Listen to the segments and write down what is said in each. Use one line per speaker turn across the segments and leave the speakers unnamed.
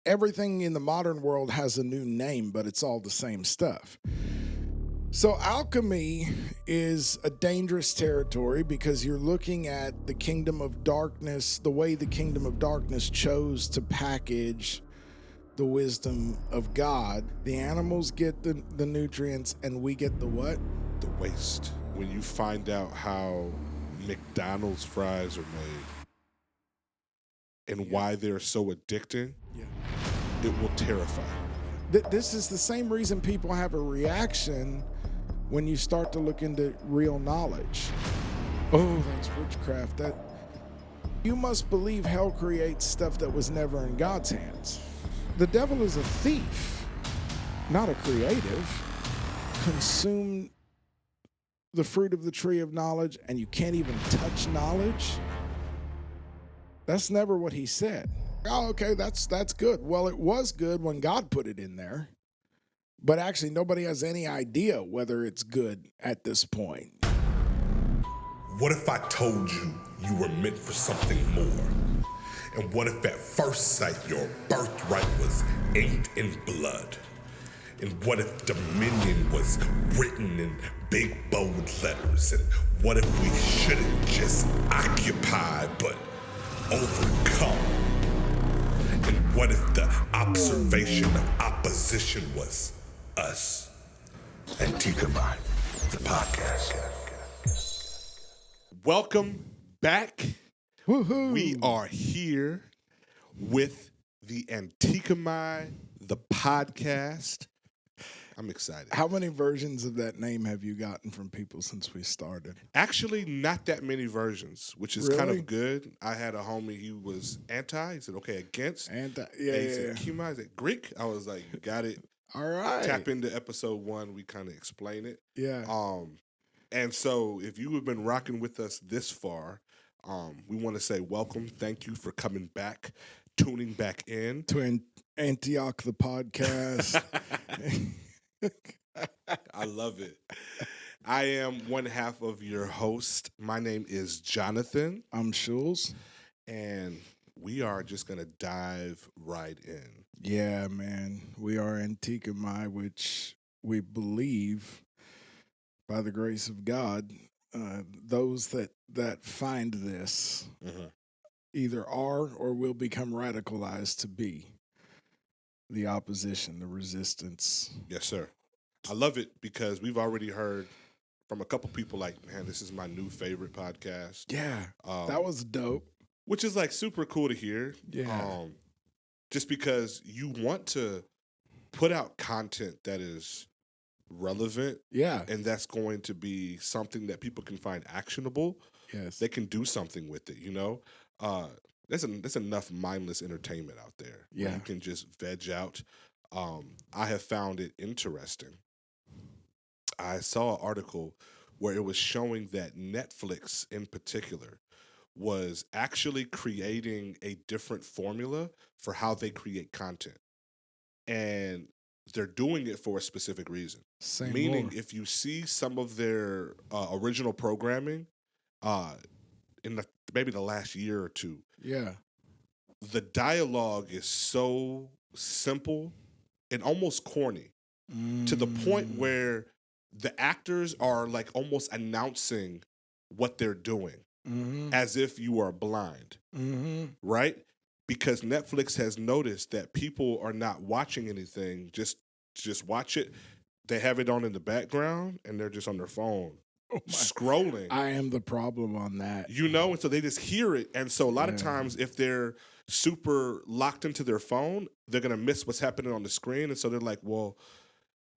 everything in the modern world has a new name, but it's all the same stuff. So alchemy is a dangerous territory because you're looking at the kingdom of darkness, the way the kingdom of darkness chose to package the wisdom of God. The animals get the nutrients and we get the what?
The waste. When you find out how McDonald's fries are made and why they're so addicting, it will terrify you.
This is the same reason people have a reaction when you start to look into real knowledge. Oh, that's witchcraft. That you must believe hell creates stuff that was never in God's hands. The devil is a thief, not a creative. Consume the fruit of the tree of knowledge and you can't even touch knowledge. That's never what he said. Oh, okay, that's good. Well, it was good when God put it in there. But actually, nobody has any idea whether it's good at this point.
What if I told you you were meant for something more? And what if at first sight your birthright was inked in blood? And what if dominion was written in big bold letters? And what if we shouldn't just occupy but overcome? And what if the observation of opposition was us? Antikemi, the podcast.
Welcome back.
Woohoo!
We are here with the Antikemi, the podcast. I'm excited.
How many versions of that name have you gotten from people since we started?
Actually, not that many versions, which is kind
Really?
of good. I had a homie, he was anti. He said, okay, against.
And
He said, Kima, is it Greek? I was like, you got it.
All right.
Tap into episode 1. We kind of explain it.
Yeah.
And so if you have been rocking with us this far, we want to say welcome. Thank you for coming back, tuning back in.
To Antioch the podcast.
I love it. I am one half of your host. My name is Jonathan.
I'm Schulz.
And we are just going to dive right in.
Yeah, man. We are Antikemi, which we believe, by the grace of God, those that find this either are or will become radicalized to be the opposition, the resistance.
Yes, sir. I love it because we've already heard from a couple people like, man, this is my new favorite podcast.
Yeah, that was dope.
Which is like super cool to hear.
Yeah.
Just because you want to put out content that is relevant.
Yeah.
And that's going to be something that people can find actionable.
Yes.
They can do something with it, you know? There's enough mindless entertainment out there.
Yeah.
Where you can just veg out. I have found it interesting. I saw an article where it was showing that Netflix in particular was actually creating a different formula for how they create content. And they're doing it for a specific reason.
Same
Meaning,
more.
if you see some of their original programming in maybe the last year or two,
Yeah.
the dialogue is so simple and almost corny to the point where the actors are like almost announcing what they're doing as if you are blind, right? Because Netflix has noticed that people are not watching anything, just watch it. They have it on in the background and they're just on their phone scrolling.
I am the problem on that.
You know, and so they just hear it. And so a lot of times if they're super locked into their phone, they're going to miss what's happening on the screen. And so they're like, well,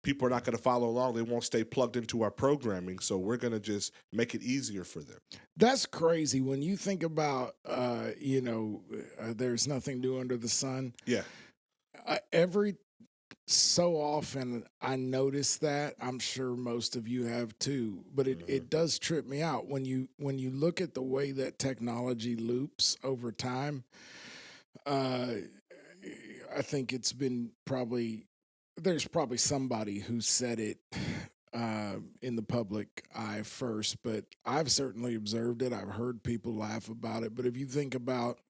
people are not going to follow along. They won't stay plugged into our programming. So we're going to just make it easier for them.
That's crazy when you think about, there's nothing new under the sun.
Yeah.
Every so often I notice that. I'm sure most of you have too, but it does trip me out when you look at the way that technology loops over time. I think it's been there's probably somebody who said it in the public eye first, but I've certainly observed it. I've heard people laugh about it. But if you think about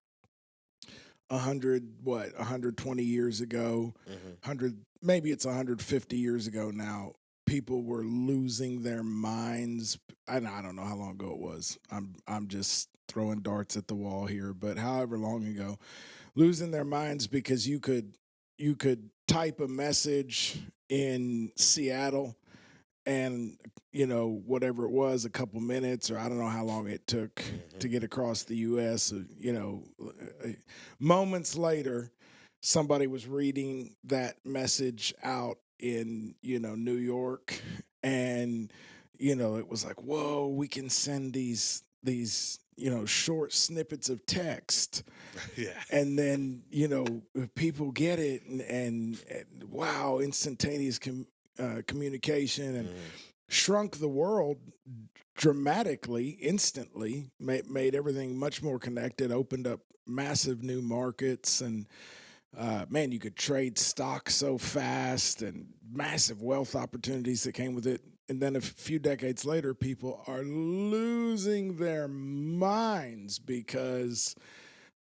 120 years ago, 100, maybe it's 150 years ago now, people were losing their minds. I don't know how long ago it was. I'm just throwing darts at the wall here, but however long ago, losing their minds because you could type a message in Seattle and whatever it was, a couple minutes, or I don't know how long it took to get across the U.S. Moments later, somebody was reading that message out in New York, and it was like, whoa, we can send these short snippets of text.
Yeah.
And then people get it, and wow, instantaneous communication, and shrunk the world dramatically, instantly, made everything much more connected, opened up massive new markets, and man, you could trade stock so fast, and massive wealth opportunities that came with it. And then a few decades later, people are losing their minds because,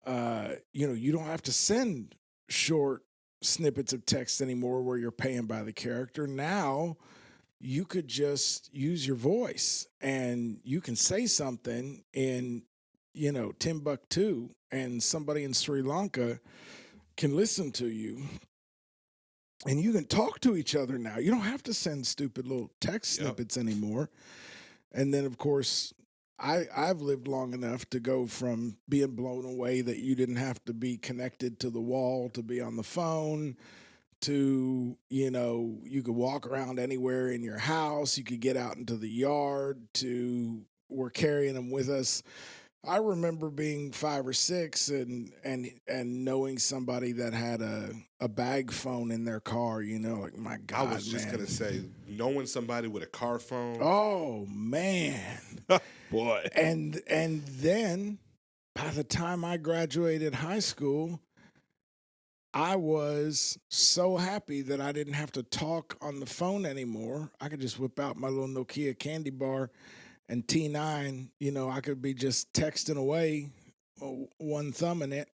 you don't have to send short snippets of text anymore where you're paying by the character. Now you could just use your voice, and you can say something in, Timbuktu, and somebody in Sri Lanka can listen to you, and you can talk to each other now. You don't have to send stupid little text snippets anymore. And then, of course, I've lived long enough to go from being blown away that you didn't have to be connected to the wall to be on the phone, to, you could walk around anywhere in your house, you could get out into the yard, to we're carrying them with us. I remember being 5 or 6 and knowing somebody that had a bag phone in their car, like, my God,
I was just going to say, knowing somebody with a car phone.
Oh, man.
Boy.
And then by the time I graduated high school, I was so happy that I didn't have to talk on the phone anymore. I could just whip out my little Nokia candy bar and T9, I could be just texting away, one thumb in it,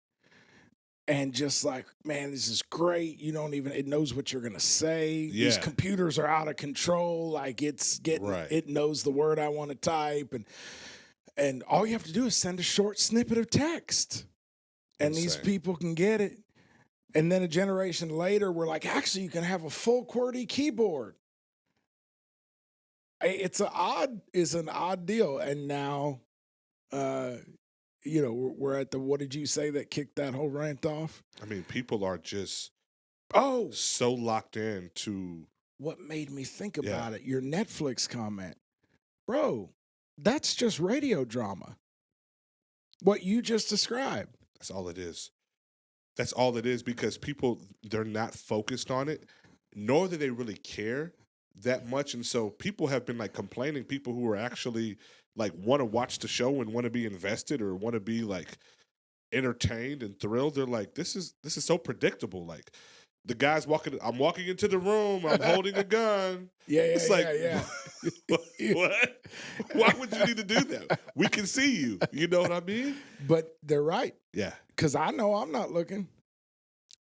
and just like, man, this is great. It knows what you're going to say.
Yeah.
These computers are out of control. Like, it knows the word I want to type. And all you have to do is send a short snippet of text, and these people can get it. And then a generation later, we're like, actually, you can have a full QWERTY keyboard. It's an odd deal. And now, we're at the, what did you say that kicked that whole rant off?
I mean, people are just
so
locked in to
what made me think about it. Your Netflix comment, bro, that's just radio drama. What you just described.
That's all it is. That's all it is, because people, they're not focused on it, nor do they really care that much. And so people have been like complaining, people who are actually like want to watch the show and want to be invested or want to be like entertained and thrilled. They're like, this is so predictable. Like, the guy's I'm walking into the room, I'm holding a gun. It's like, what? Why would you need to do that? We can see you. You know what I mean?
But they're right.
Yeah.
Because I know I'm not looking.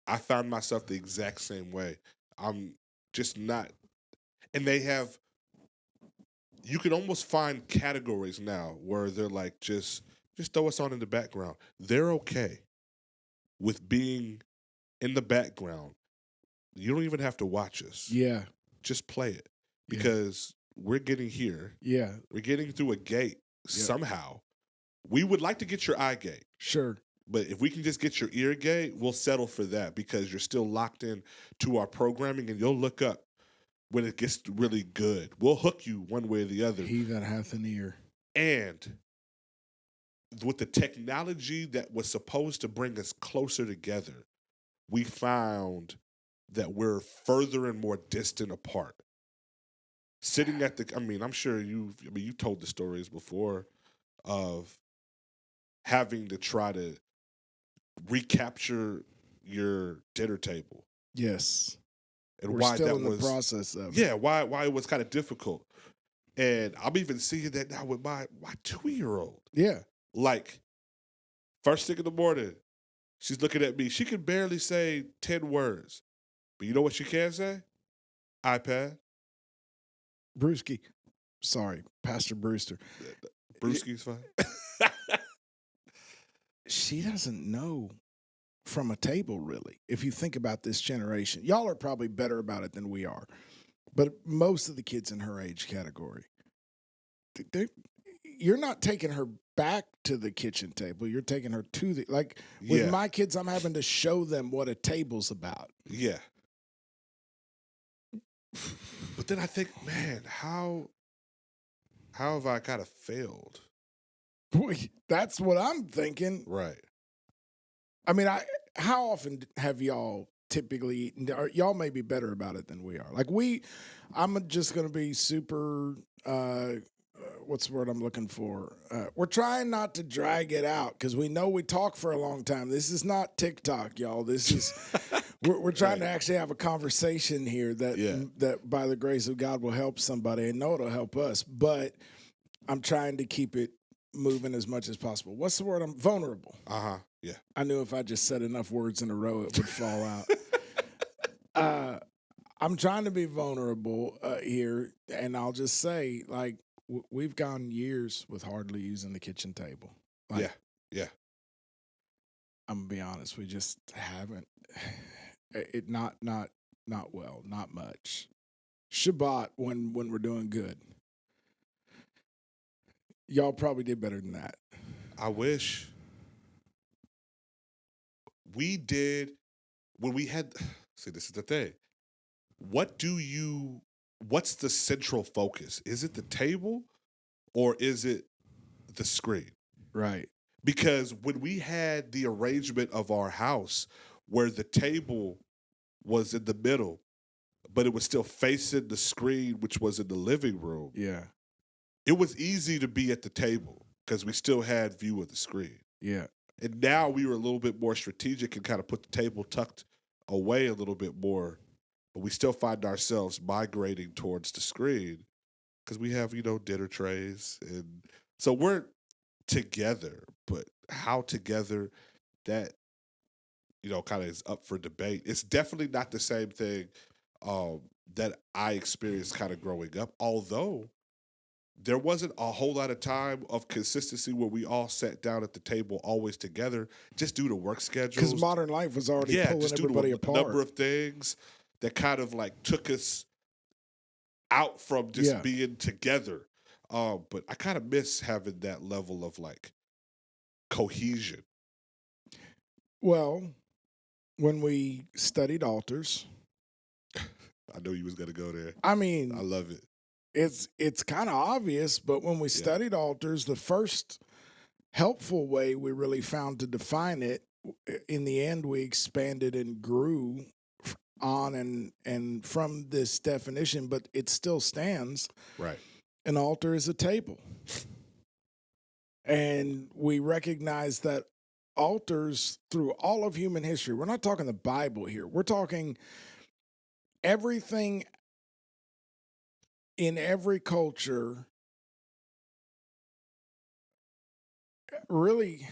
I found myself the exact same way. I'm just not. And they have, you can almost find categories now where they're like, just throw us on in the background. They're okay with being in the background. You don't even have to watch us.
Yeah.
Just play it, because we're getting here.
Yeah.
We're getting through a gate somehow. We would like to get your eye gate.
Sure.
But if we can just get your ear gate, we'll settle for that, because you're still locked in to our programming, and you'll look up when it gets really good. We'll hook you one way or the other.
He that hath an ear.
And with the technology that was supposed to bring us closer together, we found that we're further and more distant apart. Sitting at I'm sure you told the stories before of having to try to recapture your dinner table.
Yes.
And
we're
why
still
that
in
was
the process of it.
Yeah, why it was kind of difficult. And I'm even seeing that now with my 2-year-old.
Yeah.
Like, first thing in the morning, She's looking at me. She can barely say 10 words. But you know what she can say? iPad.
Brewski. Sorry, Pastor Brewster.
Brewski's fine.
She doesn't know from a table, really. If you think about this generation, y'all are probably better about it than we are. But most of the kids in her age category, you're not taking her back to the kitchen table. You're taking her to the, like, with my kids, I'm having to show them what a table's about.
Yeah. But then I think, man, how have I kind of failed?
Boy, that's what I'm thinking.
Right.
I mean, how often have y'all typically eaten? Y'all may be better about it than we are. Like I'm just going to be super, what's the word I'm looking for? We're trying not to drag it out because we know we talk for a long time. This is not TikTok, y'all. This is, we're trying to actually have a conversation here that by the grace of God will help somebody. I know it'll help us, but I'm trying to keep it moving as much as possible. What's the word? I'm vulnerable.
Yeah.
I knew if I just said enough words in a row, it would fall out. I'm trying to be vulnerable here, and I'll just say, like, we've gone years with hardly using the kitchen table. Like,
yeah.
I'm gonna be honest, we just haven't. It not well, not much. Shabbat when we're doing good. Y'all probably did better than that.
I wish. We did when we had. See, this is the thing. What's the central focus? Is it the table or is it the screen?
Right.
Because when we had the arrangement of our house where the table was in the middle, but it was still facing the screen, which was in the living room.
Yeah.
It was easy to be at the table because we still had view of the screen.
Yeah.
And now we were a little bit more strategic and kind of put the table tucked away a little bit more, but we still find ourselves migrating towards the screen because we have, dinner trays. And so we're together, but how together, that, kind of is up for debate. It's definitely not the same thing that I experienced kind of growing up, although there wasn't a whole lot of time of consistency where we all sat down at the table always together, just due to work schedules.
Because modern life was already pulling everybody apart.
Number of things that kind of like took us out from just being together. But I kind of miss having that level of like cohesion.
Well, when we studied altars,
I knew you was gonna go there.
I mean,
I love it.
It's kind of obvious, but when we studied altars, the first helpful way we really found to define it, in the end, we expanded and grew on and from this definition, but it still stands.
Right.
An altar is a table. And we recognize that altars through all of human history, we're not talking the Bible here. We're talking everything in every culture. Really,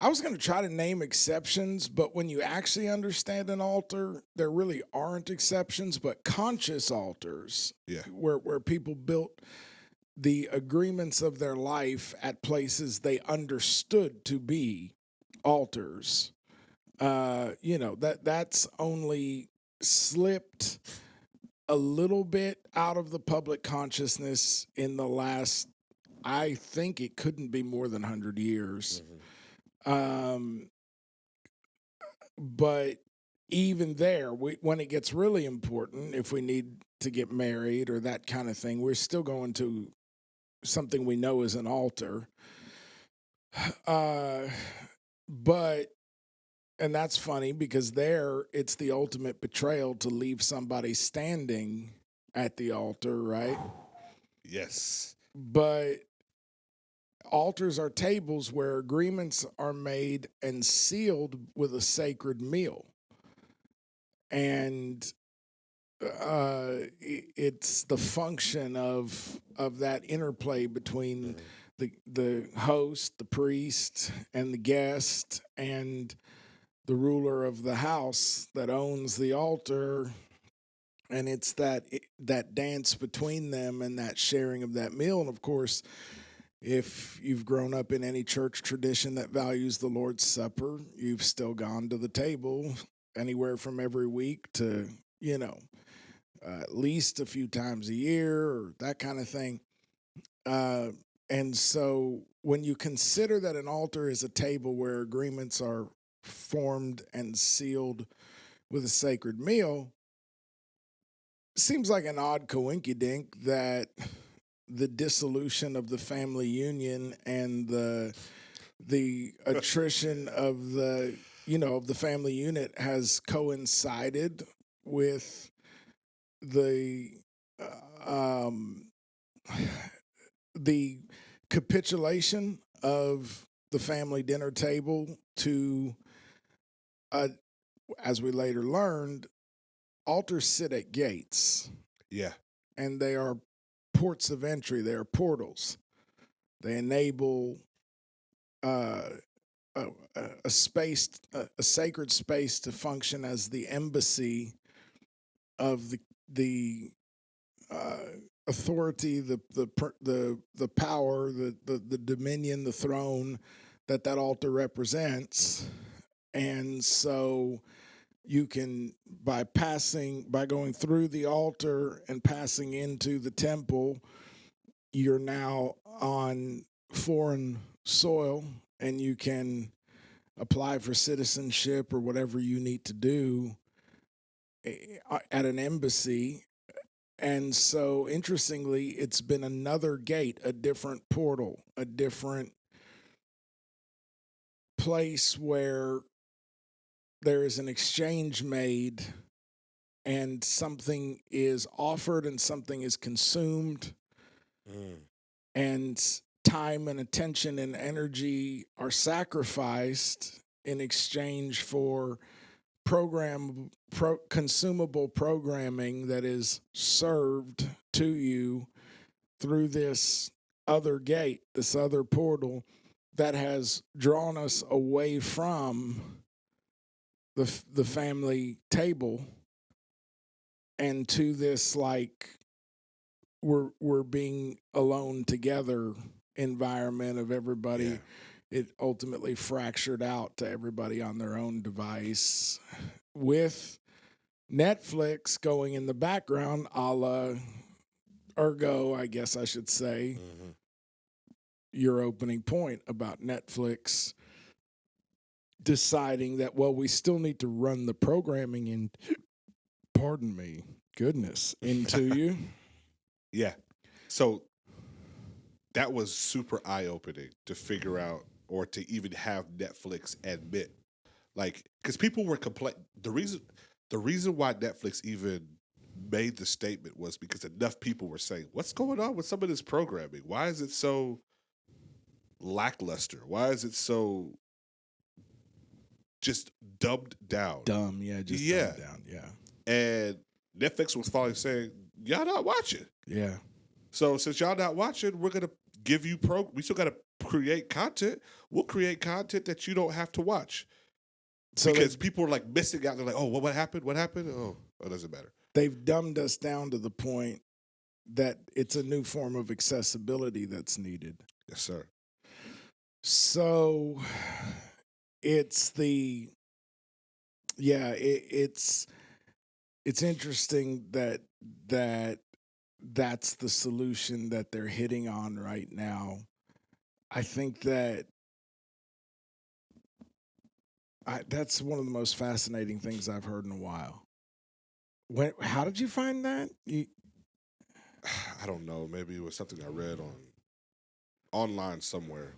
I was going to try to name exceptions, but when you actually understand an altar, there really aren't exceptions, but conscious altars, where people built the agreements of their life at places they understood to be altars. That's only slipped a little bit out of the public consciousness in the last, I think it couldn't be more than 100 years. Mm-hmm. But even there, when it gets really important, if we need to get married or that kind of thing, we're still going to something we know is an altar. And that's funny because there it's the ultimate betrayal to leave somebody standing at the altar, right?
Yes.
But altars are tables where agreements are made and sealed with a sacred meal. And it's the function of that interplay between the host, the priest, and the guest, and the ruler of the house that owns the altar, and it's that dance between them and that sharing of that meal. And of course, if you've grown up in any church tradition that values the Lord's Supper, you've still gone to the table anywhere from every week to, at least a few times a year or that kind of thing. And so when you consider that an altar is a table where agreements are formed and sealed with a sacred meal, it seems like an odd coinkydink that the dissolution of the family union and the attrition of the family unit has coincided with the the capitulation of the family dinner table to, as we later learned, altars sit at gates.
Yeah.
And they are ports of entry. They are portals. They enable a space, a sacred space, to function as the embassy of the authority, the power, the dominion, the throne that altar represents. And so you can, by going through the altar and passing into the temple, you're now on foreign soil, and you can apply for citizenship or whatever you need to do at an embassy. And so, interestingly, it's been another gate, a different portal, a different place where there is an exchange made, and something is offered and something is consumed, and time and attention and energy are sacrificed in exchange for consumable programming that is served to you through this other gate, this other portal that has drawn us away from the family table and to this, like, we're being alone together environment of everybody.
Yeah.
It ultimately fractured out to everybody on their own device, with Netflix going in the background, a la Ergo, I guess I should say, your opening point about Netflix deciding that, well, we still need to run the programming in, pardon me, goodness, into you.
Yeah. So that was super eye-opening to figure out, or to even have Netflix admit, like, because people were complaining. The reason why Netflix even made the statement was because enough people were saying, what's going on with some of this programming? Why is it so lackluster? Why is it so just dumbed down?
Dumbed down, yeah.
And Netflix was finally saying, y'all not watching.
Yeah.
So since y'all not watching, we're going to give you we still got to create content. We'll create content that you don't have to watch. So because people are like missing out. They're like, oh, what happened? What happened? Oh, it doesn't matter.
They've dumbed us down to the point that it's a new form of accessibility that's needed.
Yes, sir.
So it's it's interesting that's the solution that they're hitting on right now. I think that that's one of the most fascinating things I've heard in a while. How did you find that?
I don't know. Maybe it was something I read online somewhere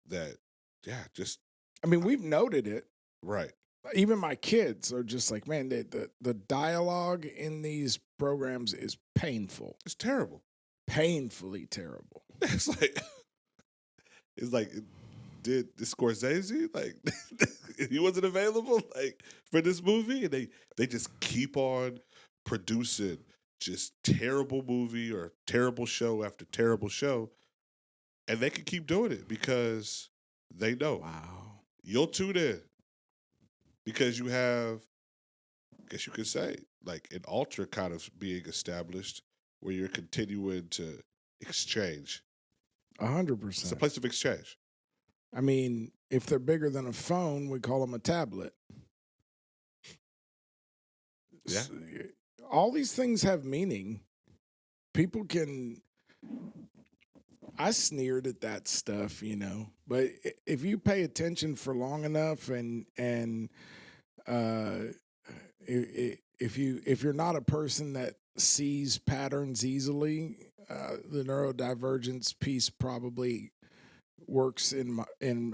that, just.
I mean, we've noted it.
Right.
Even my kids are just like, man, the dialogue in these programs is painful.
It's terrible.
Painfully terrible.
It's like, did Scorsese, like, he wasn't available, like, for this movie? And they just keep on producing just terrible movie or terrible show after terrible show. And they can keep doing it because they know.
Wow.
You'll tune in. because you have, I guess you could say, like an altar kind of being established where you're continuing to exchange.
100%.
It's a place of exchange.
I mean, if they're bigger than a phone, we call them a tablet.
Yeah.
All these things have meaning. People can. I sneered at that stuff, you know, but if you pay attention for long enough, and if you're not a person that sees patterns easily, the neurodivergence piece probably works in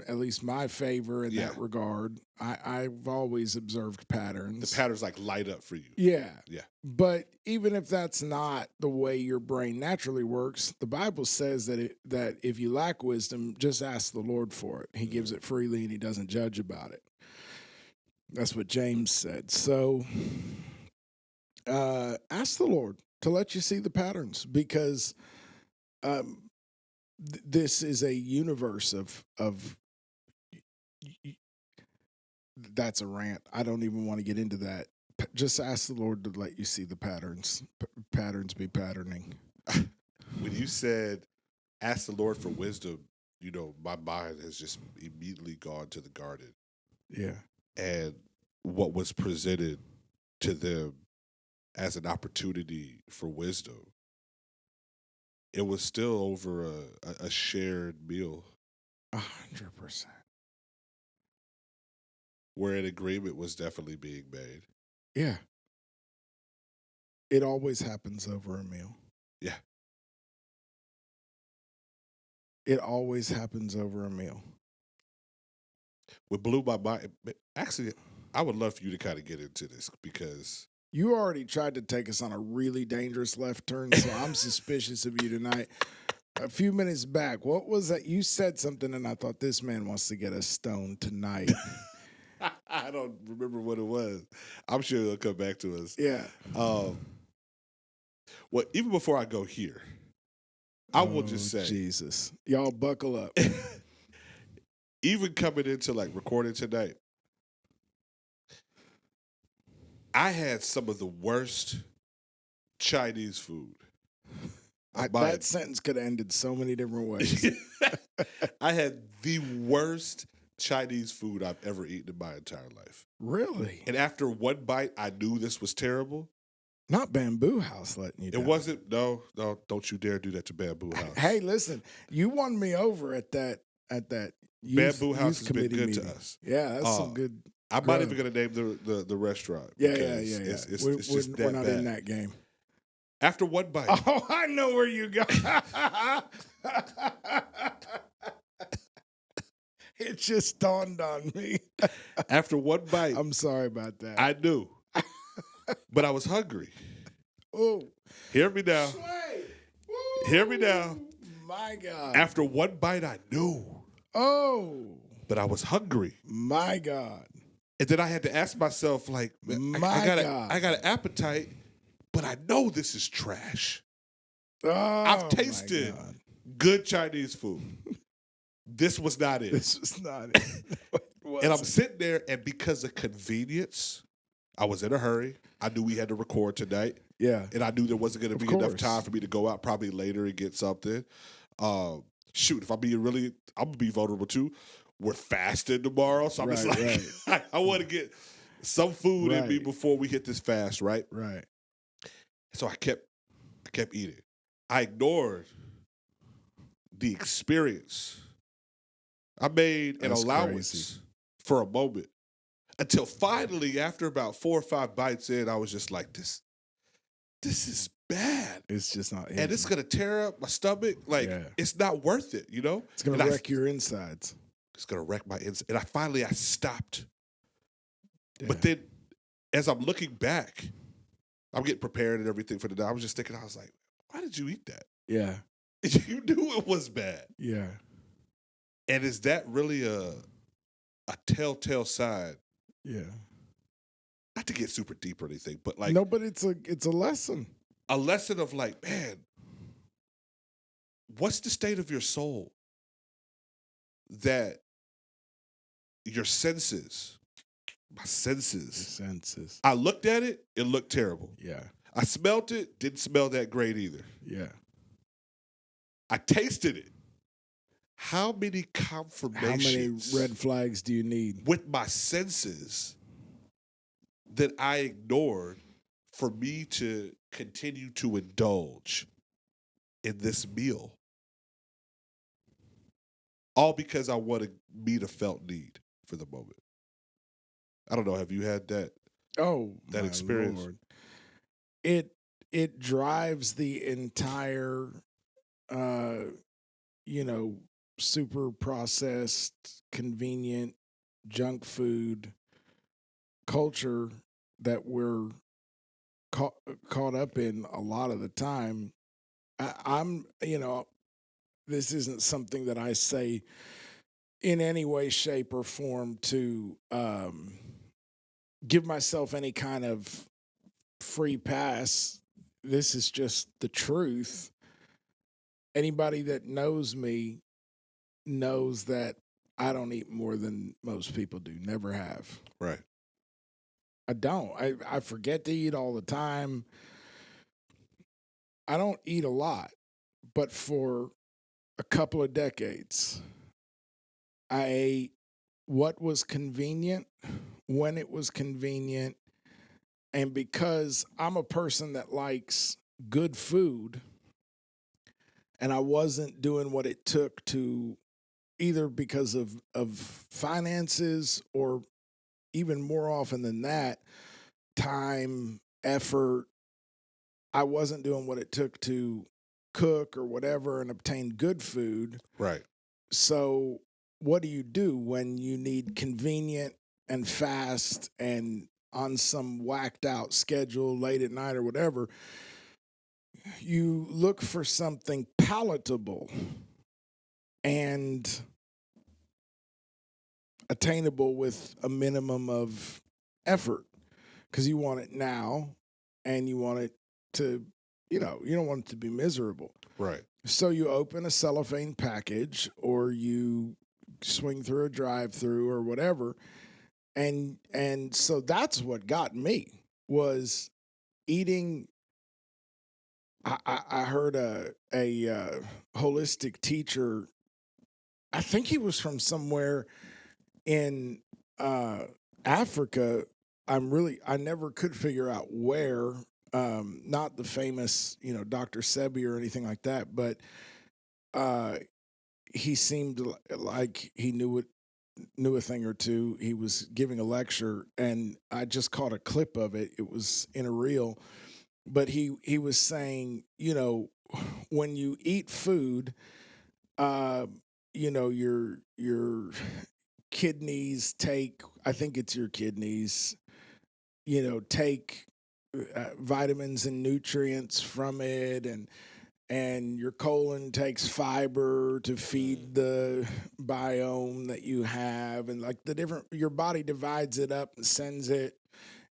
at least my favor in that regard. I've always observed patterns.
The patterns like light up for you.
Yeah.
Yeah.
But even if that's not the way your brain naturally works, the Bible says that if you lack wisdom, just ask the Lord for it. He gives it freely and he doesn't judge about it. That's what James said. So ask the Lord to let you see the patterns, because this is a universe of that's a rant. I don't even want to get into that. Just ask the Lord to let you see the patterns. Patterns be patterning.
When you said, ask the Lord for wisdom, you know, my mind has just immediately gone to the garden.
Yeah.
And what was presented to them as an opportunity for wisdom, it was still over a shared meal.
100%.
Where an agreement was definitely being made.
Yeah. It always happens over a meal.
Yeah.
It always happens over a meal.
What blew my mind, actually, I would love for you to kind of get into this, because
you already tried to take us on a really dangerous left turn, so I'm suspicious of you tonight. A few minutes back, what was that? You said something, and I thought, this man wants to get us stoned tonight.
I don't remember what it was. I'm sure it'll come back to us.
Yeah.
Well, even before I go here, I will just say,
Jesus, y'all buckle up.
Even coming into like recording tonight, I had some of the worst Chinese food.
That sentence could have ended so many different ways.
I had the worst Chinese food I've ever eaten in my entire life.
Really?
And after one bite, I knew this was terrible.
Not Bamboo House letting you down.
It wasn't. No, don't you dare do that to Bamboo House.
Hey, listen, you won me over at that
Bamboo House has been good
meeting.
to us.
Yeah, that's some good.
I'm not even going to name the restaurant.
Yeah.
It's just
we're not
bad.
in that game.
After one bite.
Oh, I know where you go. It just dawned on me.
After one bite.
I'm sorry about that.
I knew. But I was hungry.
Oh.
Hear me now. Hear me now.
My God.
After one bite, I knew.
Oh.
But I was hungry.
My God.
And then I had to ask myself, like, I got an appetite, but I know this is trash.
Oh,
I've tasted good Chinese food. This was not it.
This was not it.
And I'm sitting there, and because of convenience, I was in a hurry. I knew we had to record tonight.
Yeah.
And I knew there wasn't going to be enough time for me to go out probably later and get something. Shoot, if I'm going to be vulnerable too. We're fasting tomorrow, so I'm just like, I want to get some food in me before we hit this fast, right?
Right.
So I kept eating. I ignored the experience. I made an allowance for a moment until finally, after about 4 or 5 bites in, I was just like, this is bad.
It's just not.
And it's going to tear up my stomach. Like, it's not worth it, you know?
It's going to wreck your insides.
It's going to wreck my insides. And I stopped. Yeah. But then, as I'm looking back, I'm getting prepared and everything for the day. I was just thinking, I was like, why did you eat that?
Yeah.
You knew it was bad.
Yeah.
And is that really a telltale sign?
Yeah.
Not to get super deep or anything, but like,
no, but it's a lesson.
A lesson of like, man, what's the state of your soul that your senses My senses.
Senses.
I looked at it, it looked terrible.
Yeah.
I smelled it, didn't smell that great either.
Yeah.
I tasted it. How many confirmations?
How many red flags do you need?
With my senses that I ignored for me to continue to indulge in this meal? All because I wanted to meet a felt need for the moment. I don't know. Have you had that?
Oh,
that
my
experience.
Lord. It drives the entire, super processed, convenient junk food culture that we're caught up in a lot of the time. I'm, this isn't something that I say in any way, shape, or form to give myself any kind of free pass. This is just the truth. Anybody that knows me knows that I don't eat more than most people do. Never have.
Right.
I don't. I forget to eat all the time. I don't eat a lot, but for a couple of decades, I ate what was convenient, when it was convenient, and because I'm a person that likes good food, and I wasn't doing what it took to, either because of finances or even more often than that, time, effort. I wasn't doing what it took to cook or whatever and obtain good food.
Right.
So what do you do when you need convenient and fast and on some whacked out schedule late at night or whatever? You look for something palatable and attainable with a minimum of effort, because you want it now and you want it to, you don't want it to be miserable.
Right.
So you open a cellophane package or you swing through a drive-through or whatever. And so that's what got me, was eating. I heard a holistic teacher, I think he was from somewhere in Africa. I never could figure out where, not the famous, Dr. Sebi or anything like that, but he seemed like he knew a thing or two. He was giving a lecture, and I just caught a clip of it. It was in a reel, but he was saying, when you eat food, your kidneys take, I think it's your kidneys, take vitamins and nutrients from it, and your colon takes fiber to feed the biome that you have, and like your body divides it up and sends it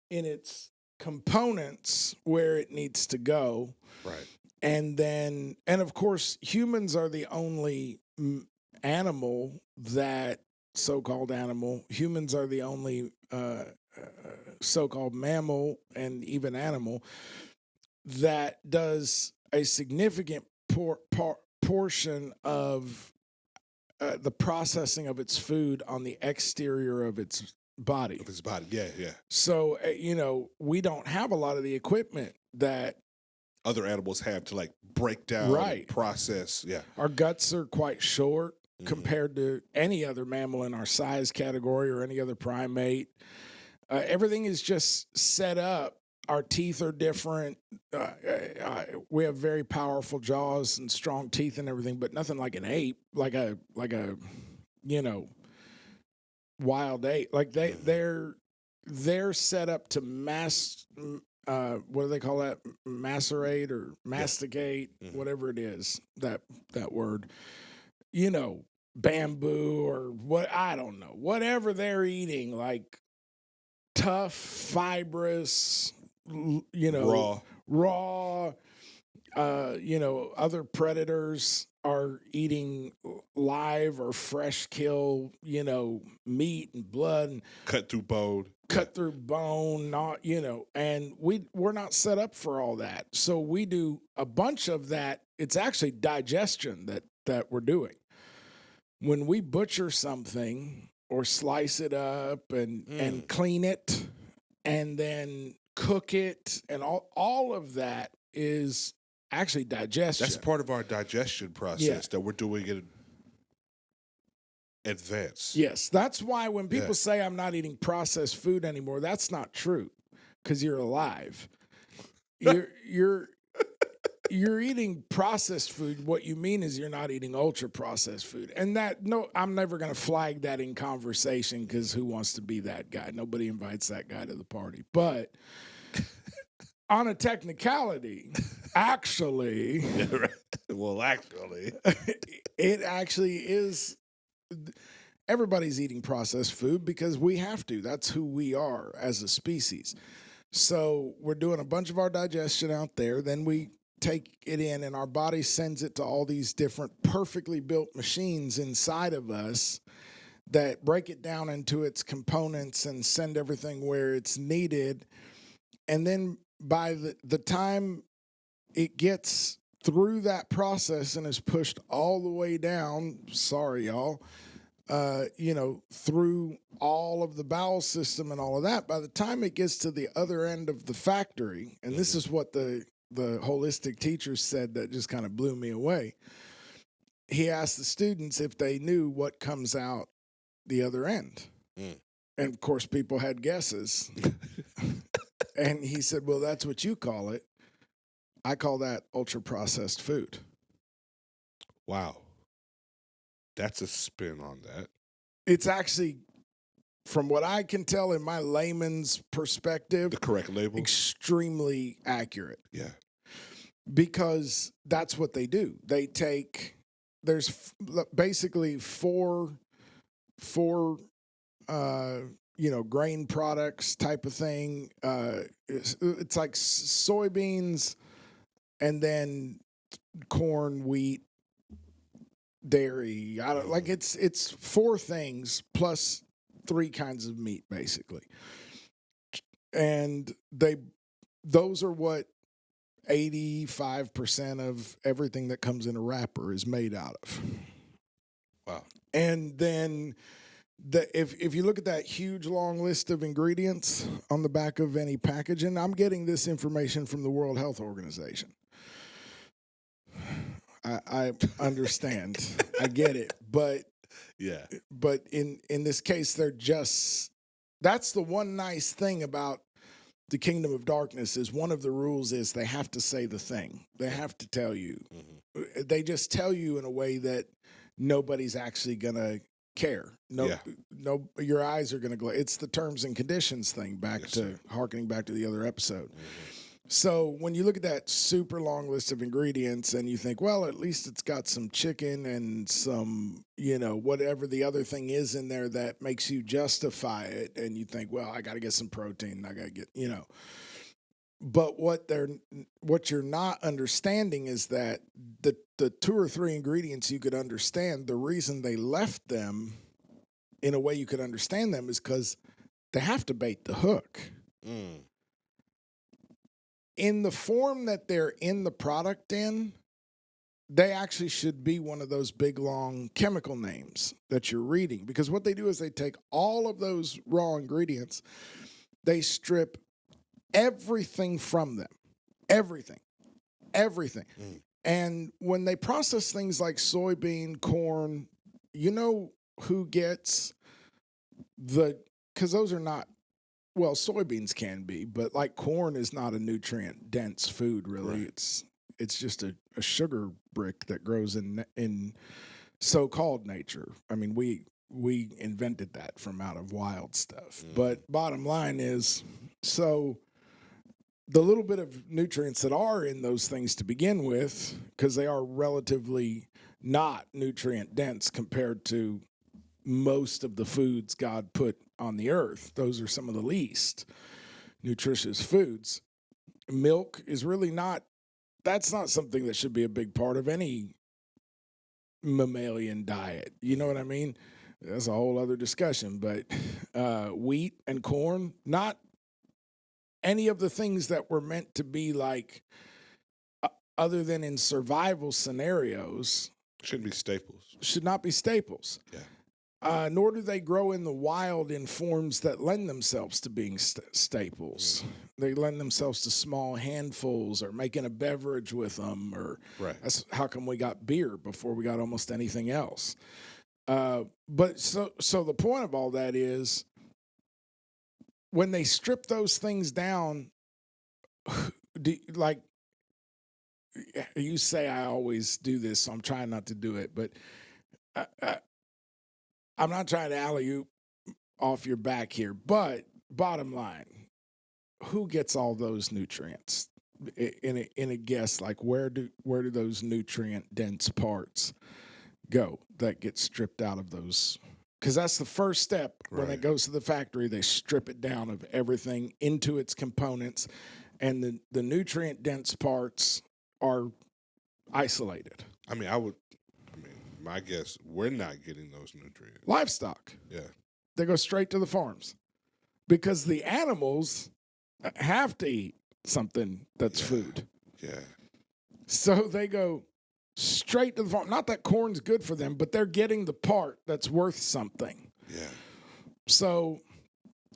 in its components where it needs to go.
Right.
And of course, humans are the only animal that, so-called animal, humans are the only so-called mammal and even animal that does a significant portion of the processing of its food on the exterior of its body.
Of his body. Yeah, yeah.
So, we don't have a lot of the equipment that
other animals have to like break down,
right,
and process. Yeah.
Our guts are quite short compared to any other mammal in our size category or any other primate. Everything is just set up. Our teeth are different. We have very powerful jaws and strong teeth and everything, but nothing like an ape, like a wild ape. Like they're set up to what do they call that? Macerate or masticate, whatever it is, that word. Bamboo or what, I don't know. Whatever they're eating, like tough, fibrous, raw. Other predators are eating live or fresh kill, meat and blood.
Cut through bone.
cut through bone, not, and we're not set up for all that. So we do a bunch of that. It's actually digestion that we're doing. When we butcher something or slice it up and clean it and then cook it, and all of that is actually digestion.
That's part of our digestion process that we're doing in advance.
Yes, that's why when people say I'm not eating processed food anymore, that's not true, because you're alive. You're eating processed food. What you mean is you're not eating ultra processed food. And I'm never going to flag that in conversation, because who wants to be that guy? Nobody invites that guy to the party. But on a technicality, actually,
Well, actually,
it actually is. Everybody's eating processed food because we have to. That's who we are as a species. So we're doing a bunch of our digestion out there. Then we take it in, and our body sends it to all these different perfectly built machines inside of us that break it down into its components and send everything where it's needed. And then by the time it gets through that process and is pushed all the way down, sorry, y'all, through all of the bowel system and all of that, by the time it gets to the other end of the factory, and this is what the holistic teacher said that just kind of blew me away. He asked the students if they knew what comes out the other end. And of course, people had guesses. And he said, well, that's what you call it. I call that ultra processed food.
Wow. That's a spin on that.
It's actually, from what I can tell in my layman's perspective,
The correct label.
extremely accurate.
Yeah.
Because that's what they do. They take, there's basically four grain products type of thing. It's like soybeans, and then corn, wheat, dairy. It's four things plus three kinds of meat, basically. And those are what 85% of everything that comes in a wrapper is made out of.
Wow.
And then if you look at that huge long list of ingredients on the back of any packaging, I'm getting this information from the World Health Organization. I understand. I get it. But in this case, that's the one nice thing about the kingdom of darkness, is one of the rules is they have to say the thing. They have to tell you. Mm-hmm. They just tell you in a way that nobody's actually going to care. No, your eyes are going to glow. It's the terms and conditions thing, harkening back to the other episode. Mm-hmm. So when you look at that super long list of ingredients and you think, well, at least it's got some chicken and some, whatever the other thing is in there that makes you justify it. And you think, well, I got to get some protein. I got to get, But what you're not understanding is that the two or three ingredients you could understand, the reason they left them in a way you could understand them is because they have to bait the hook. Mm. In the form that they're in the product in, they actually should be one of those big, long chemical names that you're reading. Because what they do is they take all of those raw ingredients, they strip everything from them. Everything. Mm. And when they process things like soybean, corn, you know who gets because those are not, well, soybeans can be, but like corn is not a nutrient dense food, really. Right. It's just a sugar brick that grows in so-called nature. I mean, we invented that from out of wild stuff. Mm. But bottom line is, so the little bit of nutrients that are in those things to begin with, because they are relatively not nutrient dense compared to most of the foods God put on the earth. Those are some of the least nutritious foods. Milk is really that's not something that should be a big part of any mammalian diet. You know what I mean? that's a whole other discussion. But wheat and corn, not any of the things that were meant to be like, other than in survival scenarios,
Shouldn't be staples.
should not be staples.
Yeah.
Nor do they grow in the wild in forms that lend themselves to being staples. They lend themselves to small handfuls or making a beverage with them. Or
Right.
that's how come we got beer before we got almost anything else. But so the point of all that is, when they strip those things down, like you say, I always do this, so I'm trying not to do it, but I'm not trying to alley you off your back here. But bottom line, who gets all those nutrients? In a guess, like where do those nutrient dense parts go that get stripped out of those? Because that's the first step. When
Right.
it goes to the factory, they strip it down of everything into its components, and the nutrient dense parts are isolated.
I mean, my guess, we're not getting those nutrients.
Livestock,
Yeah.
they go straight to the farms because the animals have to eat something that's food.
Yeah.
So they go straight to the farm. Not that corn's good for them, but they're getting the part that's worth something.
Yeah.
So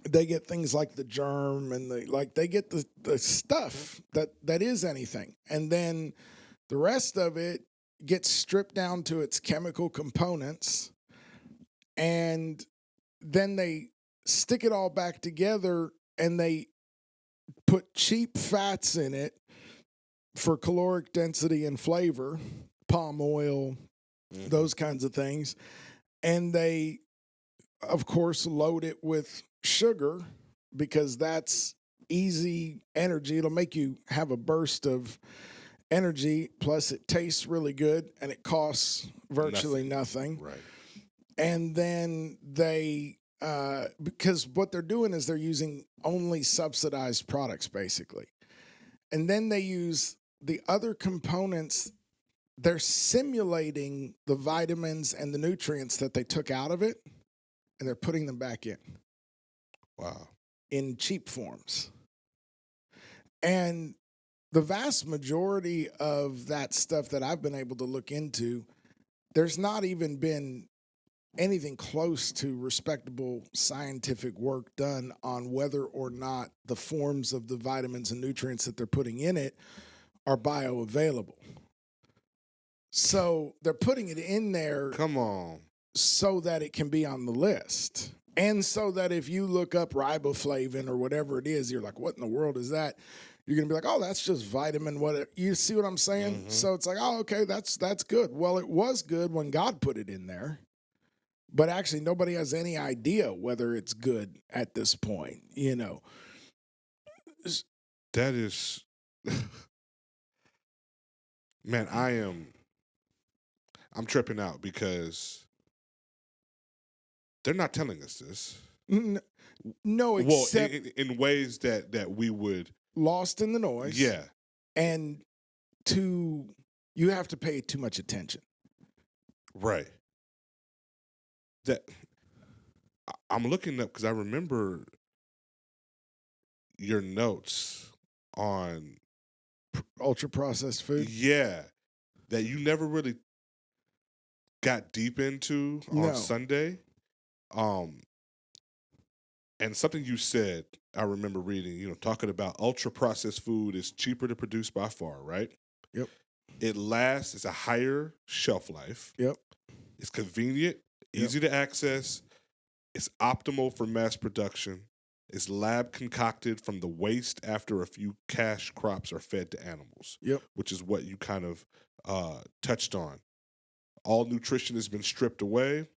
they get things like the germ and they get the stuff that is anything. And then the rest of it gets stripped down to its chemical components, and then they stick it all back together and they put cheap fats in it for caloric density and flavor, palm oil, those kinds of things. And they, of course, load it with sugar because that's easy energy. It'll make you have a burst of energy, plus it tastes really good and it costs virtually nothing.
Right.
And then they, because what they're doing is they're using only subsidized products, basically. And then they use the other components. They're simulating the vitamins and the nutrients that they took out of it, and they're putting them back in.
Wow.
In cheap forms. And the vast majority of that stuff that I've been able to look into, there's not even been anything close to respectable scientific work done on whether or not the forms of the vitamins and nutrients that they're putting in it are bioavailable. So they're putting it in there.
Come on.
So that it can be on the list. And so that if you look up riboflavin or whatever it is, you're like, what in the world is that? You're going to be like, oh, that's just vitamin. What? You see what I'm saying? Mm-hmm. So it's like, oh, okay, that's good. Well, it was good when God put it in there. But actually, nobody has any idea whether it's good at this point, you know.
That is... Man, I'm tripping out because they're not telling us this.
No, except...
Well, in ways that we would...
Lost in the noise.
Yeah.
And you have to pay too much attention.
Right. That I'm looking up because I remember your notes on
ultra processed food.
Yeah, that you never really got deep into on Sunday. And something you said, I remember reading, talking about ultra processed food is cheaper to produce by far, right?
Yep.
It lasts, it's a higher shelf life.
Yep.
It's convenient, easy to access. It's optimal for mass production. It's lab concocted from the waste after a few cash crops are fed to animals.
Yep.
Which is what you kind of touched on. All nutrition has been stripped away,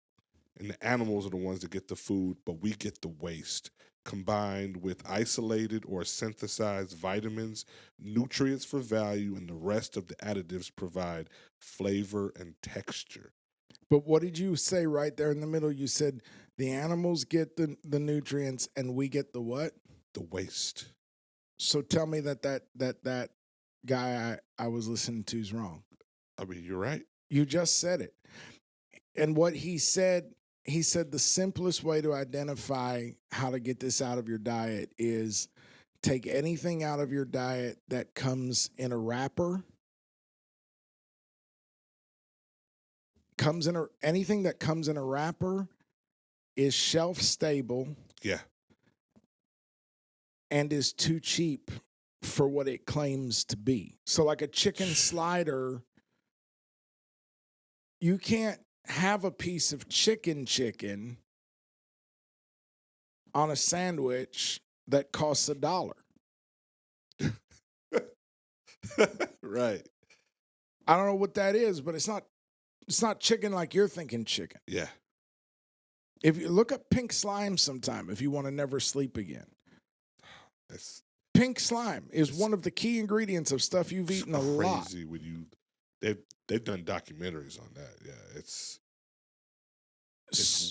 and the animals are the ones that get the food, but we get the waste, combined with isolated or synthesized vitamins, nutrients for value, and the rest of the additives provide flavor and texture.
But what did you say right there in the middle? You said the animals get the nutrients and we get the what?
The waste.
So tell me that guy I was listening to is wrong.
I mean, you're right.
You just said it. And what he said he said the simplest way to identify how to get this out of your diet is take anything out of your diet that comes in a wrapper. Anything that comes in a wrapper is shelf stable.
Yeah.
And is too cheap for what it claims to be. So like a chicken slider, you can't have a piece of chicken on a sandwich that costs $1.
Right.
I don't know what that is, but it's not chicken like you're thinking chicken.
Yeah.
If you look up pink slime sometime, if you want to never sleep again. Pink slime is one of the key ingredients of stuff you've eaten a lot.
Crazy when they've done documentaries on that. Yeah, it's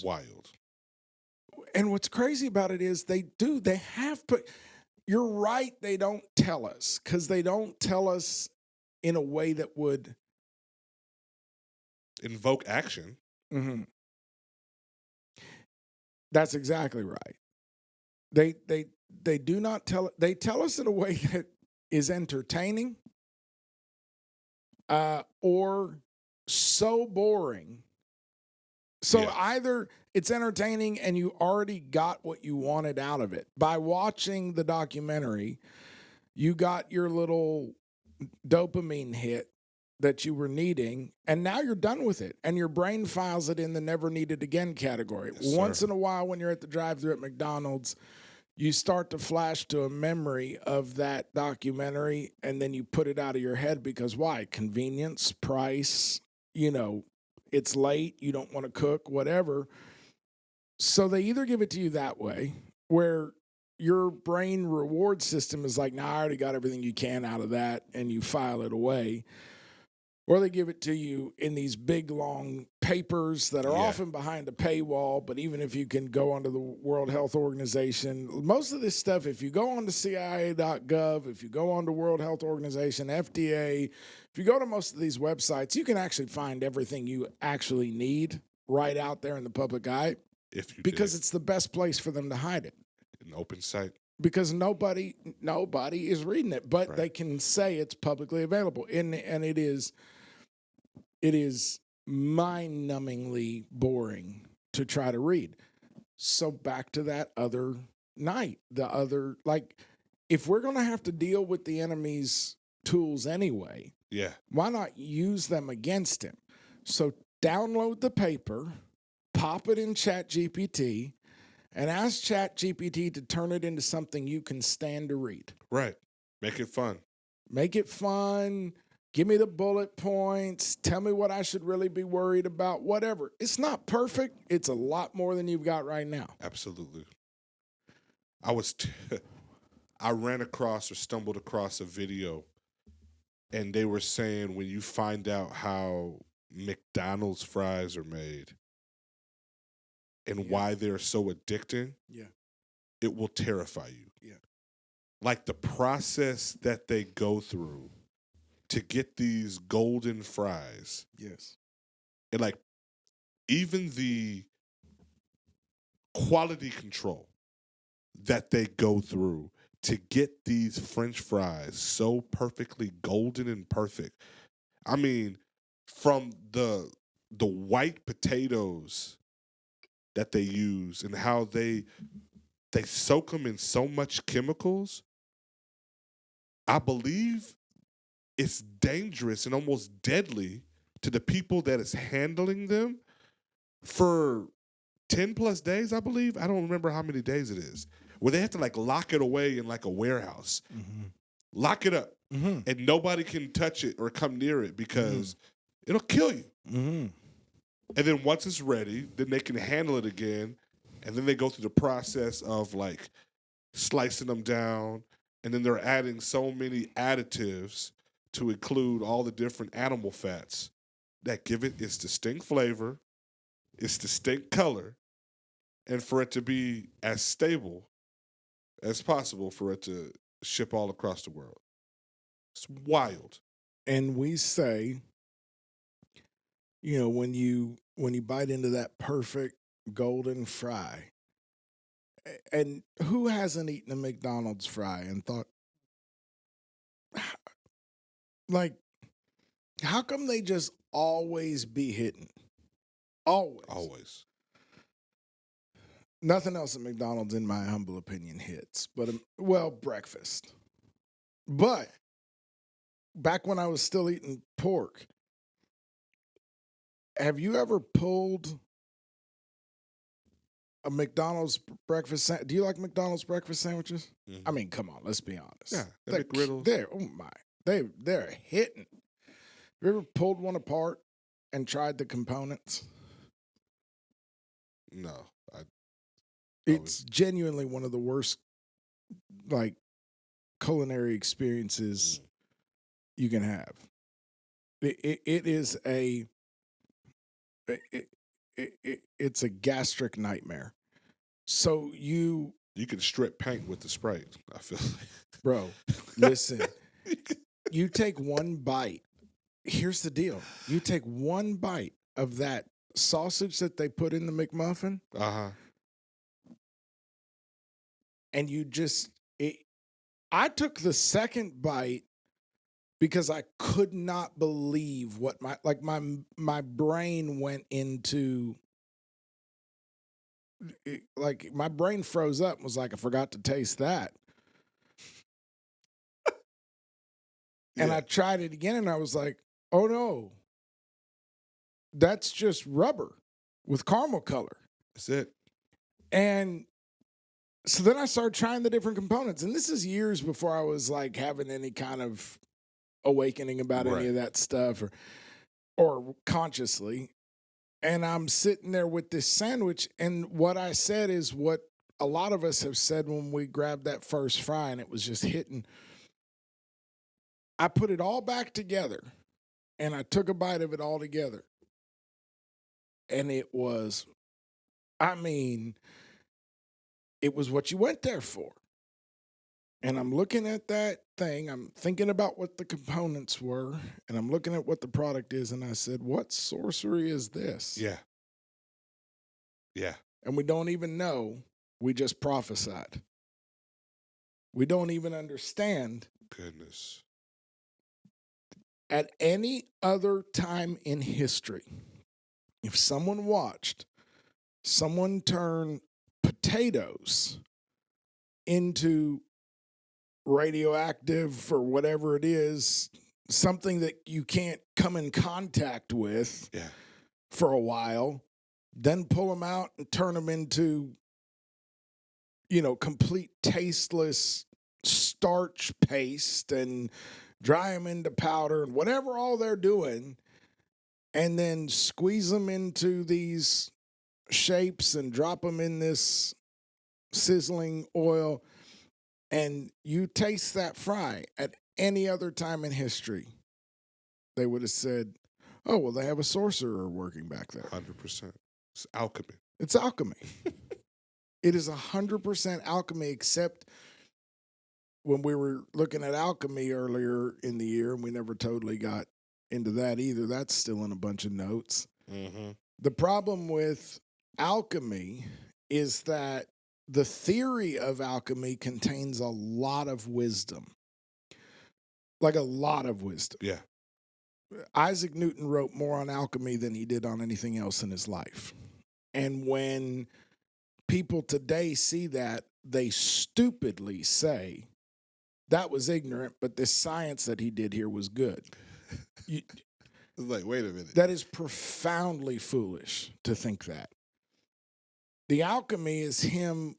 wild.
And what's crazy about it is they have put. You're right. They don't tell us because they don't tell us in a way that would
invoke action.
Mm-hmm. That's exactly right. They do not tell. They tell us in a way that is entertaining, or so boring. So either it's entertaining and you already got what you wanted out of it by watching the documentary. You got your little dopamine hit that you were needing, and now you're done with it, and your brain files it in the never needed again category.
Yes,
Once in a while, when you're at the drive-thru at McDonald's, you start to flash to a memory of that documentary, and then you put it out of your head because why? Convenience, price, it's late, you don't want to cook, whatever. So they either give it to you that way, where your brain reward system is like, nah, I already got everything you can out of that, and you file it away. Or they give it to you in these big, long papers that are often behind a paywall. But even if you can go onto the World Health Organization, most of this stuff, if you go on to CIA.gov, if you go on to World Health Organization, FDA, if you go to most of these websites, you can actually find everything you actually need right out there in the public eye. Because it's the best place for them to hide it.
An open site.
Because nobody is reading it, but they can say it's publicly available. And it is mind-numbingly boring to try to read. So back to that other night, if we're going to have to deal with the enemy's tools anyway, why not use them against him? So download the paper, pop it in ChatGPT, and ask ChatGPT to turn it into something you can stand to read.
Right. Make it fun.
Make it fun. Give me the bullet points. Tell me what I should really be worried about. Whatever. It's not perfect. It's a lot more than you've got right now.
Absolutely. I ran across or stumbled across a video, and they were saying when you find out how McDonald's fries are made and why they're so addicting, it will terrify you.
Yeah.
Like the process that they go through to get these golden fries.
Yes.
And like even the quality control that they go through to get these French fries so perfectly golden and perfect. I mean, from the white potatoes that they use and how they soak them in so much chemicals, I believe it's dangerous and almost deadly to the people that is handling them for 10 plus days, I believe. I don't remember how many days it is. Where they have to like lock it away in like a warehouse. Mm-hmm. Lock it up. Mm-hmm. And nobody can touch it or come near it because it'll kill you. Mm-hmm. And then once it's ready, then they can handle it again. And then they go through the process of like slicing them down. And then they're adding so many additives to include all the different animal fats that give it its distinct flavor, its distinct color, and for it to be as stable as possible for it to ship all across the world. It's wild.
And we say, when you bite into that perfect golden fry. And who hasn't eaten a McDonald's fry and thought, like, how come they just always be hitting? Always.
Always.
Nothing else at McDonald's, in my humble opinion, hits. But, well, breakfast. But back when I was still eating pork, have you ever pulled a McDonald's breakfast sandwich? Do you like McDonald's breakfast sandwiches?
Mm-hmm.
I mean, come on, let's be honest.
Yeah, the McGriddles.
They're hitting. You ever pulled one apart and tried the components?
No.
It's genuinely one of the worst, like, culinary experiences you can have. It's a gastric nightmare. So you
can strip paint with the spray, I feel like.
Bro, listen. You take one bite. Here's the deal. You take one bite of that sausage that they put in the McMuffin.
Uh-huh.
And I took the second bite because I could not believe what my brain went into. Like, my brain froze up and was like, I forgot to taste that. And I tried it again and I was like, oh no, that's just rubber with caramel color.
That's it.
And so then I started trying the different components. And this is years before I was like having any kind of awakening about any of that stuff or consciously. And I'm sitting there with this sandwich. And what I said is what a lot of us have said when we grabbed that first fry and it was just hitting. I put it all back together and I took a bite of it all together. And it was, it was what you went there for. And I'm looking at that thing. I'm thinking about what the components were. And I'm looking at what the product is. And I said, what sorcery is this?
Yeah. Yeah.
And we don't even know. We just prophesied. We don't even understand.
Goodness.
At any other time in history, if someone watched someone turn potatoes into radioactive or whatever it is, something that you can't come in contact with for a while, then pull them out and turn them into, complete tasteless starch paste and dry them into powder and whatever all they're doing, and then squeeze them into these shapes and drop them in this sizzling oil, and you taste that fry at any other time in history, they would have said, oh, well, they have a sorcerer working back there.
100%. It's alchemy.
It's alchemy. It is 100% alchemy, except when we were looking at alchemy earlier in the year, and we never totally got into that either. That's still in a bunch of notes.
Mm-hmm.
The problem with alchemy is that the theory of alchemy contains a lot of wisdom. Like a lot of wisdom.
Yeah.
Isaac Newton wrote more on alchemy than he did on anything else in his life. And when people today see that, they stupidly say, that was ignorant, but this science that he did here was good.
It's like, wait a minute.
That is profoundly foolish to think that. The alchemy is him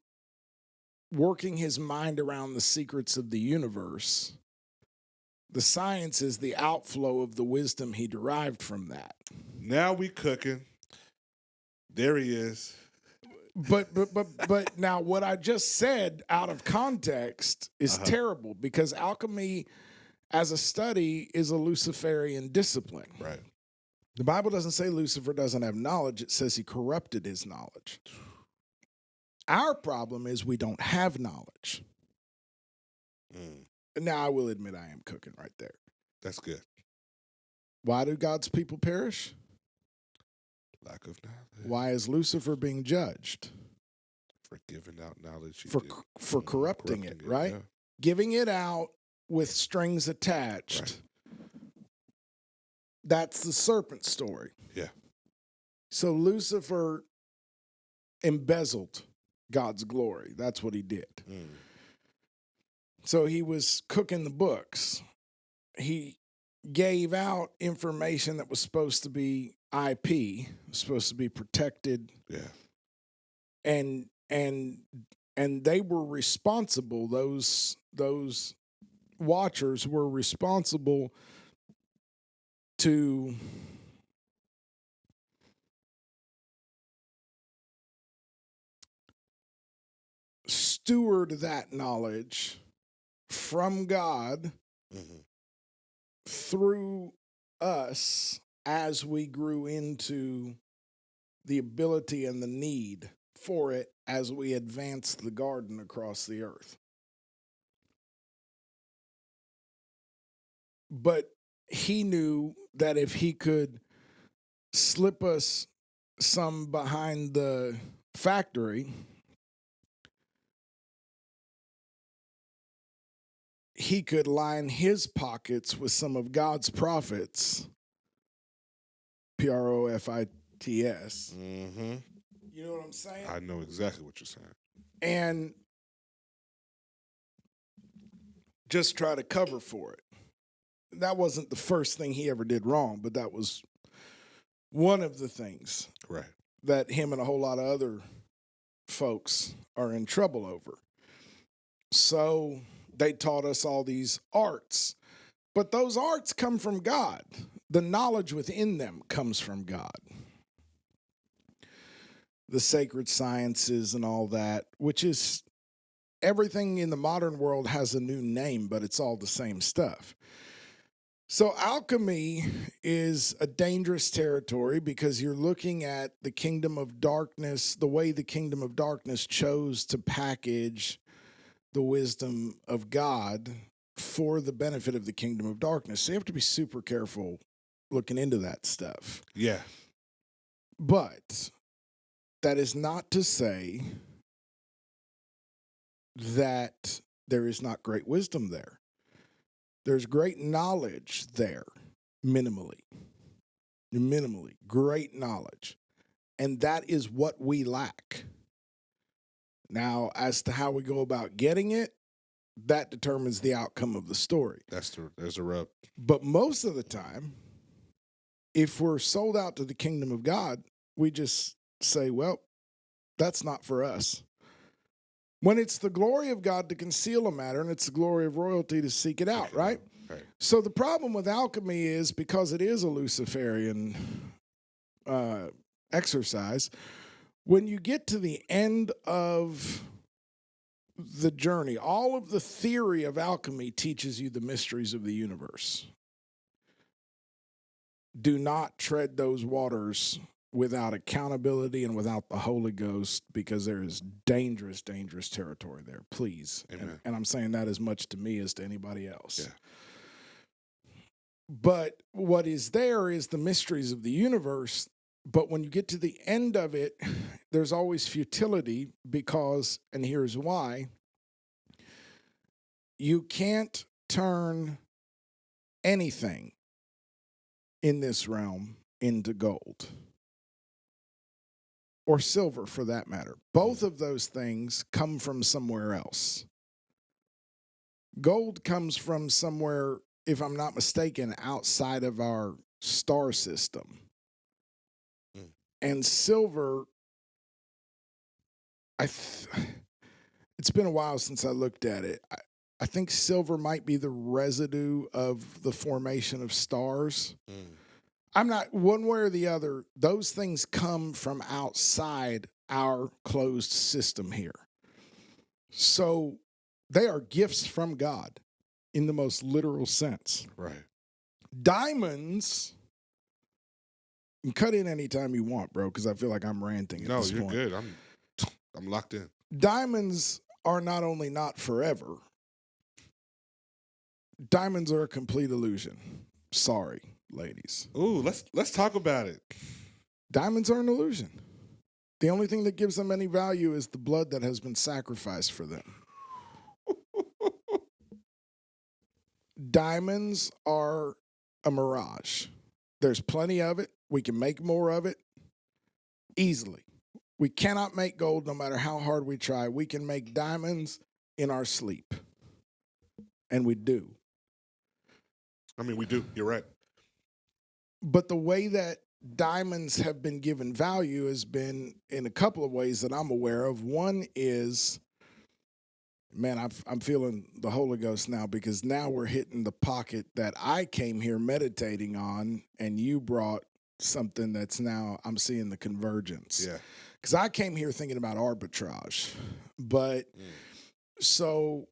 working his mind around the secrets of the universe. The science is the outflow of the wisdom he derived from that.
Now we cooking. There he is.
But now what I just said out of context is terrible, because alchemy as a study is a Luciferian discipline.
Right.
The Bible doesn't say Lucifer doesn't have knowledge. It says he corrupted his knowledge. Our problem is we don't have knowledge. Now, I will admit I am cooking right there.
That's good.
Why do God's people perish?
Lack of knowledge.
Why is Lucifer being judged?
For giving out knowledge.
For corrupting it, right?
Yeah.
Giving it out with strings attached.
Right.
That's the serpent story.
Yeah.
So Lucifer embezzled God's glory. That's what he did.
Mm.
So he was cooking the books. He gave out information that was supposed to be IP, supposed to be protected.
Yeah.
And they were responsible. Those watchers were responsible to steward that knowledge from God through us as we grew into the ability and the need for it as we advanced the garden across the earth. But he knew that if he could slip us some behind the factory, he could line his pockets with some of God's prophets, Profits.
Mm-hmm.
You know what I'm saying?
I know exactly what you're saying.
And just try to cover for it. That wasn't the first thing he ever did wrong, but that was one of the things
Right.
that him and a whole lot of other folks are in trouble over. So they taught us all these arts, but those arts come from God. The knowledge within them comes from God. The sacred sciences and all that, which is everything in the modern world has a new name, but it's all the same stuff. So alchemy is a dangerous territory because you're looking at the kingdom of darkness, the way the kingdom of darkness chose to package the wisdom of God for the benefit of the kingdom of darkness. So you have to be super careful looking into that stuff.
Yeah.
But that is not to say that there is not great wisdom there. There's great knowledge there, minimally, great knowledge. And that is what we lack. Now, as to how we go about getting it, that determines the outcome of the story.
There's a rub.
But most of the time, if we're sold out to the kingdom of God, we just say, well, that's not for us. When it's the glory of God to conceal a matter and it's the glory of royalty to seek it out, right?
Right.
So the problem with alchemy is because it is a Luciferian exercise, when you get to the end of the journey, all of the theory of alchemy teaches you the mysteries of the universe. Do not tread those waters without accountability and without the Holy Ghost, because there is dangerous, dangerous territory there. Please. And I'm saying that as much to me as to anybody else.
Yeah.
But what is there is the mysteries of the universe. But when you get to the end of it, there's always futility because, and here's why, you can't turn anything in this realm into gold. Or silver, for that matter. Both of those things come from somewhere else. Gold comes from somewhere, if I'm not mistaken, outside of our star system. And silver, it's been a while since I looked at it. I think silver might be the residue of the formation of stars. I'm not, one way or the other, those things come from outside our closed system here. So they are gifts from God in the most literal sense.
Right.
Diamonds, you can cut in anytime you want, bro, because I feel like I'm ranting at this point.
No, you're good. I'm locked in.
Diamonds are not only not forever, diamonds are a complete illusion. Sorry, ladies.
Ooh, let's talk about it.
Diamonds are an illusion. The only thing that gives them any value is the blood that has been sacrificed for them. Diamonds are a mirage. There's plenty of it. We can make more of it easily. We cannot make gold no matter how hard we try. We can make diamonds in our sleep. And we do.
I mean, we do. You're right.
But the way that diamonds have been given value has been in a couple of ways that I'm aware of. One is, man, I'm feeling the Holy Ghost now, because now we're hitting the pocket that I came here meditating on, and you brought something that's now I'm seeing the convergence.
Yeah.
Because I came here thinking about arbitrage. But so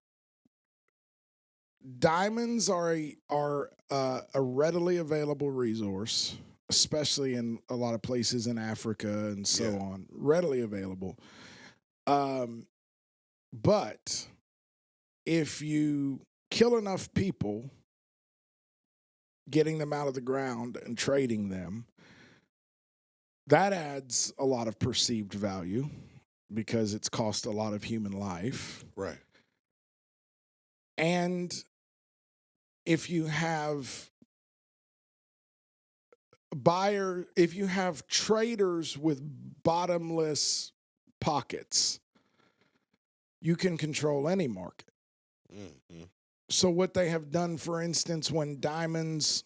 diamonds are a readily available resource, especially in a lot of places in Africa and so on. Readily available. But if you kill enough people getting them out of the ground and trading them, that adds a lot of perceived value because it's cost a lot of human life.
Right.
And if you have if you have traders with bottomless pockets, you can control any market. Mm-hmm. So what they have done, for instance, when the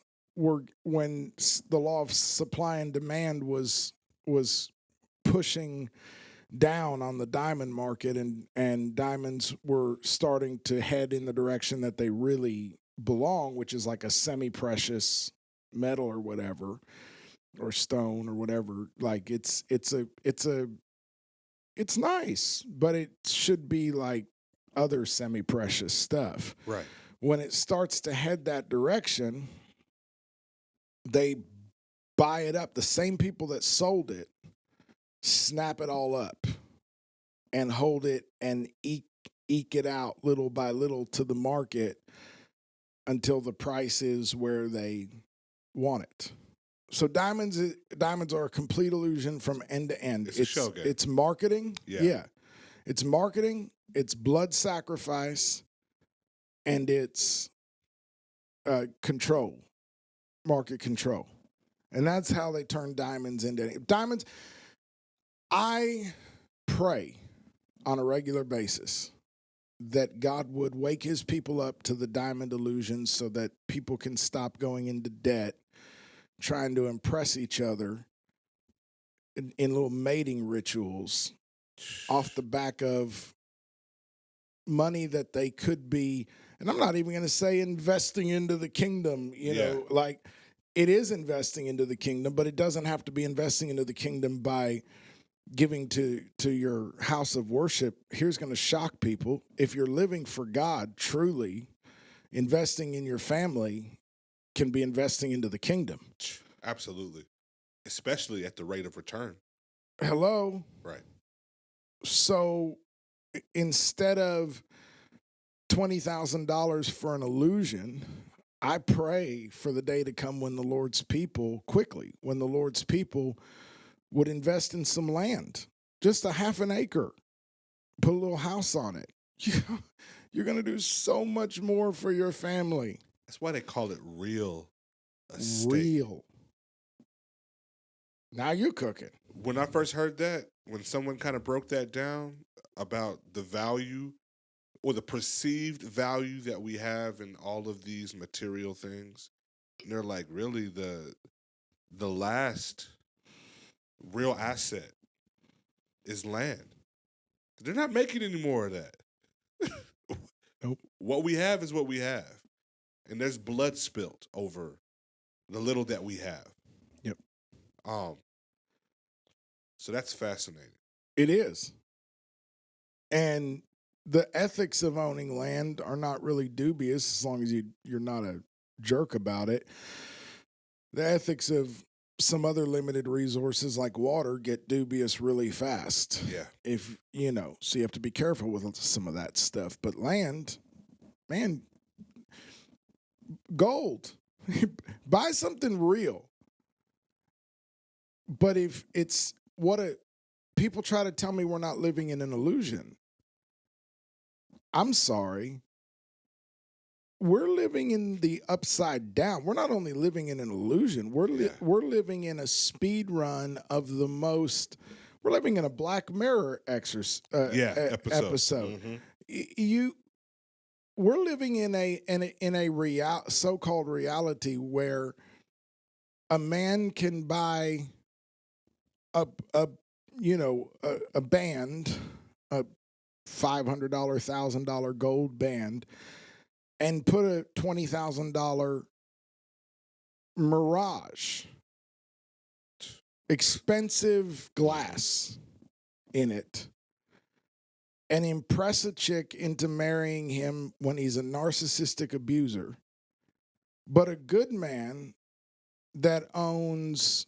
law of supply and demand was pushing down on the diamond market, and diamonds were starting to head in the direction that they really belong, which is like a semi-precious metal or whatever, or stone or whatever. Like it's nice, but it should be like other semi-precious stuff.
Right.
When it starts to head that direction, they buy it up. The same people that sold it snap it all up and hold it and eke it out little by little to the market until the price is where they want it. So diamonds are a complete illusion from end to end.
It's a show game.
It's marketing.
Yeah.
It's marketing, it's blood sacrifice, and it's control, market control. And that's how they turn diamonds into diamonds. I pray on a regular basis that God would wake his people up to the diamond illusion so that people can stop going into debt, trying to impress each other in little mating rituals off the back of money that they could be, and I'm not even going to say investing into the kingdom, you know, like it is investing into the kingdom, but it doesn't have to be investing into the kingdom by giving to your house of worship. Here's going to shock people. If you're living for God, truly, investing in your family can be investing into the kingdom.
Absolutely. Especially at the rate of return.
Hello?
Right.
So instead of $20,000 for an illusion, I pray for the day to come when the Lord's people would invest in some land, just a half an acre, put a little house on it. You're going to do so much more for your family.
That's why they call it real estate.
Real. Now you're cooking.
When I first heard that, when someone kind of broke that down about the value or the perceived value that we have in all of these material things, and they're like, really, the last real asset is land. They're not making any more of that.
Nope.
What we have is what we have. And there's blood spilt over the little that we have.
Yep.
So that's fascinating.
It is. And the ethics of owning land are not really dubious as long as you're not a jerk about it. The ethics of some other limited resources like water get dubious really fast.
Yeah.
So you have to be careful with some of that stuff. But land, man, gold. Buy something real. But if it's people try to tell me we're not living in an illusion. I'm sorry. We're living in the upside down. We're not only living in an illusion. We're living in a speed run of the most. We're living in a Black Mirror episode. Mm-hmm. We're living in a so-called reality where a man can buy a band, a $500, $1,000 gold band, and put a $20,000 Mirage, expensive glass in it, and impress a chick into marrying him when he's a narcissistic abuser. But a good man that owns,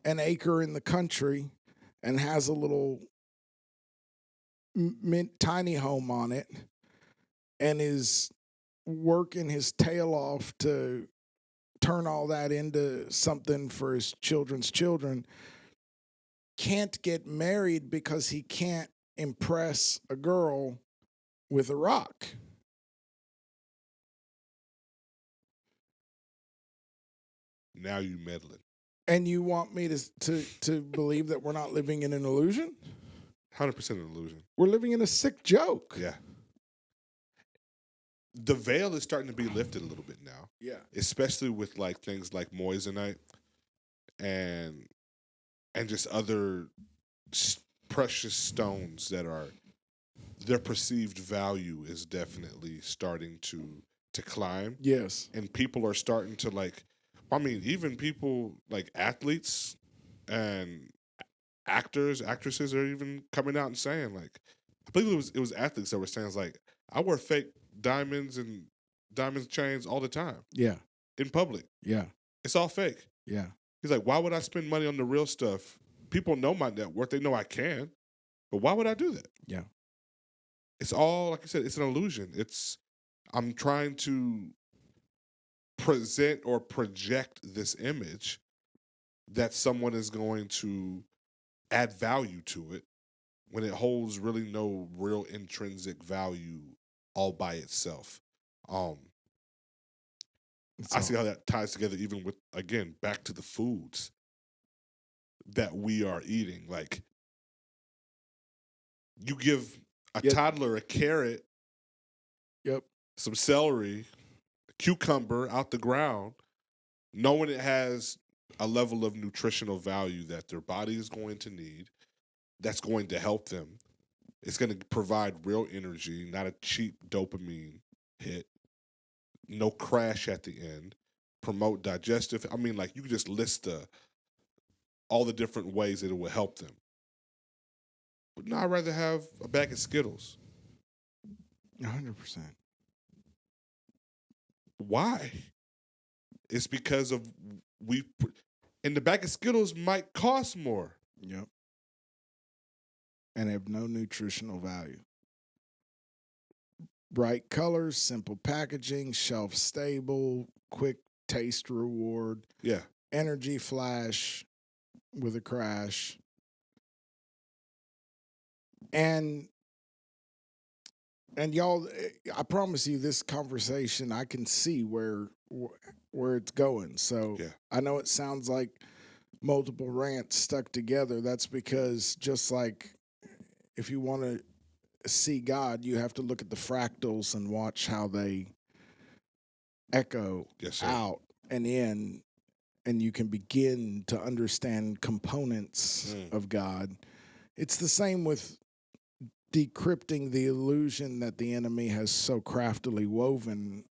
an acre in the country and has a little tiny home on it and is working his tail off to turn all that into something for his children's children, can't get married because he can't impress a girl with a rock.
Now you meddling.
And you want me to believe that we're not living in an illusion?
100% an illusion.
We're living in a sick joke.
Yeah. The veil is starting to be lifted a little bit now.
Yeah.
Especially with like things like moissanite and just other precious stones that are, their perceived value is definitely starting to climb.
Yes.
And people are starting to like, I mean, even people like athletes and actors, actresses are even coming out and saying, like, I believe it was athletes that were saying, like, I wear fake diamonds and chains all the time.
Yeah.
In public.
Yeah.
It's all fake.
Yeah.
He's like, why would I spend money on the real stuff? People know my net worth. They know I can. But why would I do that?
Yeah.
It's all, like I said, it's an illusion. I'm trying to present or project this image that someone is going to add value to it when it holds really no real intrinsic value all by itself. I see how that ties together even with, again, back to the foods that we are eating. Like, you give a toddler a carrot, some celery, cucumber out the ground, knowing it has a level of nutritional value that their body is going to need, that's going to help them. It's going to provide real energy, not a cheap dopamine hit, no crash at the end, promote digestive. I mean, like, you could just list all the different ways that it will help them. But no, I'd rather have a bag of Skittles.
100%.
Why? It's because of and the bag of Skittles might cost more.
Yep. And have no nutritional value. Bright colors, simple packaging, shelf stable, quick taste reward.
Yeah.
Energy flash with a crash. And y'all, I promise you, this conversation, I can see where it's going. So I know it sounds like multiple rants stuck together. That's because just like if you want to see God, you have to look at the fractals and watch how they echo out and in, and you can begin to understand components of God. It's the same with decrypting the illusion that the enemy has so craftily woven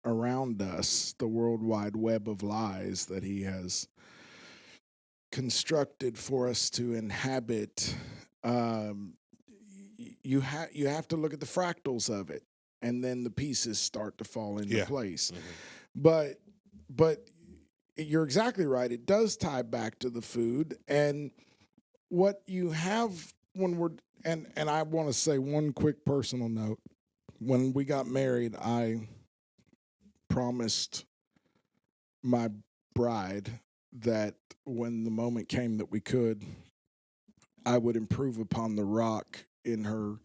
around us, the World Wide Web of lies that he has constructed for us to inhabit. You have to look at the fractals of it, and then the pieces start to fall into place. Mm-hmm. But you're exactly right. It does tie back to the food, and what you have when we're and I want to say one quick personal note. When we got married, I promised my bride that when the moment came that we could, I would improve upon the rock in her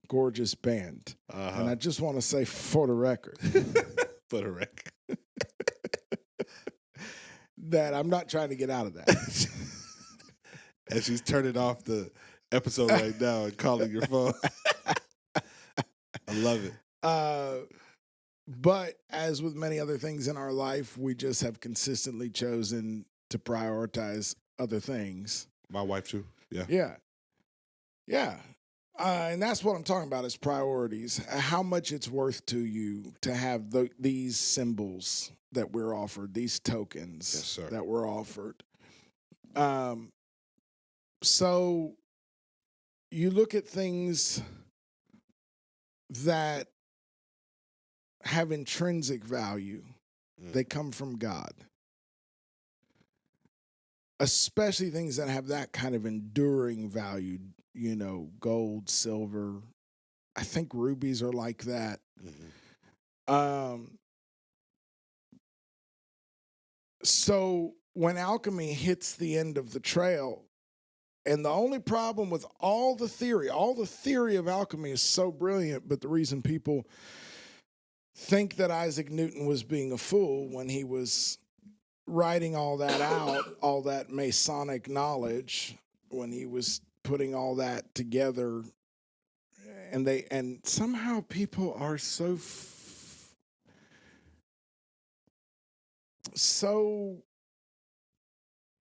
gorgeous band. And I just want to say, for the record, that I'm not trying to get out of that.
And she's turning off the episode right now and calling your phone. I love it.
But as with many other things in our life, we just have consistently chosen to prioritize other things.
My wife too. Yeah.
Yeah. Yeah. And that's what I'm talking about is priorities. How much it's worth to you to have these symbols that we're offered, these tokens that we're offered. So you look at things that have intrinsic value. They come from God. Especially things that have that kind of enduring value, you know, gold, silver. I think rubies are like that. So when alchemy hits the end of the trail, and the only problem with all the theory of alchemy is so brilliant, but the reason people think that Isaac Newton was being a fool when he was writing all that out, all that Masonic knowledge, when he was putting all that together, and somehow people are so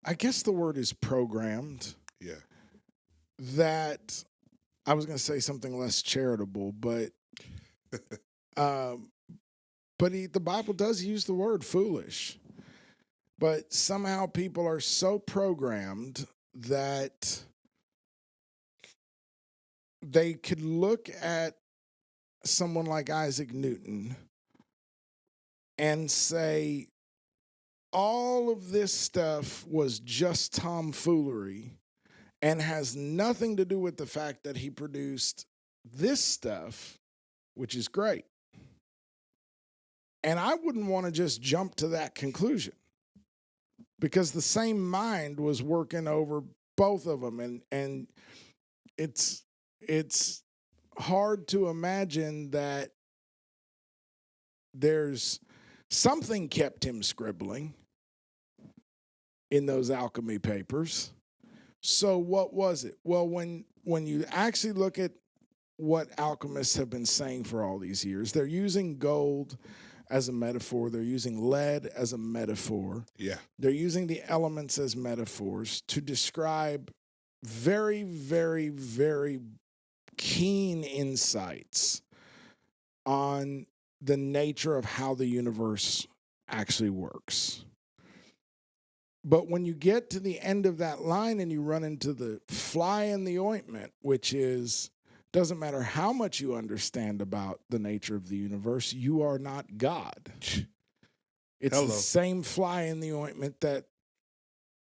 I guess the word is programmed.
Yeah.
That I was going to say something less charitable, but the Bible does use the word foolish. But somehow people are so programmed that they could look at someone like Isaac Newton and say, all of this stuff was just tomfoolery and has nothing to do with the fact that he produced this stuff, which is great. And I wouldn't want to just jump to that conclusion because the same mind was working over both of them. And it's hard to imagine that there's something kept him scribbling in those alchemy papers. So what was it? Well, when you actually look at what alchemists have been saying for all these years, they're using gold as a metaphor. They're using lead as a metaphor.
Yeah.
They're using the elements as metaphors to describe very, very, very keen insights on the nature of how the universe actually works. But when you get to the end of that line and you run into the fly in the ointment, which is, doesn't matter how much you understand about the nature of the universe, you are not God. It's the same fly in the ointment that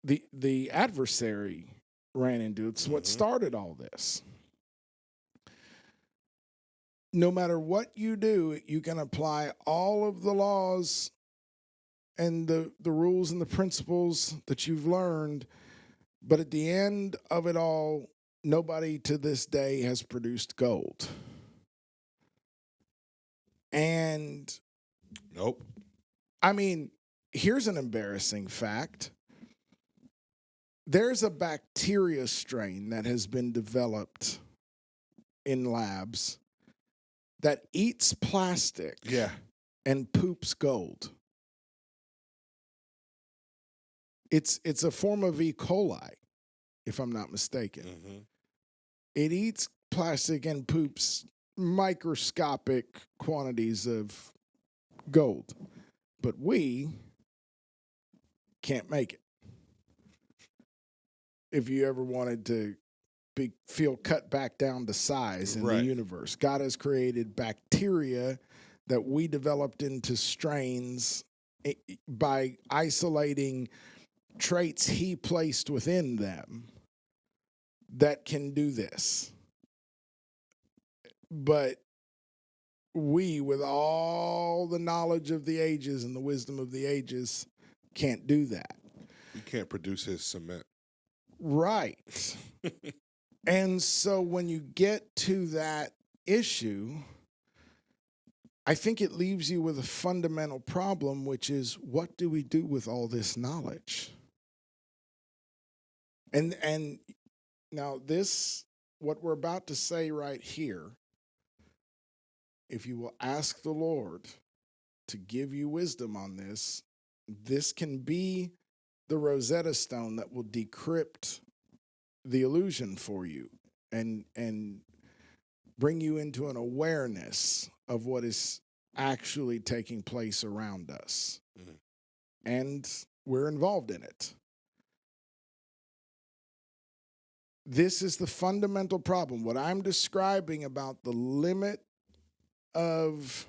the adversary ran into. It's what started all this. No matter what you do, you can apply all of the laws and the rules and the principles that you've learned, but at the end of it all, nobody to this day has produced gold. And
nope.
I mean, here's an embarrassing fact. There's a bacteria strain that has been developed in labs that eats plastic and poops gold. It's a form of E. coli, if I'm not mistaken. It eats plastic and poops microscopic quantities of gold. But we can't make it. If you ever wanted to feel cut back down to size in the universe, God has created bacteria that we developed into strains by isolating traits he placed within them that can do this. But we, with all the knowledge of the ages and the wisdom of the ages, can't do that.
You can't produce his cement.
Right. And so when you get to that issue, I think it leaves you with a fundamental problem, which is, what do we do with all this knowledge? And now this, what we're about to say right here, if you will ask the Lord to give you wisdom on this, this can be the Rosetta Stone that will decrypt the illusion for you and bring you into an awareness of what is actually taking place around us. Mm-hmm. And we're involved in it. This is the fundamental problem. What I'm describing about the limit of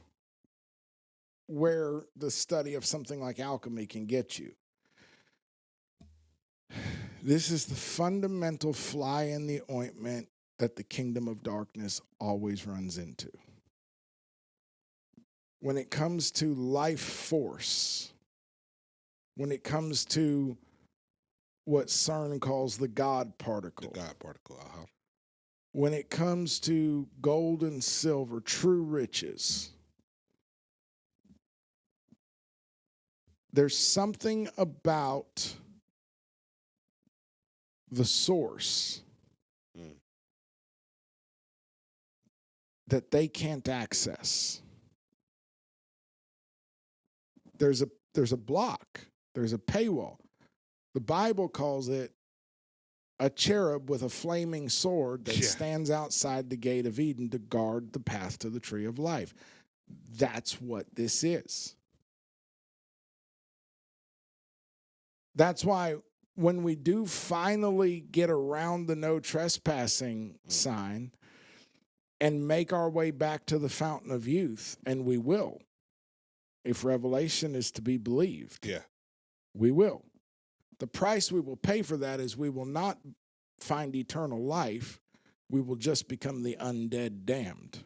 where the study of something like alchemy can get you. This is the fundamental fly in the ointment that the kingdom of darkness always runs into. When it comes to life force, when it comes to what CERN calls the God particle.
The God particle,
When it comes to gold and silver, true riches, there's something about the source that they can't access. There's a block. There's a paywall. The Bible calls it a cherub with a flaming sword that stands outside the gate of Eden to guard the path to the tree of life. That's what this is. That's why when we do finally get around the no trespassing sign and make our way back to the fountain of youth, and we will, if Revelation is to be believed, we will. The price we will pay for that is we will not find eternal life. We will just become the undead damned.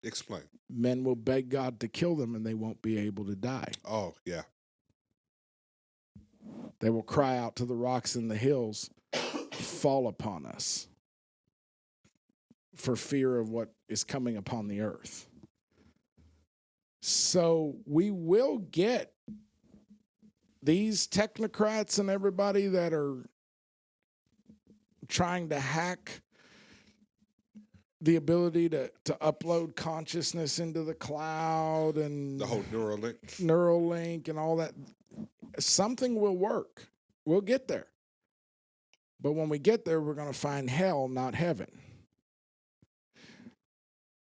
Explain.
Men will beg God to kill them and they won't be able to die.
Oh, yeah.
They will cry out to the rocks and the hills, fall upon us, for fear of what is coming upon the earth. So we will get these technocrats and everybody that are trying to hack the ability to upload consciousness into the cloud and
the whole Neuralink
and all that. Something will work. We'll get there. But when we get there, we're going to find hell, not heaven.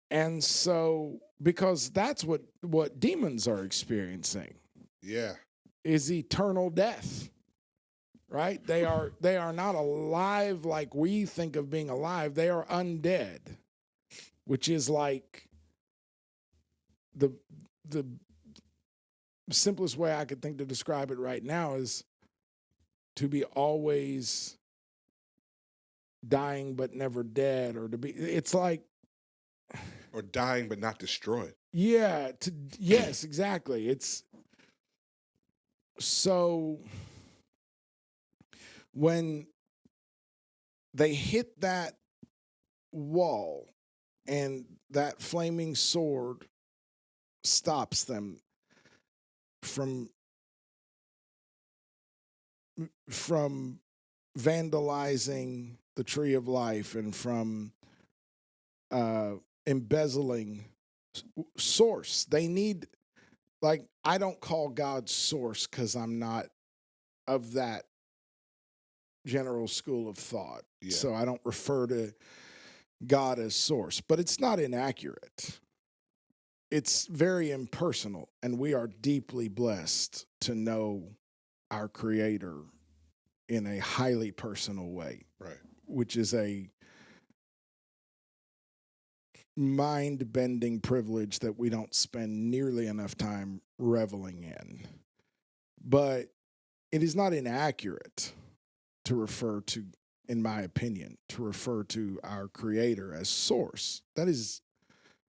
And so, because that's what demons are experiencing.
Yeah.
Is eternal death. Right? They are not alive like we think of being alive. They are undead, which is like the simplest way I could think to describe it right now is to be always dying but never dead, or to be, it's like,
or dying but not destroyed.
Yeah, yes, exactly. It's so when they hit that wall and that flaming sword stops them from vandalizing the tree of life and from embezzling source. They need, like, I don't call God source because I'm not of that general school of thought. Yeah. So I don't refer to God as source, but it's not inaccurate. It's very impersonal, and we are deeply blessed to know our Creator in a highly personal way,
right? Which
is a mind-bending privilege that we don't spend nearly enough time reveling in. But it is not inaccurate to refer to, in my opinion, to refer to our Creator as source. That is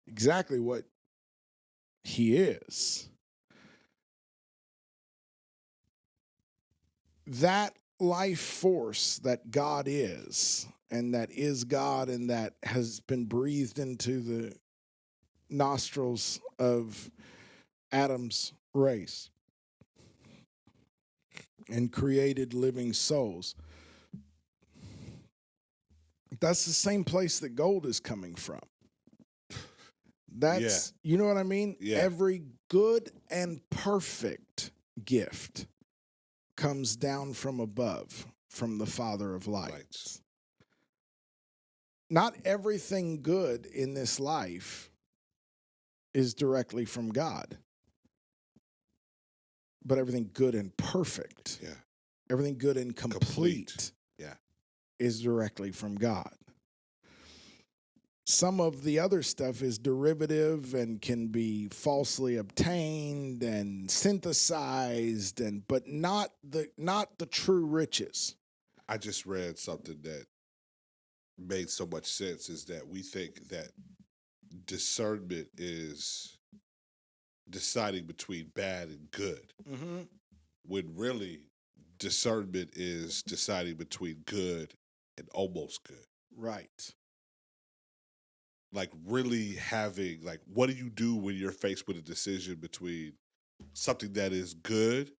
exactly what He is. that life force that God is, and that is God, and that has been breathed into the nostrils of Adam's race and created living souls. That's the same place that gold is coming from. That's, you know what I mean?
Yeah.
Every good and perfect gift comes down from above, from the Father of lights. Not everything good in this life is directly from God, but everything good and perfect, everything good and complete. Is directly from God. Some of the other stuff is derivative and can be falsely obtained and synthesized, but not the true riches.
I just read something that made so much sense, is that we think that discernment is deciding between bad and good, when really discernment is deciding between good and almost good.
Right.
Like really having, like, what do you do when you're faced with a decision between something that is good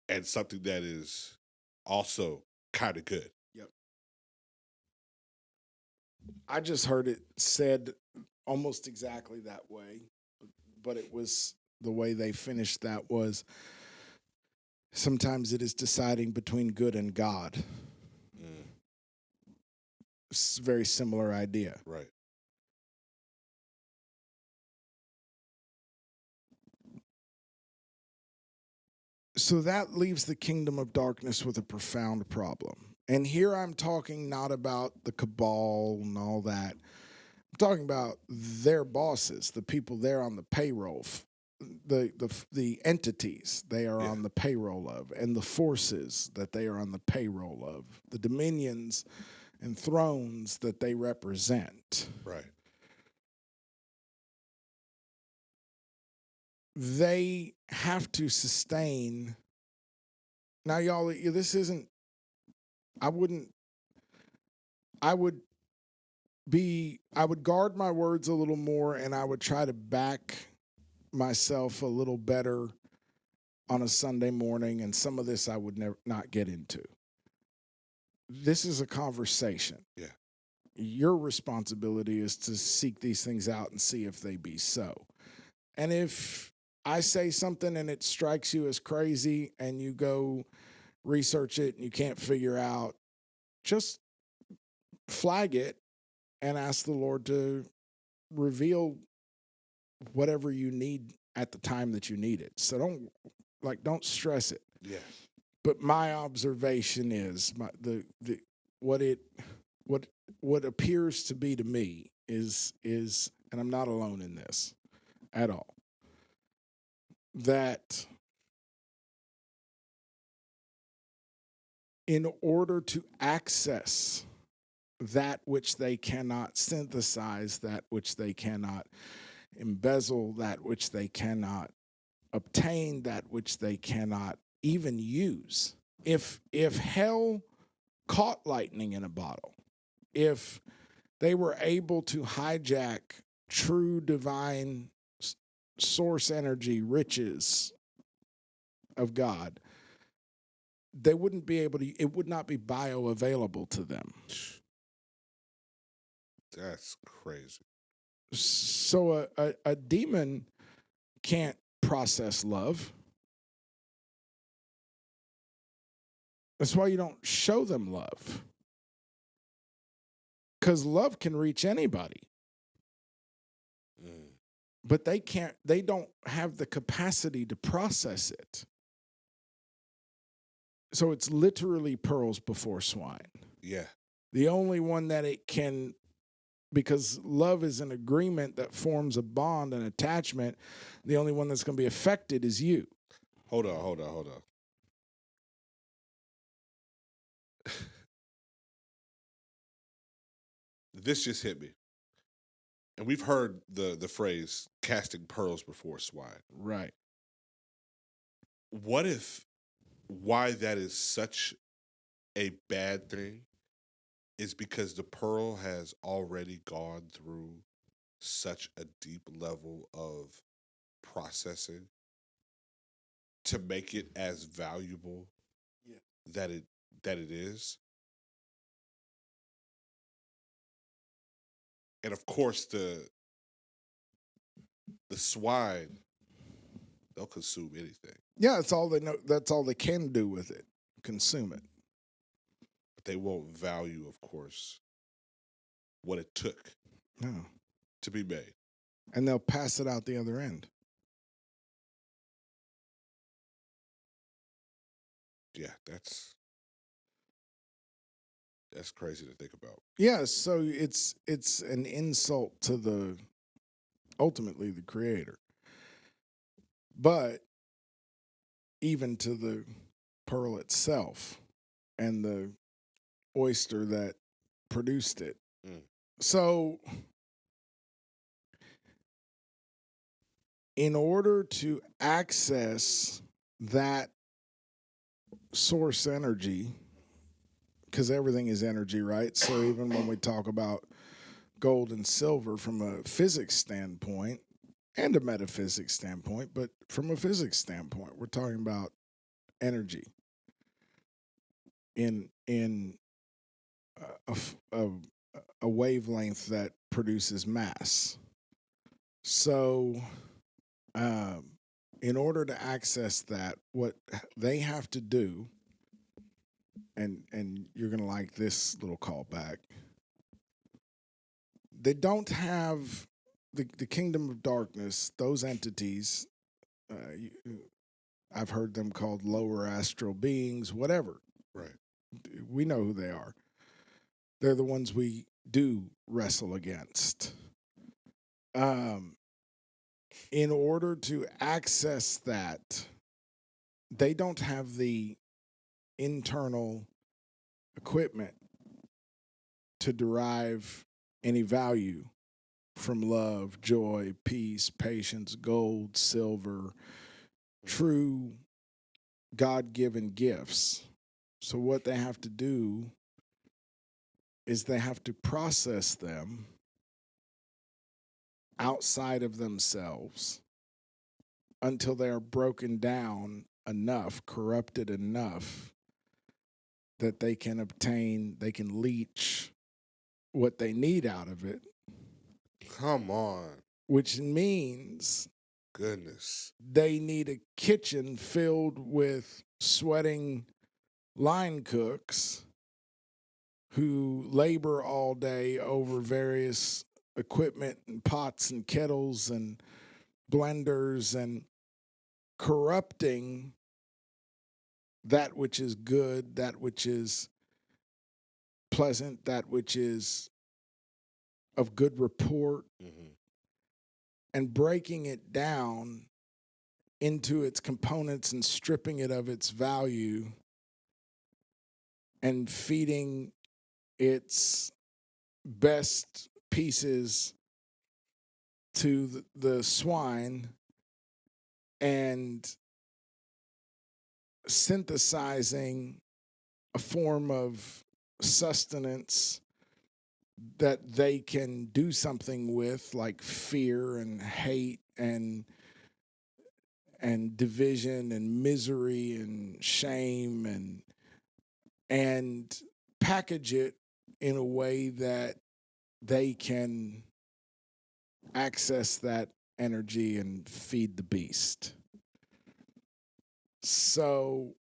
and something that is also kind of good?
Yep. I just heard it said almost exactly that way, but it was the way they finished that was sometimes it is deciding between good and God. It's a very similar idea.
Right.
So that leaves the kingdom of darkness with a profound problem. And here I'm talking not about the cabal and all that. I'm talking about their bosses, the people there on the payroll, the entities they are on the payroll of, and the forces that they are on the payroll of, the dominions and thrones that they represent.
Right.
They have to sustain. Now, y'all, this isn't, I would guard my words a little more, and I would try to back myself a little better on a Sunday morning, and some of this I would not get into. This is a conversation.
Yeah.
Your responsibility is to seek these things out and see if they be so. And if I say something and it strikes you as crazy and you go research it and you can't figure out, just flag it and ask the Lord to reveal whatever you need at the time that you need it. So don't stress it.
Yeah.
But my observation is what appears to be to me is, and I'm not alone in this at all, that in order to access that which they cannot synthesize, that which they cannot embezzle, that which they cannot obtain, that which they cannot even use. If hell caught lightning in a bottle, if they were able to hijack true divine source energy, riches of God, they wouldn't be able to, it would not be bioavailable to them.
That's crazy.
So a demon can't process love. That's why you don't show them love. Because love can reach anybody. But they don't have the capacity to process it. So it's literally pearls before swine.
Yeah.
The only one that it can, because love is an agreement that forms a bond and attachment, the only one that's going to be affected is you.
Hold on. This just hit me. And we've heard the phrase casting pearls before swine.
Right.
What if why that is such a bad thing is because the pearl has already gone through such a deep level of processing to make it as valuable that it is. And of course the swine, they'll consume anything.
Yeah, that's all they know. That's all they can do with it. Consume it.
But they won't value, of course, what it took
No.
to be made.
And they'll pass it out the other end.
Yeah, that's crazy to think about.
Yeah, so it's an insult to ultimately the creator. But even to the pearl itself and the oyster that produced it.
Mm.
So in order to access that source energy, because everything is energy, right? So even when we talk about gold and silver from a physics standpoint and a metaphysics standpoint, but from a physics standpoint, we're talking about energy in a wavelength that produces mass. So in order to access that, what they have to do, and you're going to like this little callback, they don't have the kingdom of darkness, those entities, I've heard them called lower astral beings, whatever.
Right.
We know who they are. They're the ones we do wrestle against. In order to access that, they don't have the internal equipment to derive any value from love, joy, peace, patience, gold, silver, true God-given gifts. So what they have to do is they have to process them outside of themselves until they are broken down enough, corrupted enough that they can obtain, they can leach what they need out of it.
Come on.
Which means
Goodness.
they need a kitchen filled with sweating line cooks who labor all day over various equipment and pots and kettles and blenders and corrupting that which is good, that which is pleasant, that which is of good report, and breaking it down into its components and stripping it of its value and feeding its best pieces to the swine and synthesizing a form of sustenance that they can do something with, like fear and hate and division and misery and shame, and package it in a way that they can access that energy and feed the beast. So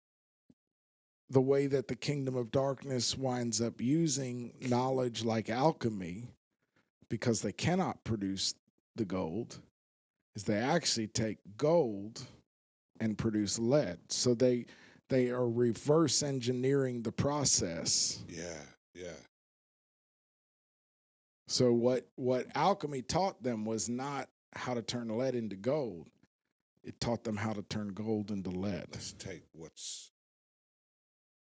the way that the kingdom of darkness winds up using knowledge like alchemy, because they cannot produce the gold, is they actually take gold and produce lead. So they are reverse engineering the process.
Yeah.
So what alchemy taught them was not how to turn lead into gold. It taught them how to turn gold into lead.
Let's take what's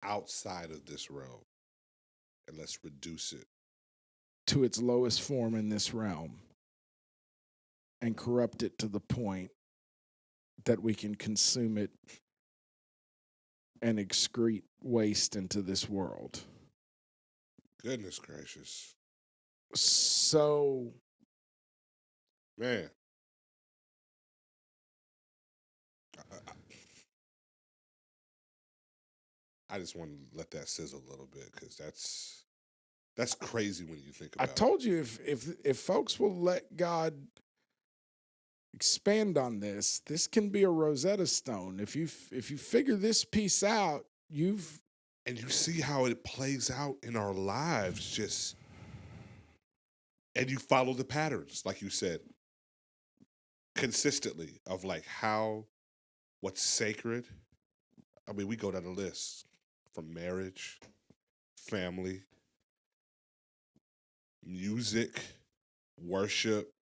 outside of this realm and let's reduce it
to its lowest form in this realm and corrupt it to the point that we can consume it and excrete waste into this world.
Goodness gracious.
So,
Man. I just want to let that sizzle a little bit because that's crazy when you think about
I told you if folks will let God expand on this, this can be a Rosetta Stone. If you figure this piece out, you've
and you see how it plays out in our lives, just and you follow the patterns, like you said, consistently of like how what's sacred. I mean, we go down the list from marriage, family, music, worship,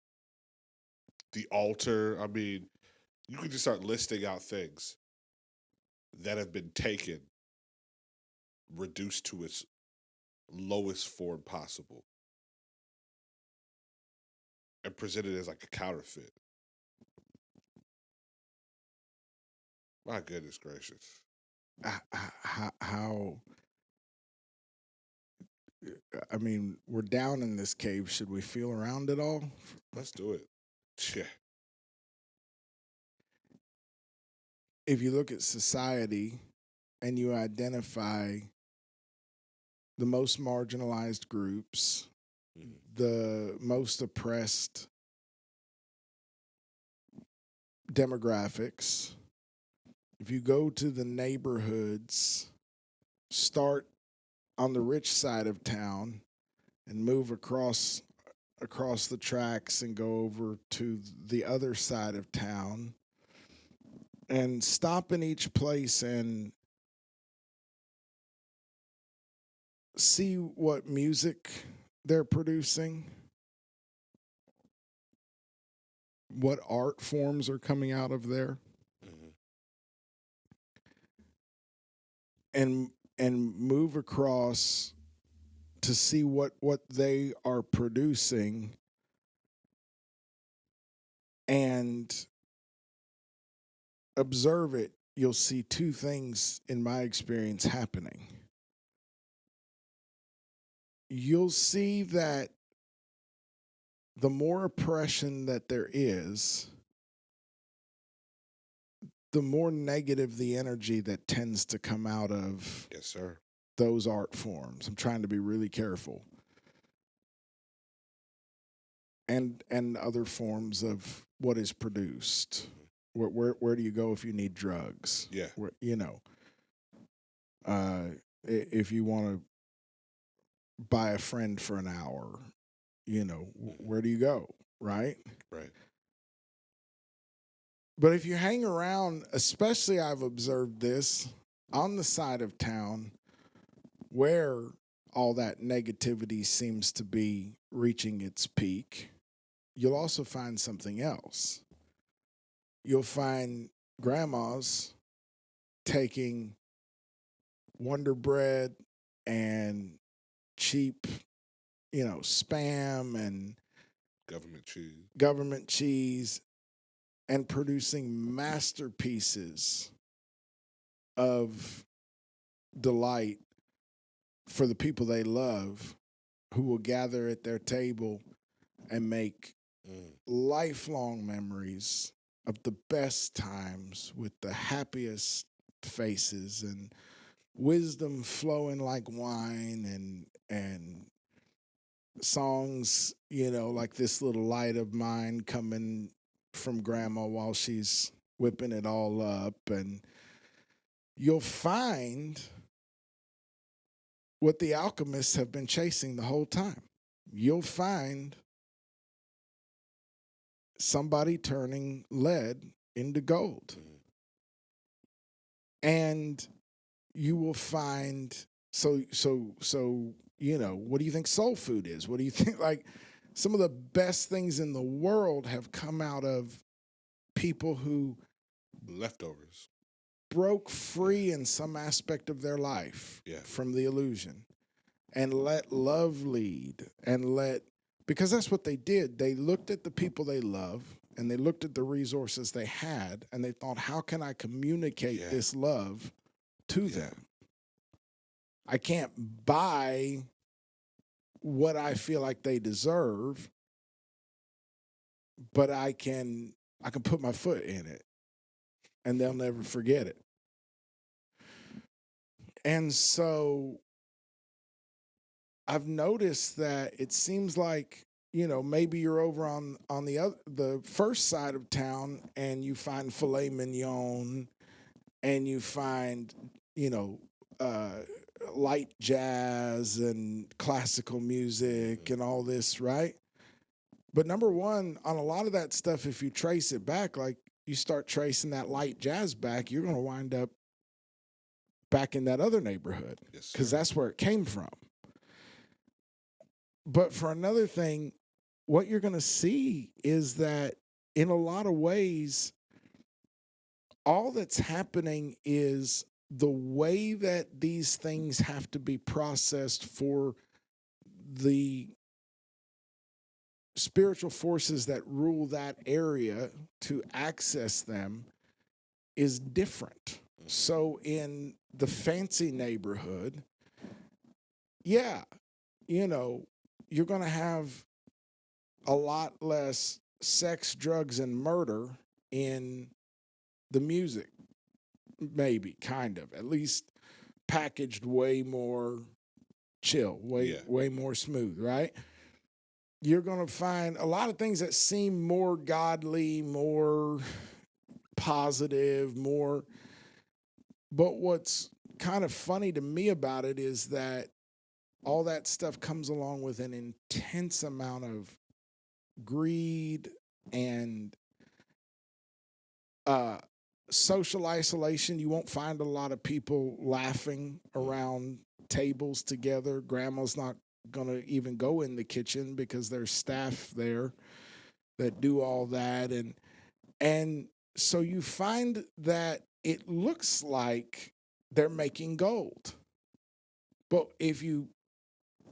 the altar. I mean, you can just start listing out things that have been taken, reduced to its lowest form possible, and presented as like a counterfeit. My goodness gracious.
how I mean, we're down in this cave. Should we feel around it all?
Let's do it. Yeah.
If you look at society and you identify the most marginalized groups, the most oppressed demographics, if you go to the neighborhoods, start on the rich side of town and move across the tracks and go over to the other side of town and stop in each place and see what music they're producing, what art forms are coming out of there, and move across to see what they are producing and observe it, you'll see two things in my experience happening. You'll see that the more oppression that there is, the more negative the energy that tends to come out of
Yes, sir.
those art forms. I'm trying to be really careful. And other forms of what is produced. Where do you go if you need drugs?
Yeah.
Where, if you want to buy a friend for an hour, where do you go, right?
Right.
But if you hang around, especially I've observed this on the side of town where all that negativity seems to be reaching its peak, you'll also find something else. You'll find grandmas taking Wonder Bread and cheap, Spam and government cheese and producing masterpieces of delight for the people they love, who will gather at their table and make lifelong memories of the best times with the happiest faces and wisdom flowing like wine and songs, like This Little Light of Mine coming from grandma while she's whipping it all up. And you'll find what the alchemists have been chasing the whole time. You'll find somebody turning lead into gold. And you will find, so what do you think soul food is? What do you think, like, some of the best things in the world have come out of people who
leftovers
broke free in some aspect of their life from the illusion and let love lead because that's what they did. They looked at the people they love and they looked at the resources they had and they thought, how can I communicate this love to them. I can't buy what I feel like they deserve, but I can put my foot in it and they'll never forget it. And so I've noticed that it seems like, maybe you're over on the first side of town and you find filet mignon and you find, light jazz and classical music and all this, right? But number one, on a lot of that stuff, if you trace it back, like you start tracing that light jazz back, you're going to wind up back in that other neighborhood because that's where it came from. But for another thing, what you're going to see is that in a lot of ways, all that's happening is the way that these things have to be processed for the spiritual forces that rule that area to access them is different. So in the fancy neighborhood, you're going to have a lot less sex, drugs, and murder in the music. Maybe, kind of. At least packaged way more chill, way more smooth, right? You're going to find a lot of things that seem more godly, more positive, more. But what's kind of funny to me about it is that all that stuff comes along with an intense amount of greed and social isolation. You won't find a lot of people laughing around tables together. Grandma's not going to even go in the kitchen because there's staff there that do all that. And so you find that it looks like they're making gold. But if you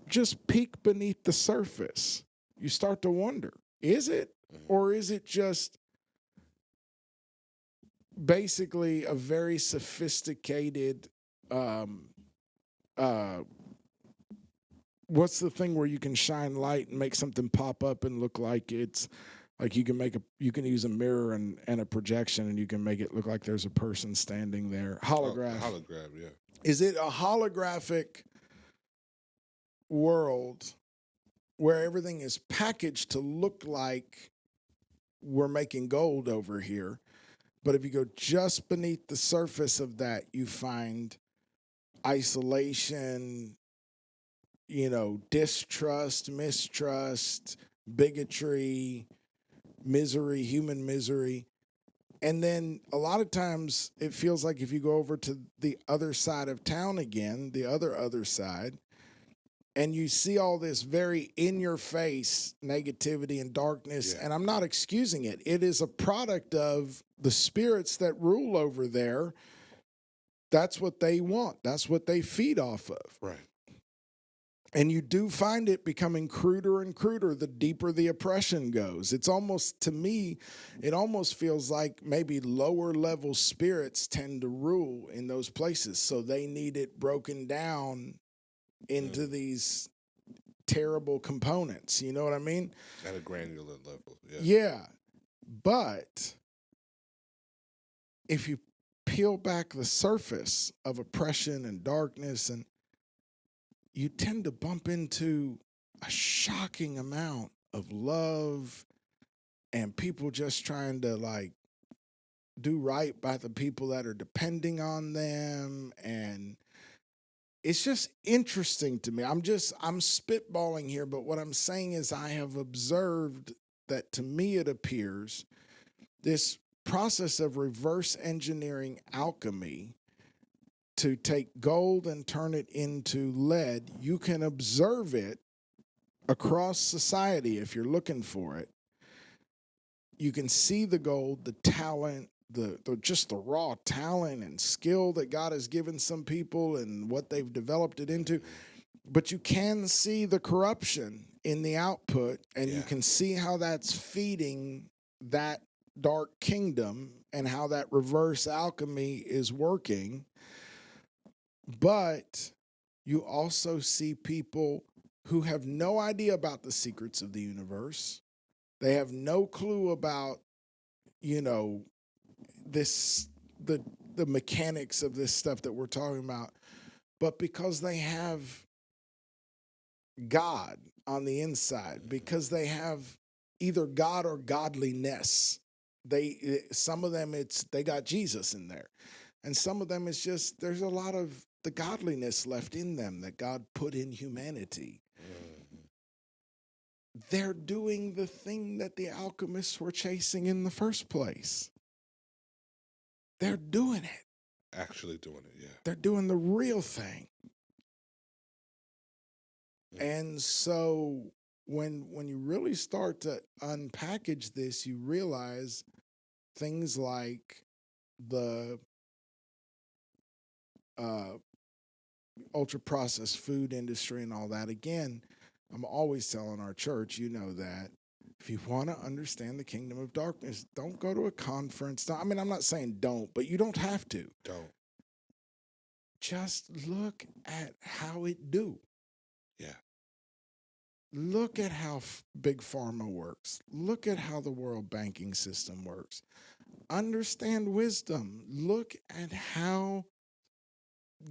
just peek beneath the surface, you start to wonder, is it? Or is it just basically a very sophisticated, what's the thing where you can shine light and make something pop up and look like it's like you can use a mirror and a projection and you can make it look like there's a person standing there. Holograph.
Hologram, yeah.
Is it a holographic world where everything is packaged to look like we're making gold over here? But if you go just beneath the surface of that, you find isolation, distrust, mistrust, bigotry, misery, human misery. And then a lot of times it feels like if you go over to the other side of town again, the other side, and you see all this very in-your-face negativity and darkness, and I'm not excusing it. It is a product of the spirits that rule over there. That's what they want. That's what they feed off of.
Right.
And you do find it becoming cruder and cruder the deeper the oppression goes. It's almost, to me, it almost feels like maybe lower level spirits tend to rule in those places. So they need it broken down into these terrible components. You know what I mean?
At a granular level.
Yeah. But if you peel back the surface of oppression and darkness, and you tend to bump into a shocking amount of love and people just trying to do right by the people that are depending on them. And it's just interesting to me. I'm spitballing here, but what I'm saying is I have observed that, to me, it appears this process of reverse engineering alchemy to take gold and turn it into lead, you can observe it across society if you're looking for it. You can see the gold, the talent, just the raw talent and skill that God has given some people and what they've developed it into. But you can see the corruption in the output, and you can see how that's feeding that dark kingdom and how that reverse alchemy is working. But you also see people who have no idea about the secrets of the universe. They have no clue about, this the mechanics of this stuff that we're talking about. But because they have God on the inside, because they have either God or godliness, some of them they got Jesus in there. And some of them it's just there's a lot of the godliness left in them that God put in humanity. They're doing the thing that the alchemists were chasing in the first place. They're doing it.
Actually doing it, yeah.
They're doing the real thing. And so when you really start to unpackage this, you realize things like the ultra-processed food industry and all that. Again, I'm always telling our church, that if you want to understand the kingdom of darkness, don't go to a conference. I mean, I'm not saying don't, but you don't have to.
Don't.
Just look at how it do.
Yeah.
Look at how big pharma works. Look at how the world banking system works. Understand wisdom. Look at how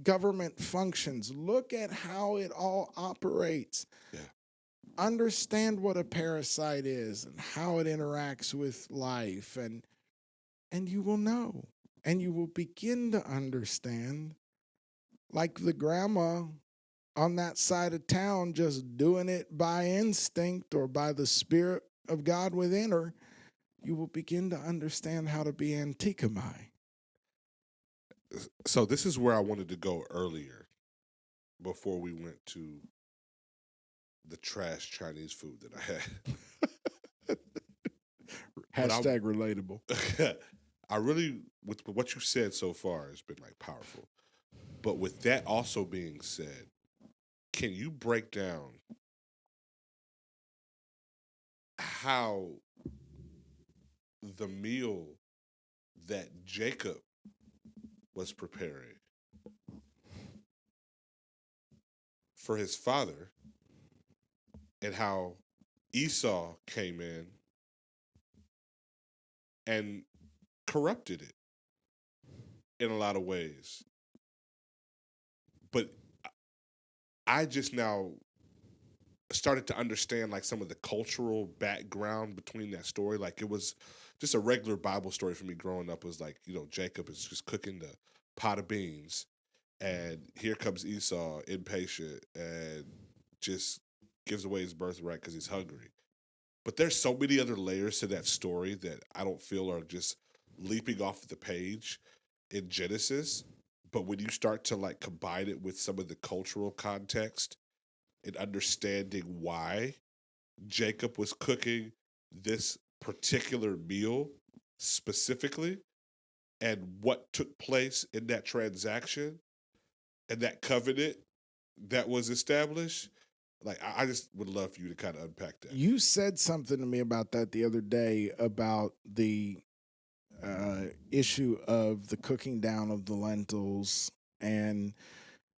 government functions. Look at how it all operates.
Yeah.
Understand what a parasite is and how it interacts with life, and you will know, and you will begin to understand, like the grandma on that side of town just doing it by instinct or by the Spirit of God within her. You will begin to understand how to be Antikemi.
So this is where I wanted to go earlier before we went to the trash Chinese food that I had.
Hashtag relatable.
I really, with what you said so far, has been like powerful. But with that also being said, can you break down how the meal that Jacob was preparing for his father and how Esau came in and corrupted it in a lot of ways? But I just now started to understand like some of the cultural background between that story. Like it was just a regular Bible story for me growing up. It was like, Jacob is just cooking the pot of beans and here comes Esau, impatient, and just gives away his birthright because he's hungry. But there's so many other layers to that story that I don't feel are just leaping off the page in Genesis. But when you start to like combine it with some of the cultural context and understanding why Jacob was cooking this particular meal specifically and what took place in that transaction and that covenant that was established, like I just would love for you to kind of unpack that.
You said something to me about that the other day about the issue of the cooking down of the lentils, and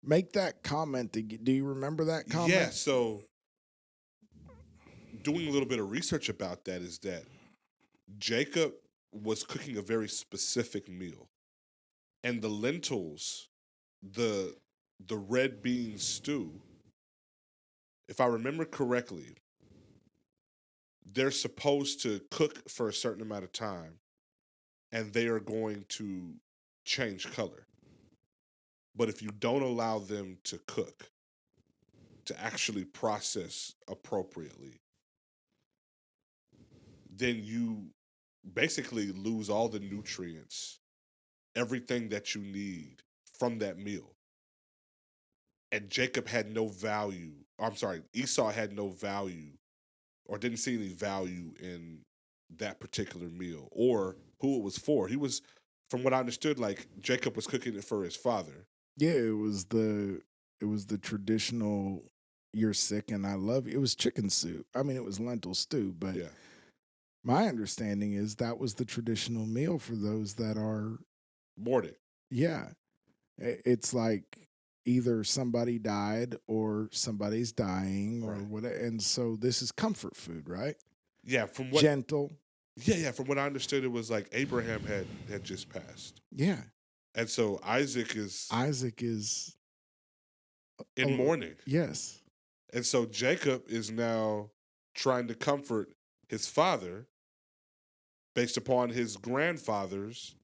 make that comment. Do you remember that comment?
Yeah, so doing a little bit of research about that is that Jacob was cooking a very specific meal. And the lentils, the red bean stew, if I remember correctly, they're supposed to cook for a certain amount of time and they are going to change color. But if you don't allow them to cook, to actually process appropriately, then you basically lose all the nutrients, everything that you need from that meal. And Jacob had no value. Esau had no value or didn't see any value in that particular meal or who it was for. He was, from what I understood, like Jacob was cooking it for his father.
Yeah, it was the traditional "you're sick and I love you." It was chicken soup. I mean, it was lentil stew, but
Yeah.
my understanding is that was the traditional meal for those that are
Morning.
Yeah, it's like either somebody died or somebody's dying or
Right.
whatever. And so this is comfort food, right?
Yeah, from what
Gentle.
from what I understood, it was like Abraham had just passed.
Yeah.
And so Isaac is
Isaac is
in mourning.
Yes.
And so Jacob is now trying to comfort his father based upon his grandfather's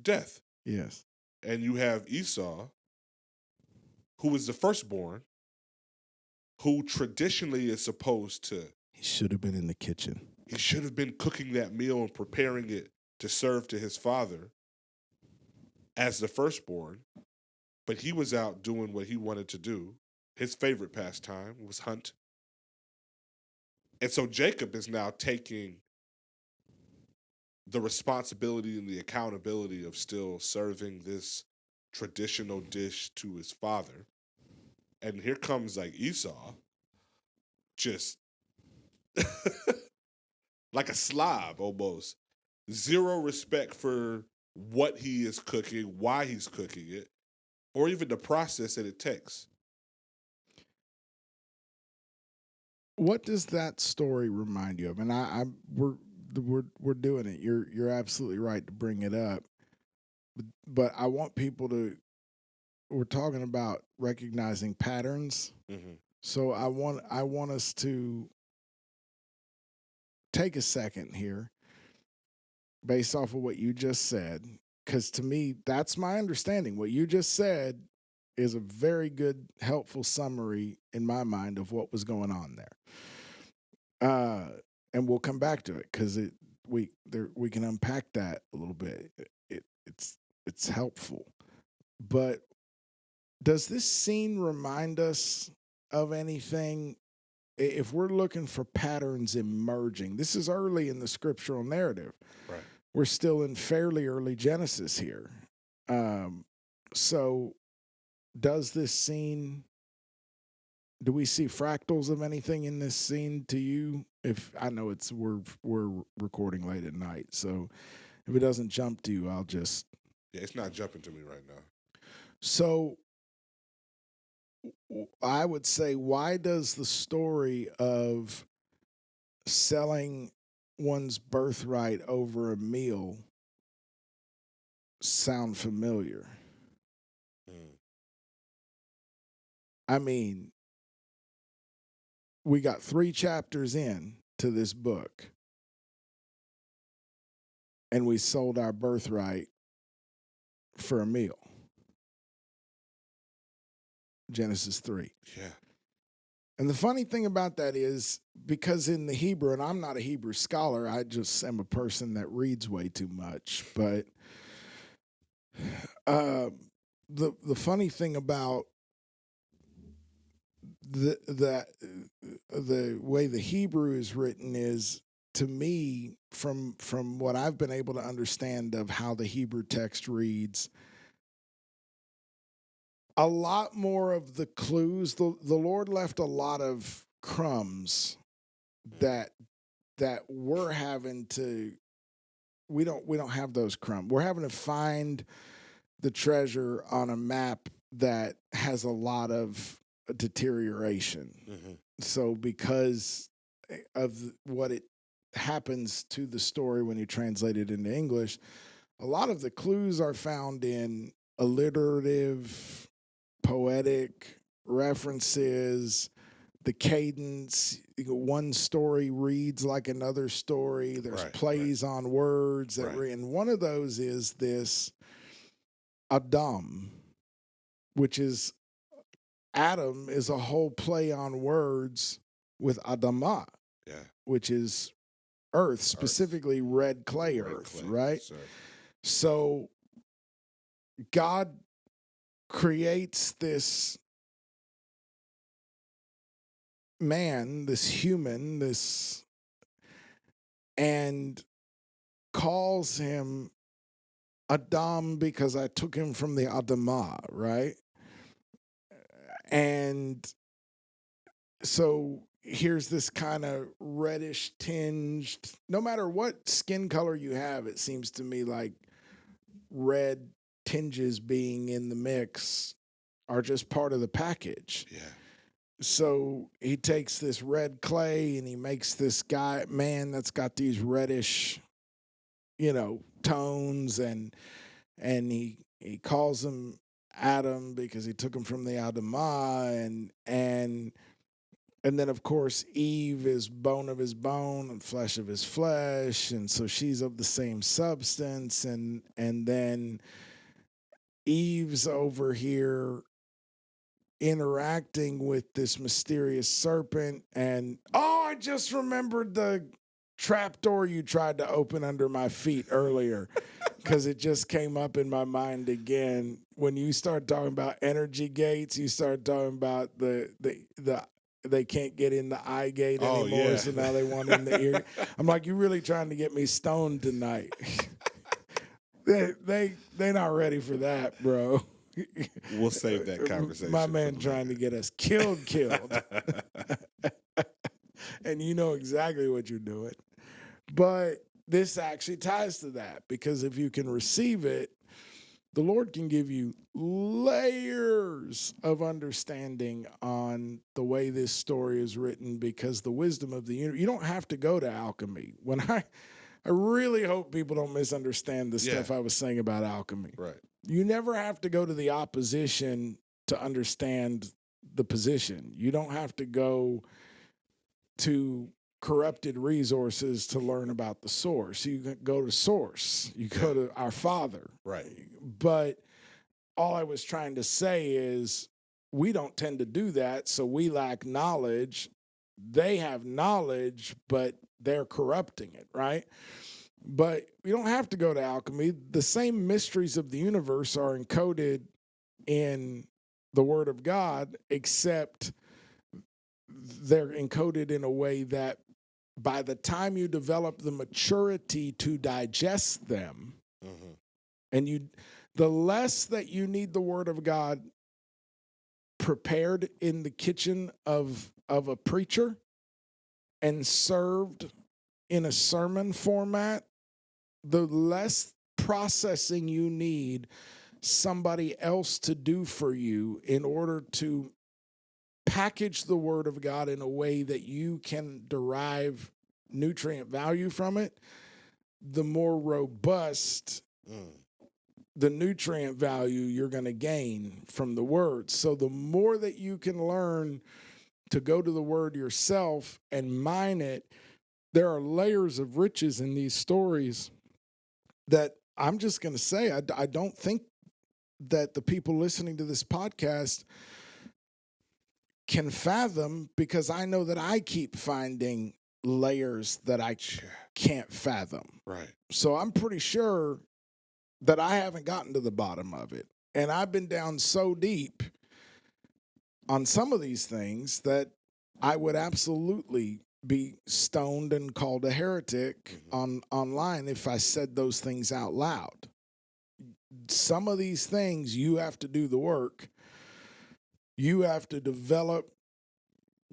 death.
Yes.
And you have Esau, who is the firstborn, who traditionally is supposed to.
He should have been in the kitchen.
He should have been cooking that meal and preparing it to serve to his father as the firstborn. But he was out doing what he wanted to do. His favorite pastime was hunt. And so Jacob is now taking the responsibility and the accountability of still serving this traditional dish to his father. And here comes like Esau, just like a slob almost. Zero respect for what he is cooking, why he's cooking it, or even the process that it takes.
What does that story remind you of? And we're doing it. You're absolutely right to bring it up. But I want people to. We're talking about recognizing patterns.
Mm-hmm.
So I want us to take a second here, based off of what you just said, because to me that's my understanding. What you just said is a very good, helpful summary in my mind of what was going on there. And we'll come back to it because we can unpack that a little bit. It's helpful. But does this scene remind us of anything? If we're looking for patterns emerging, this is early in the scriptural narrative.
Right.
We're still in fairly early Genesis here. So does this scene, do we see fractals of anything in this scene to you? If I know we're recording late at night, so if it doesn't jump to you, I'll just.
Yeah, it's not jumping to me right now.
So I would say, why does the story of selling one's birthright over a meal sound familiar? I mean, we got 3 chapters in to this book, and we sold our birthright for a meal. Genesis 3.
Yeah.
And the funny thing about that is, because in the Hebrew, and I'm not a Hebrew scholar, I just am a person that reads way too much, but the funny thing about the way the Hebrew is written is, to me, from what I've been able to understand of how the Hebrew text reads, a lot more of the clues, the Lord left a lot of crumbs that we're having to, we don't have those crumbs. We're having to find the treasure on a map that has a lot of deterioration. Mm-hmm. So because of what it happens to the story when you translate it into English, a lot of the clues are found in alliterative, poetic references, the cadence. One story reads like another story. There's plays on words that and one of those is this Adam, which is Adam is a whole play on words with Adamah, which is earth, specifically red clay earth, right? Sorry. So God creates this man, this human, and calls him Adam because I took him from the Adamah, right? And so here's this kind of reddish tinged, no matter what skin color you have, it seems to me like red tinges being in the mix are just part of the package.
Yeah.
So he takes this red clay and he makes this man that's got these reddish, tones, and he calls him Adam because he took him from the Adamah, and then of course Eve is bone of his bone and flesh of his flesh, and so she's of the same substance, and then Eve's over here interacting with this mysterious serpent, and I just remembered the trapdoor you tried to open under my feet earlier, because it just came up in my mind again. When you start talking about energy gates, you start talking about the they can't get in the eye gate anymore,
yeah.
so now they want in the ear. I'm like, you really trying to get me stoned tonight? They're not ready for that, bro.
We'll save that conversation.
My man trying to get us killed. And you know exactly what you're doing. But this actually ties to that, because if you can receive it, the Lord can give you layers of understanding on the way this story is written, because the wisdom of the universe, you don't have to go to alchemy. When I really hope people don't misunderstand the stuff I was saying about alchemy.
Right.
You never have to go to the opposition to understand the position. You don't have to go to corrupted resources to learn about the source. You can go to source. You go to our Father.
Right.
But all I was trying to say is we don't tend to do that, so we lack knowledge. They have knowledge, but they're corrupting it, right? But you don't have to go to alchemy. The same mysteries of the universe are encoded in the Word of God, except they're encoded in a way that by the time you develop the maturity to digest them, and the less that you need the Word of God prepared in the kitchen of a preacher and served in a sermon format, the less processing you need somebody else to do for you in order to package the Word of God in a way that you can derive nutrient value from it, the more robust the nutrient value you're going to gain from the Word. So the more that you can learn to go to the Word yourself and mine it, there are layers of riches in these stories that I'm just going to say, I don't think that the people listening to this podcast can fathom, because I know that I keep finding layers that I can't fathom.
Right.
So I'm pretty sure that I haven't gotten to the bottom of it. And I've been down so deep on some of these things that I would absolutely be stoned and called a heretic online if I said those things out loud. Some of these things, you have to do the work. You have to develop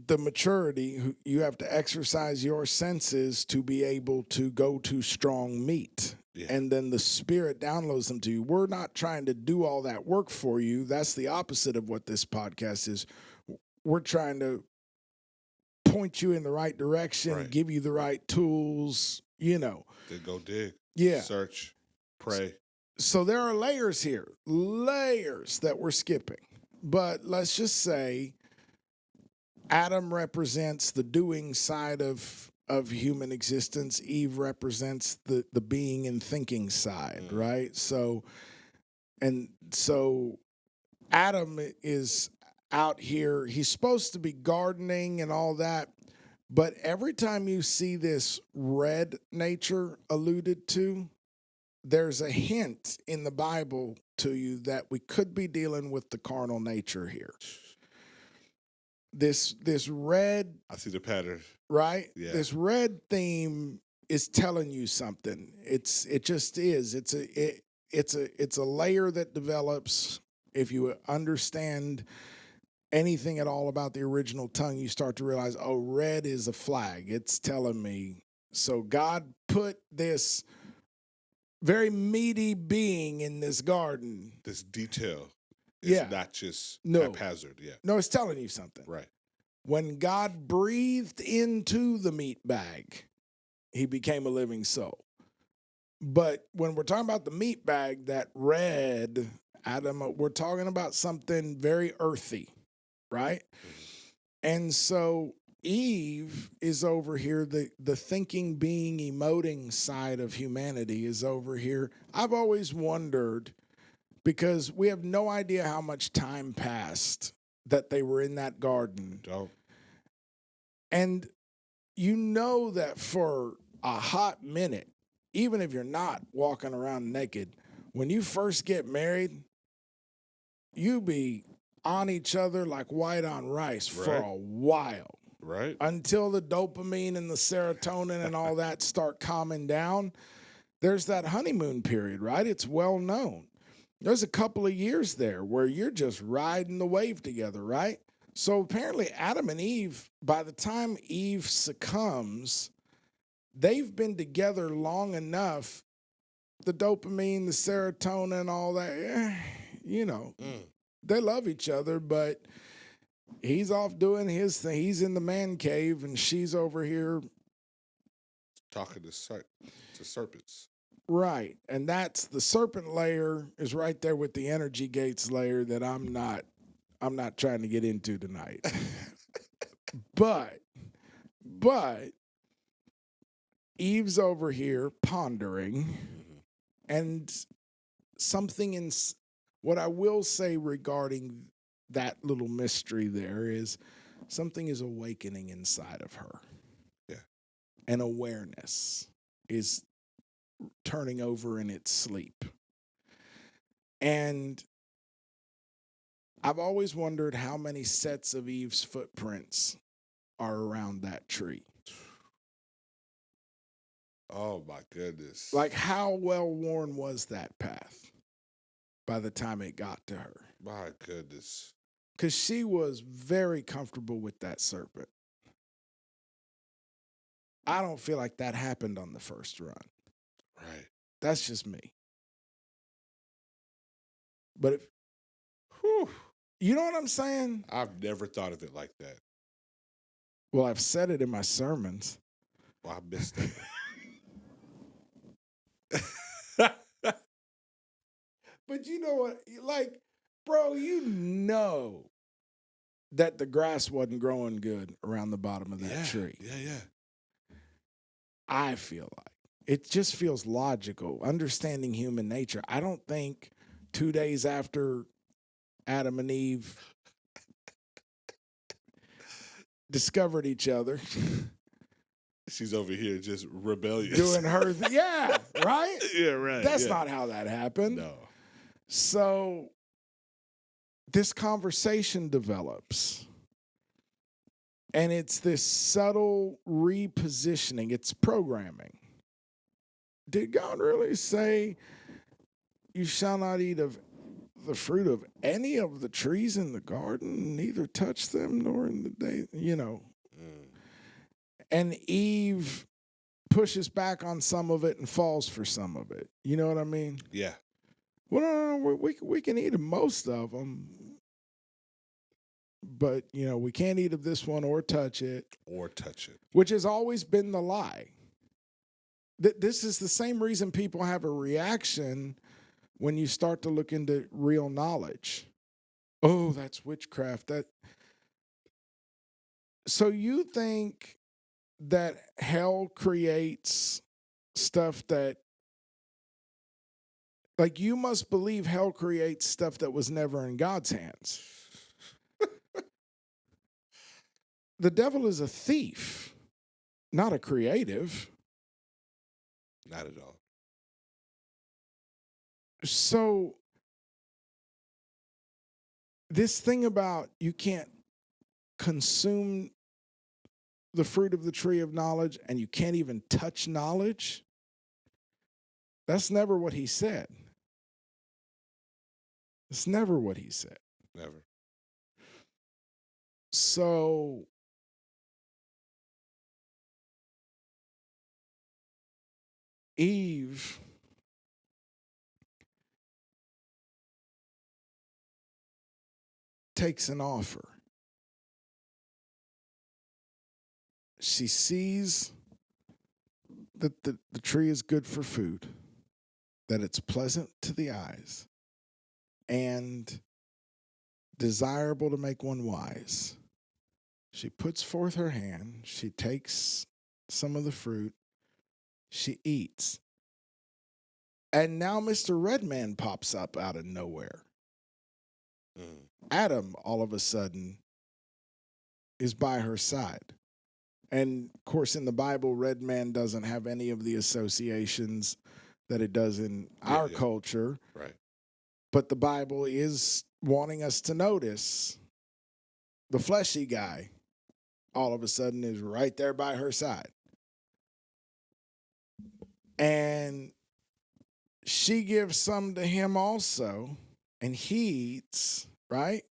the maturity. You have to exercise your senses to be able to go to strong meat. Yeah. And then the Spirit downloads them to you. We're not trying to do all that work for you. That's the opposite of what this podcast is. We're trying to point you in the right direction, give you the right tools, Then
go dig.
Yeah.
Search. Pray.
So there are layers here, layers that we're skipping. But let's just say Adam represents the doing side of human existence. Eve represents the being and thinking side, right? So Adam is out here. He's supposed to be gardening and all that. But every time you see this red nature alluded to, there's a hint in the Bible to you that we could be dealing with the carnal nature here. This red,
I see the pattern.
Right?
Yeah.
This red theme is telling you something. It just is. It's a layer that develops. If you understand anything at all about the original tongue, you start to realize, oh, red is a flag. It's telling me. So God put this very meaty being in this garden.
This detail. It's not just haphazard. Yeah.
No, it's telling you something.
Right.
When God breathed into the meat bag, he became a living soul. But when we're talking about the meat bag, that red, Adam, we're talking about something very earthy, right? And so Eve is over here, the thinking, being, emoting side of humanity is over here. I've always wondered, because we have no idea how much time passed that they were in that garden.
Don't.
And you know that for a hot minute, even if you're not walking around naked, when you first get married, you be on each other like white on rice for a while.
Right.
Until the dopamine and the serotonin and all that start calming down. There's that honeymoon period, right? It's well known. There's a couple of years there where you're just riding the wave together, right? So apparently Adam and Eve, by the time Eve succumbs, they've been together long enough. The dopamine, the serotonin, all that, they love each other, but he's off doing his thing. He's in the man cave, and she's over here
talking to serpents.
Right, and that's the serpent layer is right there with the energy gates layer that I'm not trying to get into tonight. but Eve's over here pondering, and something in what I will say regarding that little mystery there is something is awakening inside of her.
Yeah.
And awareness is turning over in its sleep. And I've always wondered how many sets of Eve's footprints are around that tree.
Oh my goodness.
Like, how well worn was that path by the time it got to her?
My goodness.
Because she was very comfortable with that serpent. I don't feel like that happened on the first run.
Right.
That's just me. But you know what I'm saying?
I've never thought of it like that.
Well, I've said it in my sermons.
Well, I missed it.
But you know what? Like, bro, you know that the grass wasn't growing good around the bottom of that tree.
Yeah.
I feel like. It just feels logical. Understanding human nature. I don't think 2 days after Adam and Eve discovered each other.
She's over here just rebellious.
Doing her yeah, right?
Yeah, right.
That's not how that happened.
No.
So this conversation develops. And it's this subtle repositioning. It's programming. Did God really say, you shall not eat of the fruit of any of the trees in the garden, neither touch them nor in the day, And Eve pushes back on some of it and falls for some of it. You know what I mean?
Yeah.
Well, no, we can eat of most of them. But, we can't eat of this one or touch it. Which has always been the lie. This is the same reason people have a reaction when you start to look into real knowledge. Oh, that's witchcraft. So you think that hell creates stuff that, like, you must believe hell creates stuff that was never in God's hands. The devil is a thief, not a creative.
Not at all.
So this thing about you can't consume the fruit of the tree of knowledge and you can't even touch knowledge, that's never what he said. It's never what he said.
Never.
So Eve takes an offer. She sees that the tree is good for food, that it's pleasant to the eyes, and desirable to make one wise. She puts forth her hand, she takes some of the fruit, she eats. And now Mr. Redman pops up out of nowhere. Adam, all of a sudden, is by her side. And, of course, in the Bible, Redman doesn't have any of the associations that it does in our culture.
Right.
But the Bible is wanting us to notice the fleshy guy all of a sudden is right there by her side. And she gives some to him also, and he eats, right?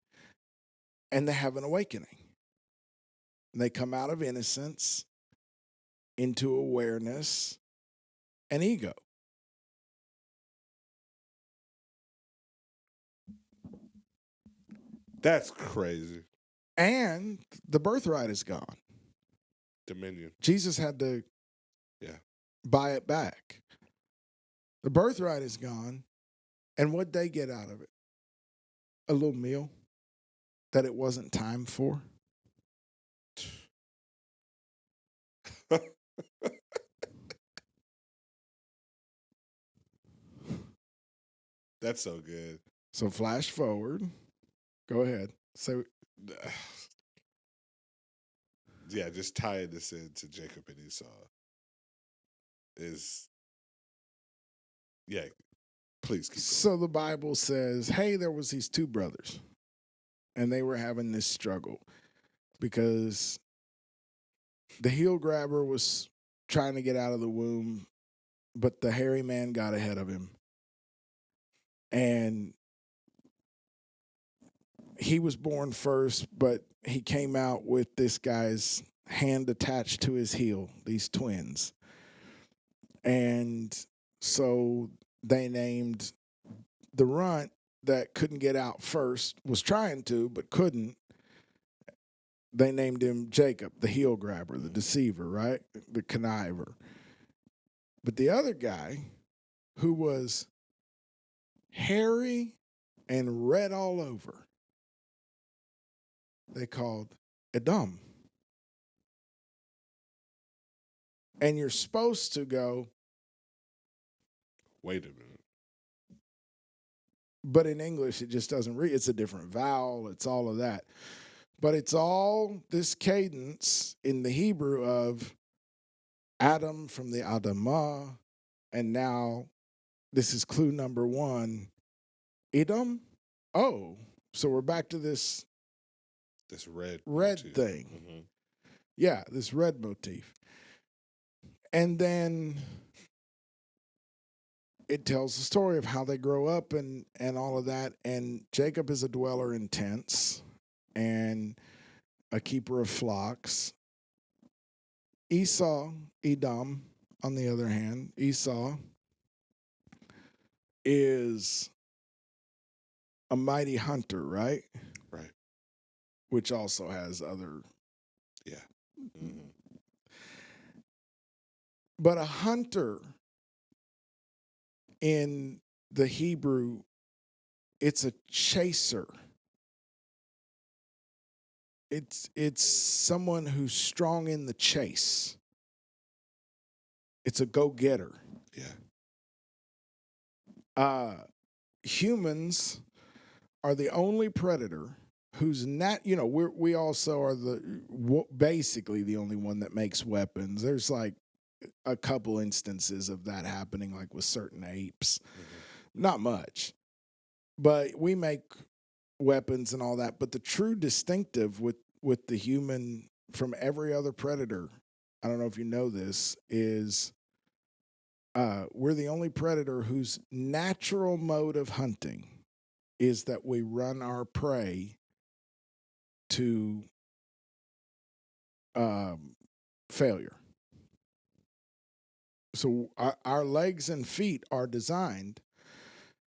And they have an awakening. And they come out of innocence into awareness and ego.
That's crazy.
And the birthright is gone.
Dominion.
Jesus had to buy it back. The birthright is gone. And what'd they get out of it? A little meal that it wasn't time for.
That's so good.
So flash forward. Go ahead. So
yeah, just tying this into Jacob and Esau is, please keep going.
So the Bible says, hey, there was these two brothers, and they were having this struggle because the heel grabber was trying to get out of the womb, but the hairy man got ahead of him. And he was born first, but he came out with this guy's hand attached to his heel, these twins. And so they named the runt that couldn't get out first, was trying to, but couldn't. They named him Jacob, the heel grabber, the deceiver, right? The conniver. But the other guy, who was hairy and red all over, they called Edom. And you're supposed to go,
wait a minute.
But in English, it just doesn't read. It's a different vowel. It's all of that. But it's all this cadence in the Hebrew of Adam from the Adamah. And now this is clue number one. Edom? Oh, so we're back to this
red
motif. Thing.
Mm-hmm.
Yeah, this red motif. And then it tells the story of how they grow up and all of that. And Jacob is a dweller in tents and a keeper of flocks. Esau, Edom, on the other hand, Esau is a mighty hunter, right?
Right.
Which also has other...
Yeah. Mm-hmm.
But a hunter in the Hebrew, it's a chaser. It's someone who's strong in the chase. It's a go-getter.
Yeah.
Humans are the only predator who's not, we also are basically the only one that makes weapons. There's like a couple instances of that happening, like with certain apes. Mm-hmm. Not much. But we make weapons and all that. But the true distinctive with the human from every other predator, I don't know if you know this, is we're the only predator whose natural mode of hunting is that we run our prey to failure. So our legs and feet are designed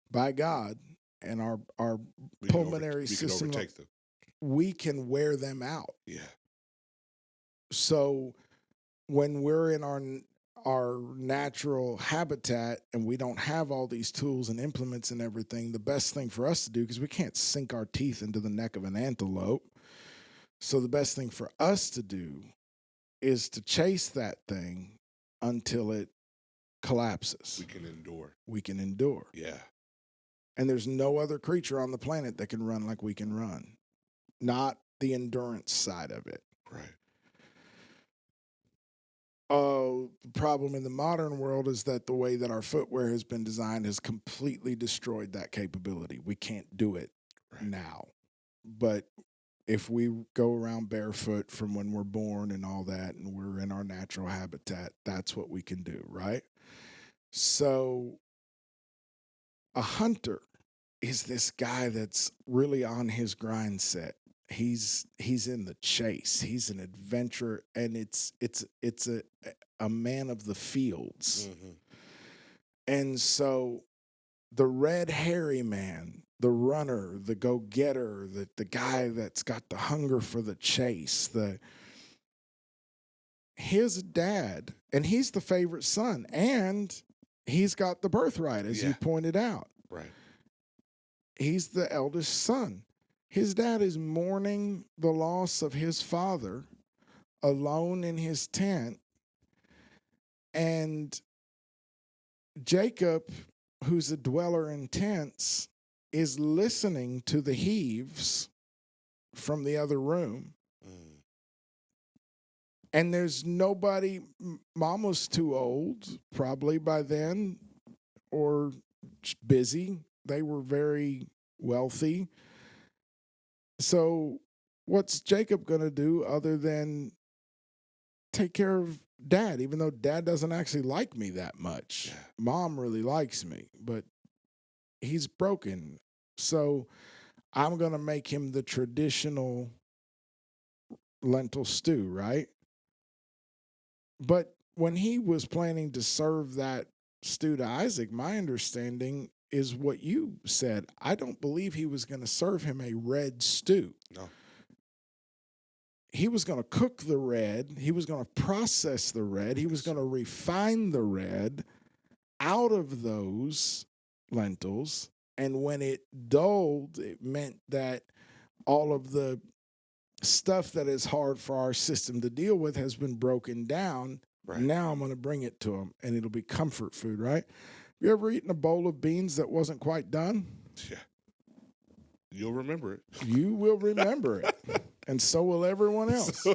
by God, and our pulmonary system.
We can overtake them.
we can wear them out.
Yeah.
So when we're in our natural habitat and we don't have all these tools and implements and everything, the best thing for us to do, because we can't sink our teeth into the neck of an antelope, so the best thing for us to do is to chase that thing until it collapses.
We can endure.
We can endure.
Yeah.
And there's no other creature on the planet that can run like we can run. Not the endurance side of it.
Right.
The problem in the modern world is that the way that our footwear has been designed has completely destroyed that capability. We can't do it now. But if we go around barefoot from when we're born and all that, and we're in our natural habitat, that's what we can do, right? So a hunter is this guy that's really on his grind set. He's in the chase. He's an adventurer, and it's a man of the fields.
Mm-hmm.
And so the red hairy man, the runner, the go-getter, the guy that's got the hunger for the chase, his dad, and he's the favorite son, and he's got the birthright, as you pointed out.
Right.
He's the eldest son. His dad is mourning the loss of his father, alone in his tent. And Jacob, who's a dweller in tents, is listening to the heaves from the other room.
Mm.
And there's nobody. Mom was too old, probably by then, or busy. They were very wealthy. So what's Jacob going to do other than take care of Dad, even though Dad doesn't actually like me that much?
Yeah.
Mom really likes me, but he's broken. So I'm going to make him the traditional lentil stew, right? But when he was planning to serve that stew to Isaac, my understanding is what you said. I don't believe he was going to serve him a red stew.
No.
He was going to cook the red. He was going to process the red. He was going to refine the red out of those lentils. And when it dulled, it meant that all of the stuff that is hard for our system to deal with has been broken down.
Right.
Now I'm going to bring it to him, and it'll be comfort food, right? You ever eaten a bowl of beans that wasn't quite done?
Yeah. You'll remember it.
You will remember it, and so will everyone else.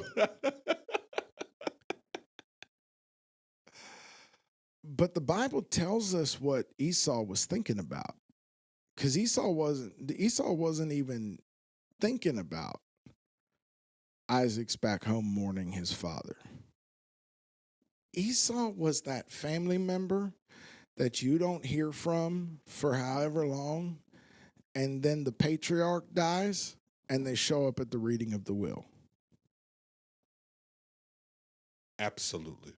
But the Bible tells us what Esau was thinking about, because Esau wasn't even thinking about Isaac's back home mourning his father. Esau was that family member that you don't hear from for however long, and then the patriarch dies, and they show up at the reading of the will.
Absolutely.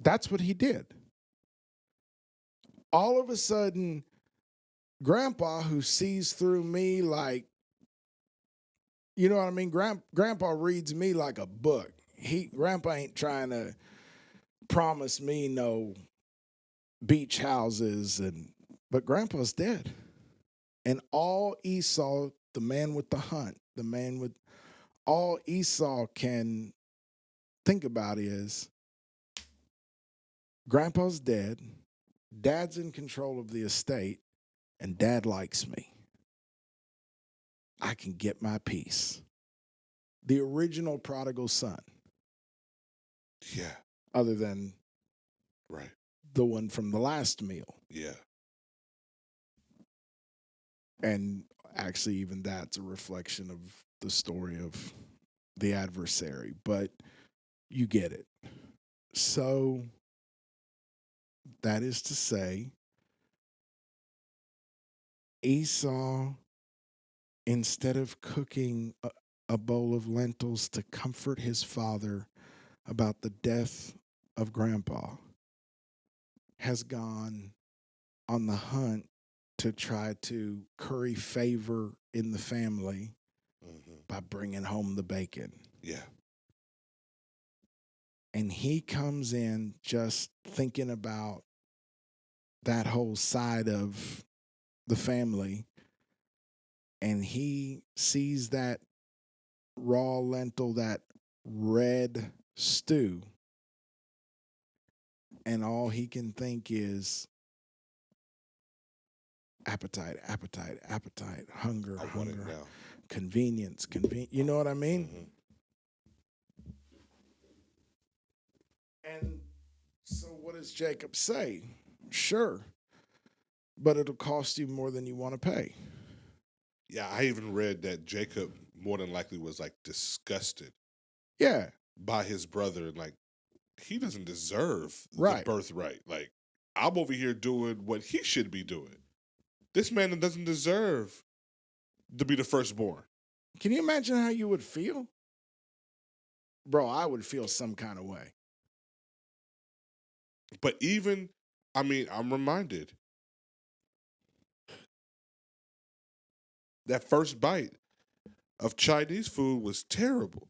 That's what he did. All of a sudden, Grandpa, who sees through me like, you know what I mean? Grandpa reads me like a book. Grandpa ain't trying to promise me no beach houses, but Grandpa's dead. And all Esau, the man with the hunt, all Esau can think about is, Grandpa's dead, Dad's in control of the estate, and Dad likes me. I can get my peace. The original prodigal son.
Yeah.
Other than
right.
The one from the last meal.
Yeah.
And actually, even that's a reflection of the story of the adversary. But you get it. So that is to say, Esau, instead of cooking a bowl of lentils to comfort his father about the death of Grandpa, has gone on the hunt to try to curry favor in the family by bringing home the bacon.
Yeah.
And he comes in just thinking about that whole side of the family. And he sees that raw lentil, that red stew. And all he can think is appetite, appetite, appetite, hunger,
I want it
hunger,
now.
convenience, you know what I mean? And so what does Jacob say? Sure, but it'll cost you more than you want to pay.
Yeah, I even read that Jacob more than likely was like disgusted
Yeah,
by his brother, and like he doesn't deserve
Right.
the birthright. Like I'm over here doing what he should be doing. This man doesn't deserve to be the firstborn.
can you imagine how you would feel? Bro, I would feel some kind of way.
But even, I mean, I'm reminded that first bite of Chinese food was terrible.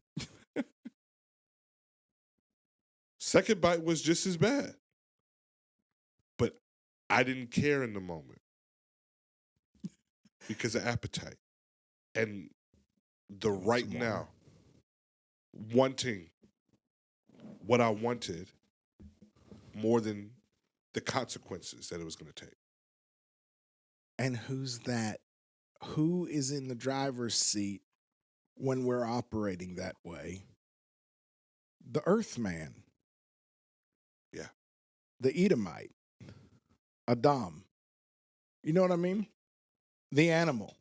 Second bite was just as bad. But I didn't care in the moment because of appetite. And the right
Some more.
now, wanting what I wanted more than the consequences that it was going to take.
And who's that? Who is in the driver's seat when we're operating that way? The Earthman.
Yeah.
The Edomite. Adam. You know what I mean? The animal.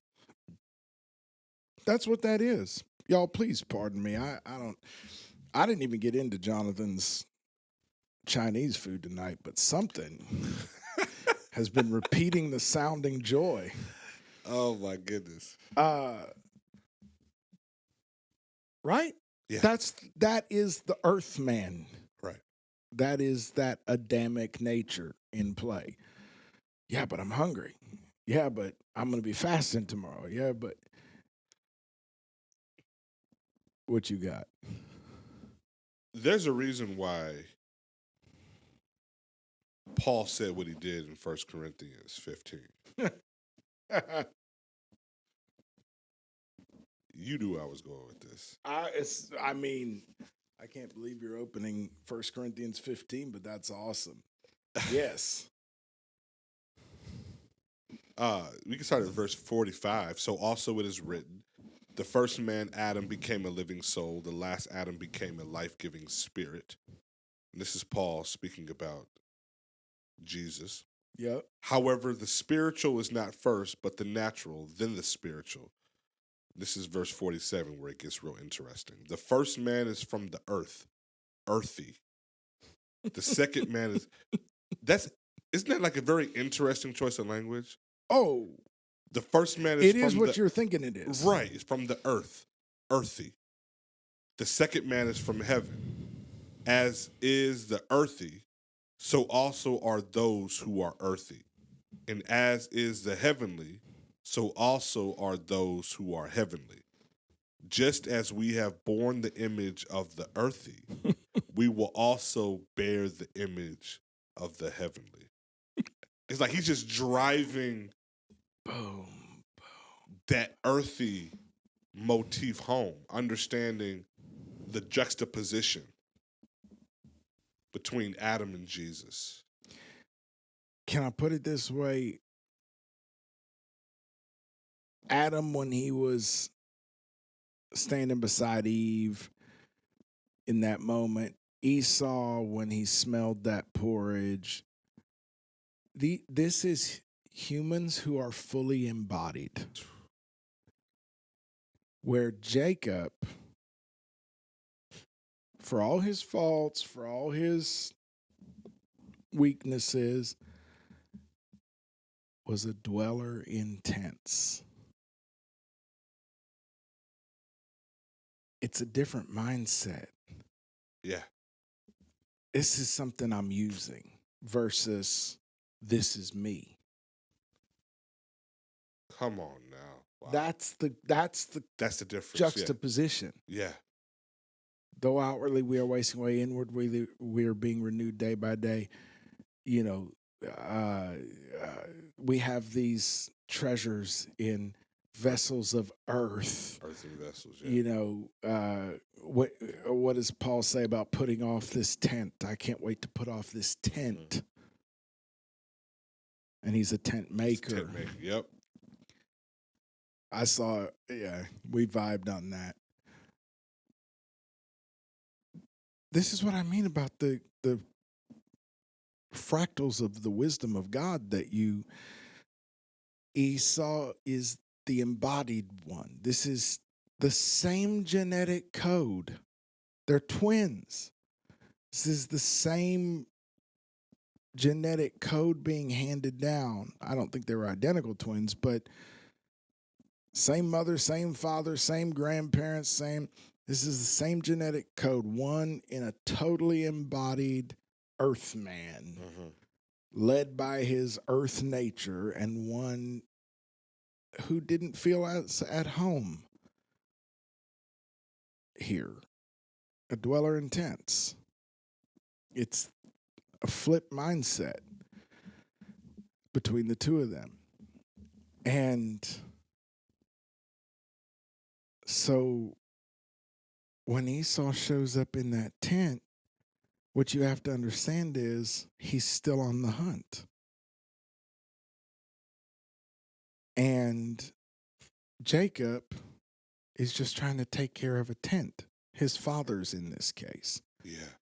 That's what that is. Y'all, please pardon me. I didn't even get into Jonathan's Chinese food tonight, but something has been repeating the sounding joy.
Oh my goodness.
Right?
Yeah.
That is the Earthman.
Right.
That is that Adamic nature in play. Yeah, but I'm hungry. Yeah, but I'm going to be fasting tomorrow. Yeah, but what you got?
There's a reason why Paul said what he did in 1 Corinthians 15. You knew I was going with this.
I mean, I can't believe you're opening 1 Corinthians 15, but that's awesome. Yes.
We can start at verse 45. So also it is written, the first man, Adam, became a living soul. The last Adam became a life-giving spirit. And this is Paul speaking about Jesus.
Yep.
However, the spiritual is not first, but the natural, then the spiritual. This is verse 47 where it gets real interesting. The first man is from the earth, earthy. The second man isn't that like a very interesting choice of language?
Oh,
The first man is
it
from
is what you're thinking it is.
Right, it's from the earth, earthy. The second man is from heaven. As is the earthy, so also are those who are earthy. And as is the heavenly, so also are those who are heavenly. Just as we have borne the image of the earthy, we will also bear the image of the heavenly. It's like he's just driving
Boom.
that earthy motif home, understanding the juxtaposition between Adam and Jesus.
Can I put it this way? Adam, when he was standing beside Eve in that moment, Esau, when he smelled that porridge, this is humans who are fully embodied. Where Jacob, for all his faults, for all his weaknesses, was a dweller in tents. It's a different mindset.
Yeah.
This is something I'm using versus this is me.
Come on now. Wow.
That's the
That's the difference.
juxtaposition.
Yeah.
Though outwardly we are wasting away, inwardly we are being renewed day by day. You know, we have these treasures in vessels of earth.
Earthen vessels. Yeah.
You know, what does Paul say about putting off this tent? I can't wait to put off this tent.
Mm-hmm.
And he's a tent maker.
Tent maker. Yep.
I saw, yeah, we vibed on that. This is what I mean about the fractals of the wisdom of God that Esau is the embodied one. This is the same genetic code. They're twins. This is the same genetic code being handed down. I don't think they were identical twins, but same mother, same father, same grandparents, same. This is the same genetic code. One in a totally embodied earth man, led by his earth nature, and one who didn't feel as at home here, a dweller in tents. It's a flip mindset between the two of them. And so when Esau shows up in that tent, what you have to understand is he's still on the hunt. And Jacob is just trying to take care of a tent. His father's in this case.
Yeah.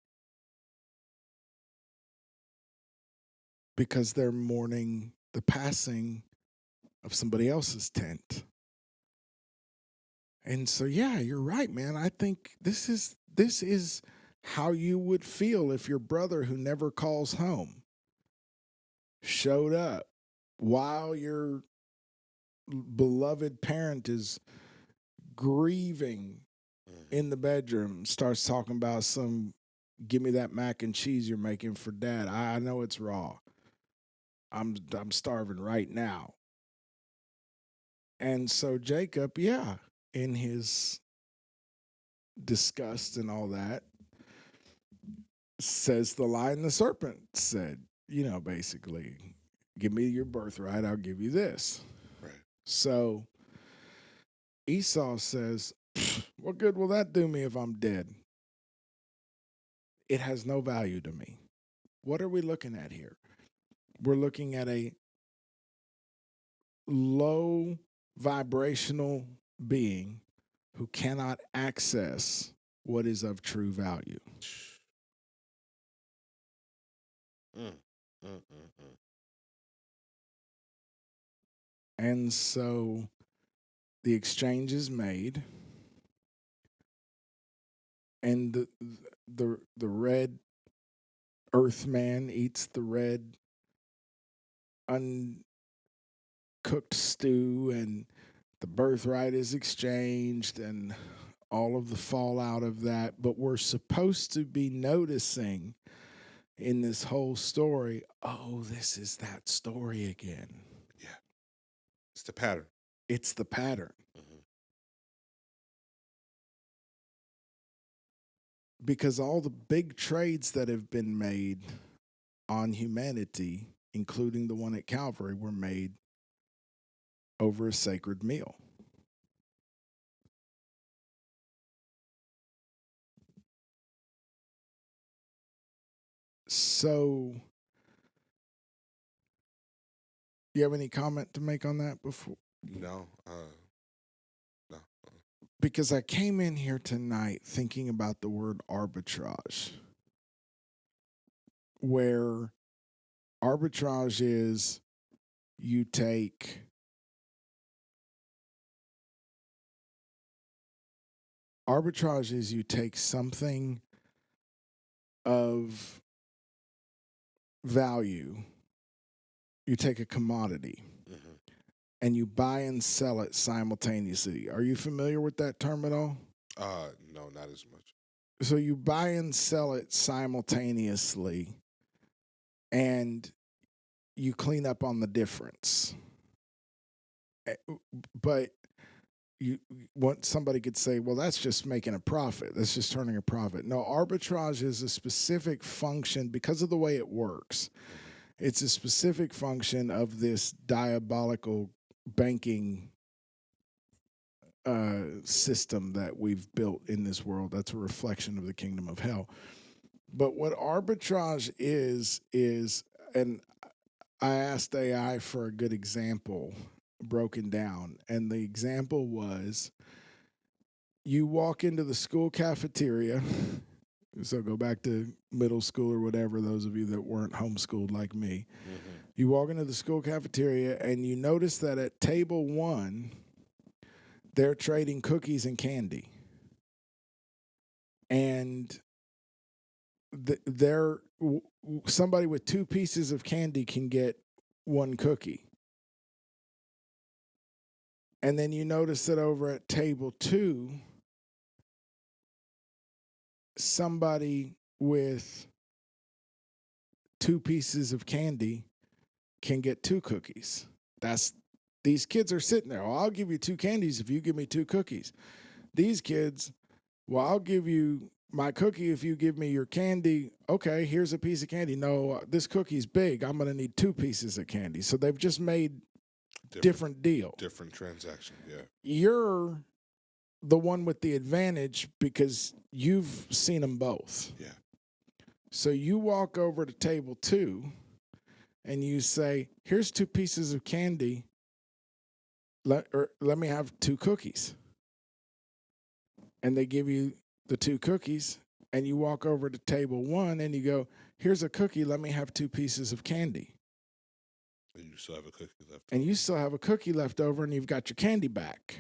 Because they're mourning the passing of somebody else's tent. And so, yeah, you're right, man. I think this is how you would feel if your brother who never calls home showed up while your beloved parent is grieving in the bedroom, starts talking about give me that mac and cheese you're making for dad. I know it's raw. I'm starving right now. And so Jacob, yeah, in his disgust and all that, says the lion the serpent said, basically, give me your birthright, I'll give you this.
Right.
So Esau says, what good will that do me if I'm dead? It has no value to me. What are we looking at here? We're looking at a low vibrational being who cannot access what is of true value. And so the exchange is made, and the red earth man eats the red uncooked stew, and the birthright is exchanged, and all of the fallout of that. But we're supposed to be noticing in this whole story, oh, this is that story again.
Yeah. It's the pattern.
It's the pattern. Because all the big trades that have been made on humanity, including the one at Calvary, were made over a sacred meal. So, you have any comment to make on that before?
No. No.
Because I came in here tonight thinking about the word arbitrage, where arbitrage is you take something of value, you take a commodity, and you buy and sell it simultaneously. Are you familiar with that term at all?
No, not as much.
So you buy and sell it simultaneously, and you clean up on the difference. But somebody could say, well, that's just making a profit. That's just turning a profit. No, arbitrage is a specific function because of the way it works. It's a specific function of this diabolical banking system that we've built in this world. That's a reflection of the kingdom of hell. But what arbitrage is, and I asked AI for a good example broken down, and the example was you walk into the school cafeteria. So go back to middle school or whatever, those of you that weren't homeschooled like me. Mm-hmm. You walk into the school cafeteria and you notice that at table 1, they're trading cookies and candy. And somebody with 2 pieces of candy can get 1 cookie. And then you notice that over at table 2, somebody with 2 pieces of candy can get 2 cookies. These kids are sitting there. Well, I'll give you 2 candies if you give me 2 cookies. These kids, well, I'll give you my cookie if you give me your candy. Okay, here's a piece of candy. No, this cookie's big. I'm going to need 2 pieces of candy. So they've just made different deal.
Different transaction, yeah.
You're the one with the advantage because you've seen them both.
Yeah.
So you walk over to table 2 and you say, here's 2 pieces of candy. Let me have 2 cookies. And they give you the 2 cookies, and you walk over to table 1 and you go, here's a cookie. Let me have 2 pieces of candy.
And you still have a cookie left.
And you still have a cookie left over, and you've got your candy back.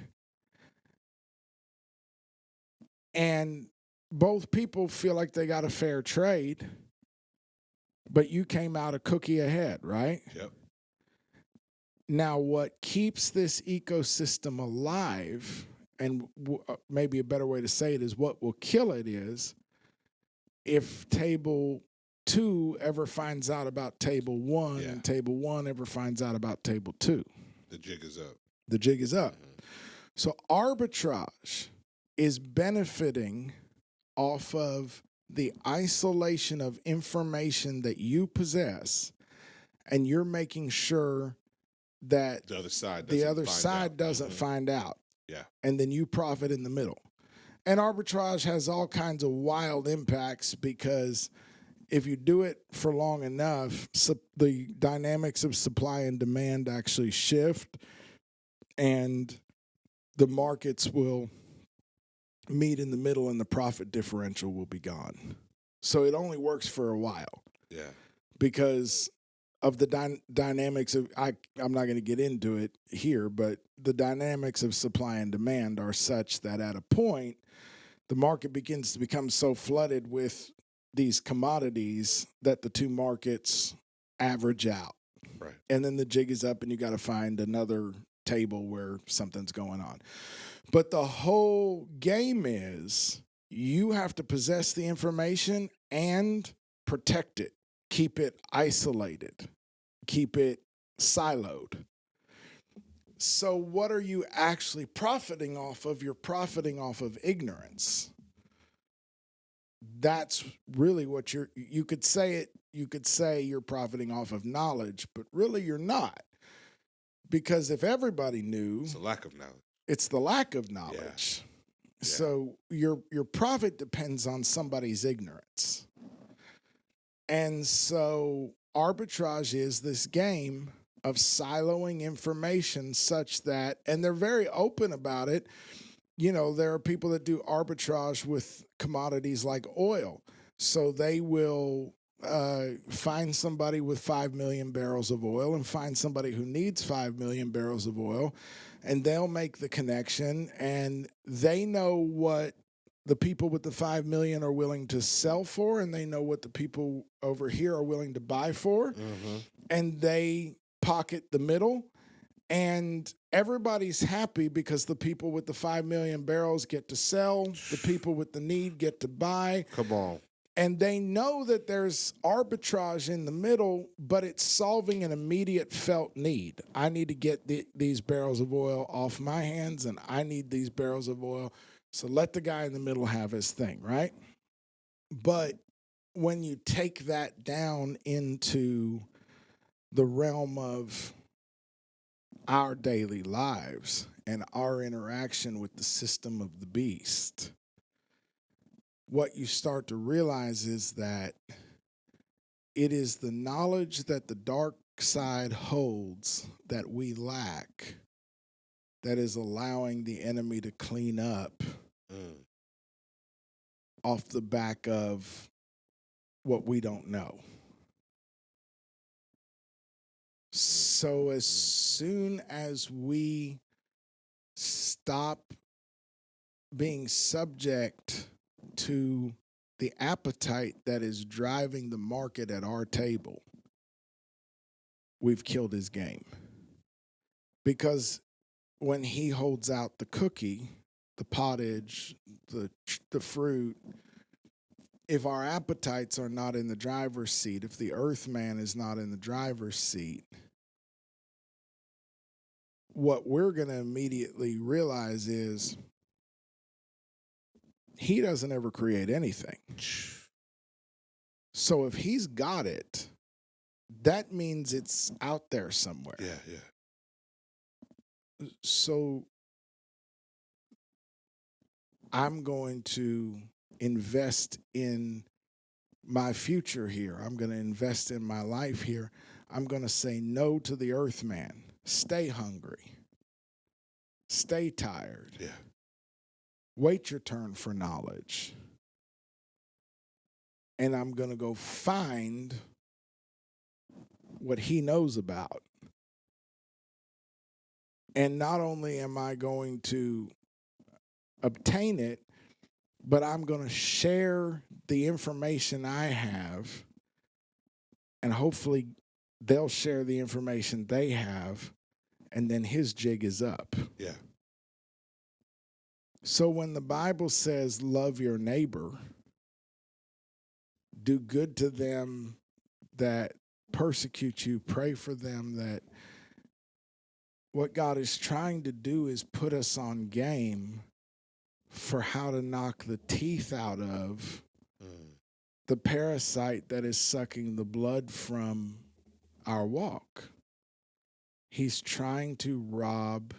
And both people feel like they got a fair trade, but you came out a cookie ahead, right?
Yep.
Now, what keeps this ecosystem alive, and maybe a better way to say it is what will kill it is if table 2 ever finds out about table 1 and table 1 ever finds out about table 2.
The jig is up.
The jig is up. Mm-hmm. So arbitrage is benefiting off of the isolation of information that you possess, and you're making sure that
the other side
doesn't find out.
Yeah.
And then you profit in the middle. And arbitrage has all kinds of wild impacts because if you do it for long enough, the dynamics of supply and demand actually shift, and the markets will meet in the middle and the profit differential will be gone. So it only works for a while.
Yeah.
Because of the dynamics of, I'm not going to get into it here, but the dynamics of supply and demand are such that at a point, the market begins to become so flooded with these commodities that the 2 markets average out.
Right.
And then the jig is up and you got to find another table where something's going on. But the whole game is you have to possess the information and protect it. Keep it isolated. Keep it siloed. So what are you actually profiting off of? You're profiting off of ignorance. That's really what you could say you're profiting off of knowledge, but really you're not. Because if everybody knew,
it's a lack of knowledge.
It's the lack of knowledge. Yeah. So your profit depends on somebody's ignorance. And so arbitrage is this game of siloing information such that, and they're very open about it. You know, there are people that do arbitrage with commodities like oil. So they will find somebody with 5 million barrels of oil and find somebody who needs 5 million barrels of oil, and they'll make the connection, and they know what the people with the 5 million are willing to sell for, and they know what the people over here are willing to buy for, and they pocket the middle, and everybody's happy because the people with the 5 million barrels get to sell, the people with the need get to buy.
Come on.
And they know that there's arbitrage in the middle, but it's solving an immediate felt need. I need to get these barrels of oil off my hands, and I need these barrels of oil. So let the guy in the middle have his thing, right? But when you take that down into the realm of our daily lives and our interaction with the system of the beast, what you start to realize is that it is the knowledge that the dark side holds that we lack that is allowing the enemy to clean up off the back of what we don't know. So as soon as we stop being subject to the appetite that is driving the market at our table, we've killed his game. Because when he holds out the cookie, the pottage, the fruit, if our appetites are not in the driver's seat, if the earth man is not in the driver's seat, what we're going to immediately realize is he doesn't ever create anything. So if he's got it, that means it's out there somewhere.
Yeah, yeah.
So I'm going to invest in my future here. I'm going to invest in my life here. I'm going to say no to the earth man. Stay hungry. Stay tired.
Yeah.
Wait your turn for knowledge. And I'm going to go find what he knows about. And not only am I going to obtain it, but I'm going to share the information I have, and hopefully they'll share the information they have, and then his jig is up.
Yeah.
So when the Bible says love your neighbor, do good to them that persecute you, pray for them, that what God is trying to do is put us on game for how to knock the teeth out of the parasite that is sucking the blood from our walk. He's trying to rob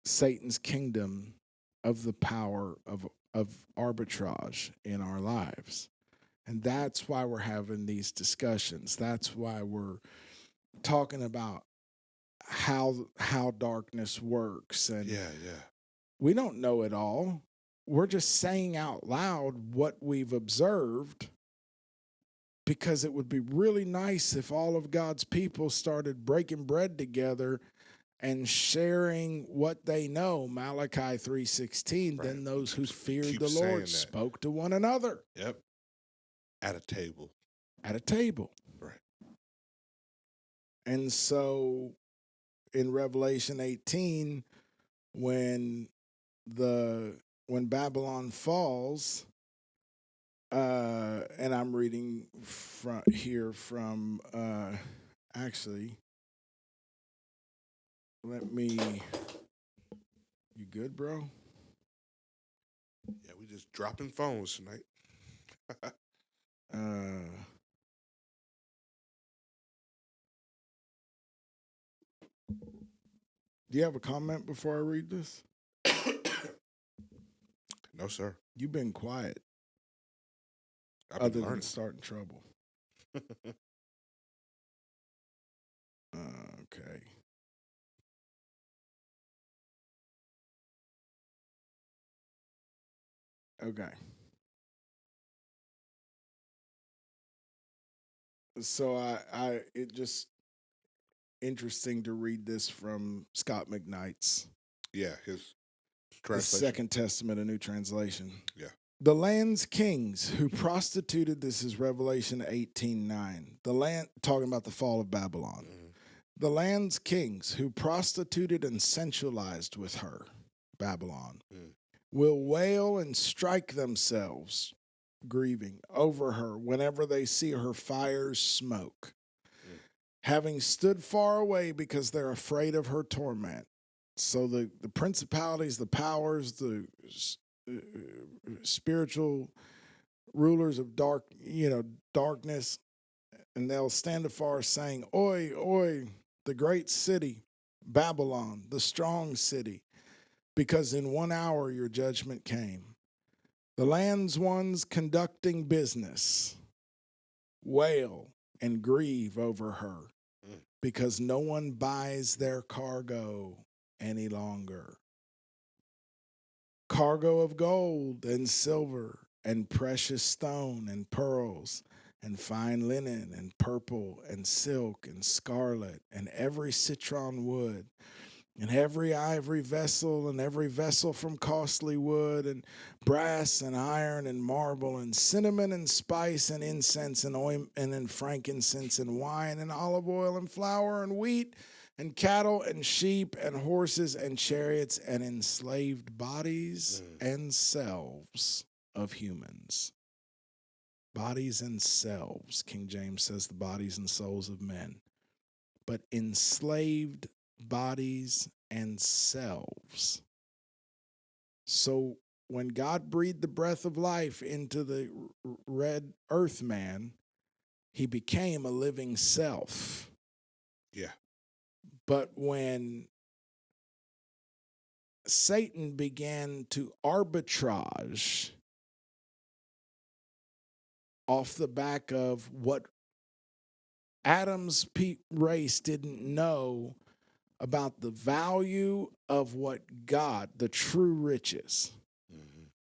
Satan's kingdom of the power of arbitrage in our lives. And that's why we're having these discussions. That's why we're talking about how darkness works. And
yeah.
We don't know it all. We're just saying out loud what we've observed, because it would be really nice if all of God's people started breaking bread together and sharing what they know. Malachi 3:16,
Right.
Then those who feared
Keep
the
saying
Lord
that.
spoke to one another.
Yep. At a table.
At a table.
Right.
And so in Revelation 18, when Babylon falls, and I'm reading from actually, you good, bro?
Yeah, we just dropping phones tonight.
Do you have a comment before I read this?
No, sir.
You've been quiet.
I've
Other
been
than
learning.
starting trouble. Okay. Okay. So it just interesting to read this from Scott McKnight's
Yeah, his
The
translation.
Second Testament, a new translation.
Yeah.
The land's kings who prostituted, this is Revelation 18:9. The land, talking about the fall of Babylon. The land's kings who prostituted and sensualized with her, Babylon, will wail and strike themselves grieving over her whenever they see her fire's smoke, having stood far away because they're afraid of her torment. So the principalities, the powers, the spiritual rulers of darkness, and they'll stand afar saying, "Oi, oi, the great city, Babylon, the strong city, because in 1 hour your judgment came. The land's ones conducting business wail and grieve over her, because no one buys their cargo any longer. Cargo of gold and silver and precious stone and pearls and fine linen and purple and silk and scarlet and every citron wood and every ivory vessel and every vessel from costly wood and brass and iron and marble and cinnamon and spice and incense and ointment and frankincense and wine and olive oil and flour and wheat and cattle and sheep and horses and chariots and enslaved bodies and selves of humans." Bodies and selves. King James says the bodies and souls of men. But enslaved bodies and selves. So when God breathed the breath of life into the red earth man, he became a living self.
Yeah.
But when Satan began to arbitrage off the back of what Adam's race didn't know about the value of what God, the true riches.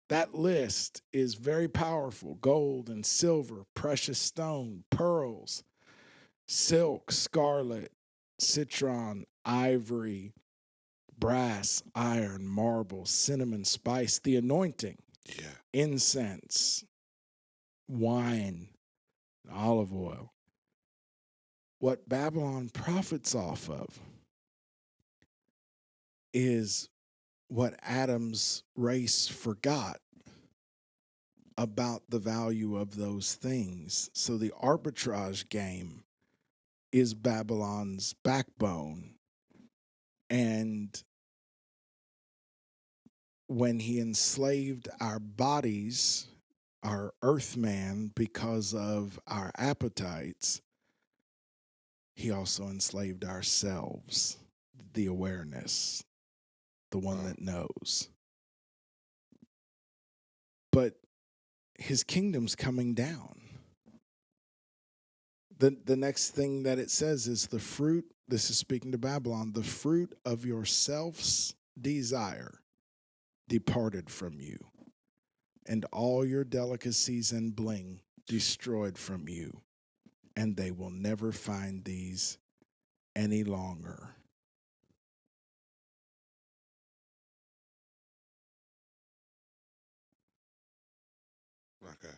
That list is very powerful: gold and silver, precious stone, pearls, silk, scarlet, citron, ivory, brass, iron, marble, cinnamon, spice, the anointing, incense, wine, olive oil. What Babylon profits off of is what Adam's race forgot about the value of those things. So the arbitrage game is Babylon's backbone. And when he enslaved our bodies, our earth man, because of our appetites, he also enslaved ourselves, the awareness, the one that knows. But his kingdom's coming down. The next thing that it says is the fruit, this is speaking to Babylon, the fruit of your self's desire departed from you, and all your delicacies and bling destroyed from you, and they will never find these any longer.
Okay.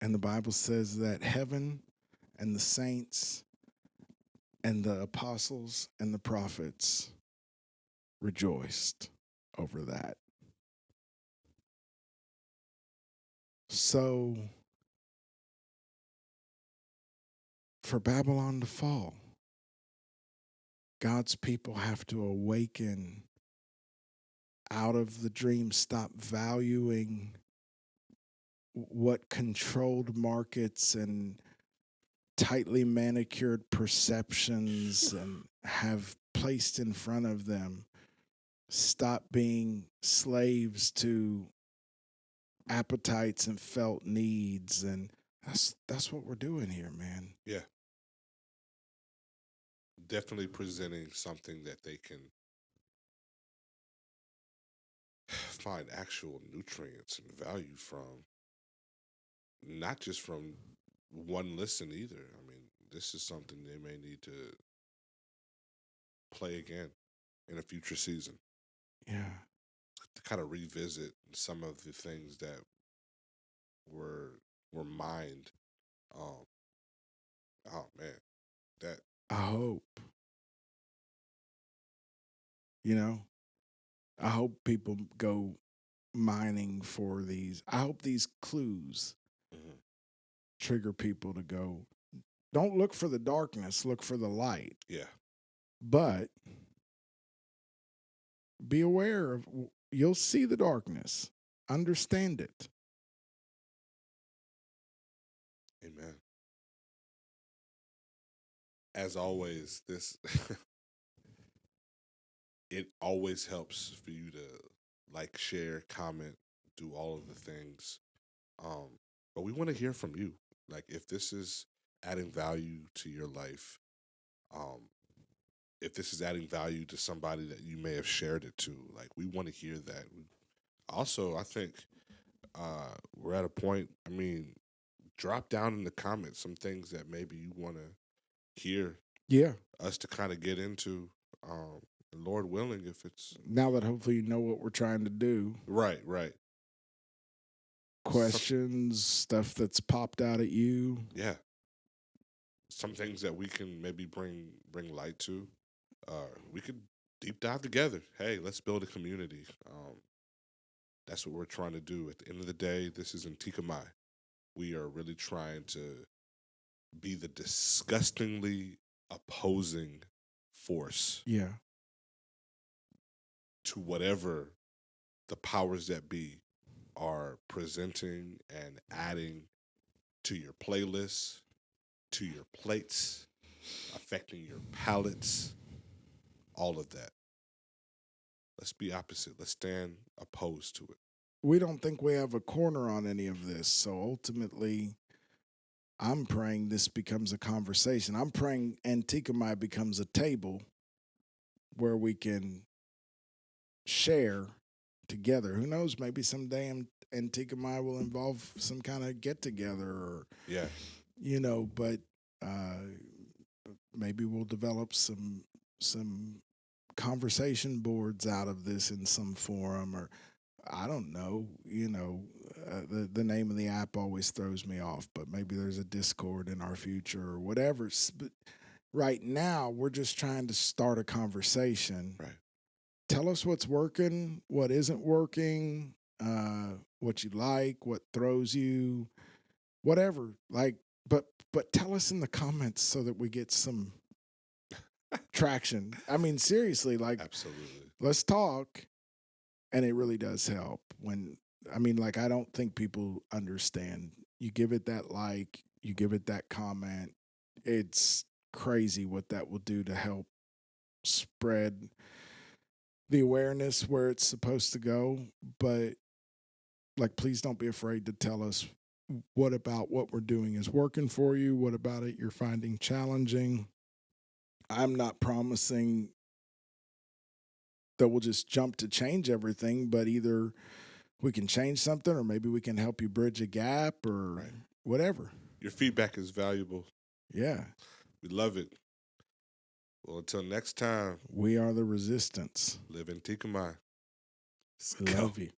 And the Bible says that heaven and the saints and the apostles and the prophets rejoiced over that. So, for Babylon to fall, God's people have to awaken out of the dream, stop valuing what controlled markets and tightly manicured perceptions and have placed in front of them. Stop being slaves to appetites and felt needs, and that's what we're doing here, man.
Yeah. Definitely presenting something that they can find actual nutrients and value from, not just from one listen either. I mean, this is something they may need to play again in a future season.
Yeah.
To kind of revisit some of the things that were mined. Oh man, that
I hope. I hope people go mining for these. I hope these clues trigger people to go, don't look for the darkness, look for the light.
Yeah.
But be aware of, you'll see the darkness, understand it.
Amen. As always, this it always helps for you to like, share, comment, do all of the things. But we want to hear from you. Like, if this is adding value to your life, if this is adding value to somebody that you may have shared it to, like, we want to hear that. Also, I think we're at a point, I mean, drop down in the comments some things that maybe you want to hear us to kind of get into. Lord willing, if it's...
Now that hopefully you know what we're trying to do.
Right.
Questions, stuff that's popped out at you.
Yeah. Some things that we can maybe bring light to. We could deep dive together. Hey, let's build a community. That's what we're trying to do. At the end of the day, this is Antikemi. We are really trying to be the disgustingly opposing force to whatever the powers that be are presenting and adding to your playlists, to your plates, affecting your palates, all of that. Let's be opposite. Let's stand opposed to it.
We don't think we have a corner on any of this. So ultimately, I'm praying this becomes a conversation. I'm praying Antikemi becomes a table where we can share together. Who knows? Maybe someday Antikemi will involve some kind of get together, or but maybe we'll develop some conversation boards out of this in some forum, or I don't know. The name of the app always throws me off, but maybe there's a Discord in our future or whatever. But right now, we're just trying to start a conversation.
Right.
Tell us what's working, what isn't working, what you like, what throws you, whatever. Like, but tell us in the comments so that we get some traction. I mean, seriously, like,
absolutely,
let's talk. And it really does help I don't think people understand. You give it that like, you give it that comment. It's crazy what that will do to help spread the awareness where it's supposed to go. But like, please don't be afraid to tell us what about what we're doing is working for you. What about it you're finding challenging? I'm not promising that we'll just jump to change everything, but either we can change something, or maybe we can help you bridge a gap, or whatever.
Your feedback is valuable.
Yeah.
We love it. Well, until next time.
We are the resistance.
Live in Antikemi.
Love you.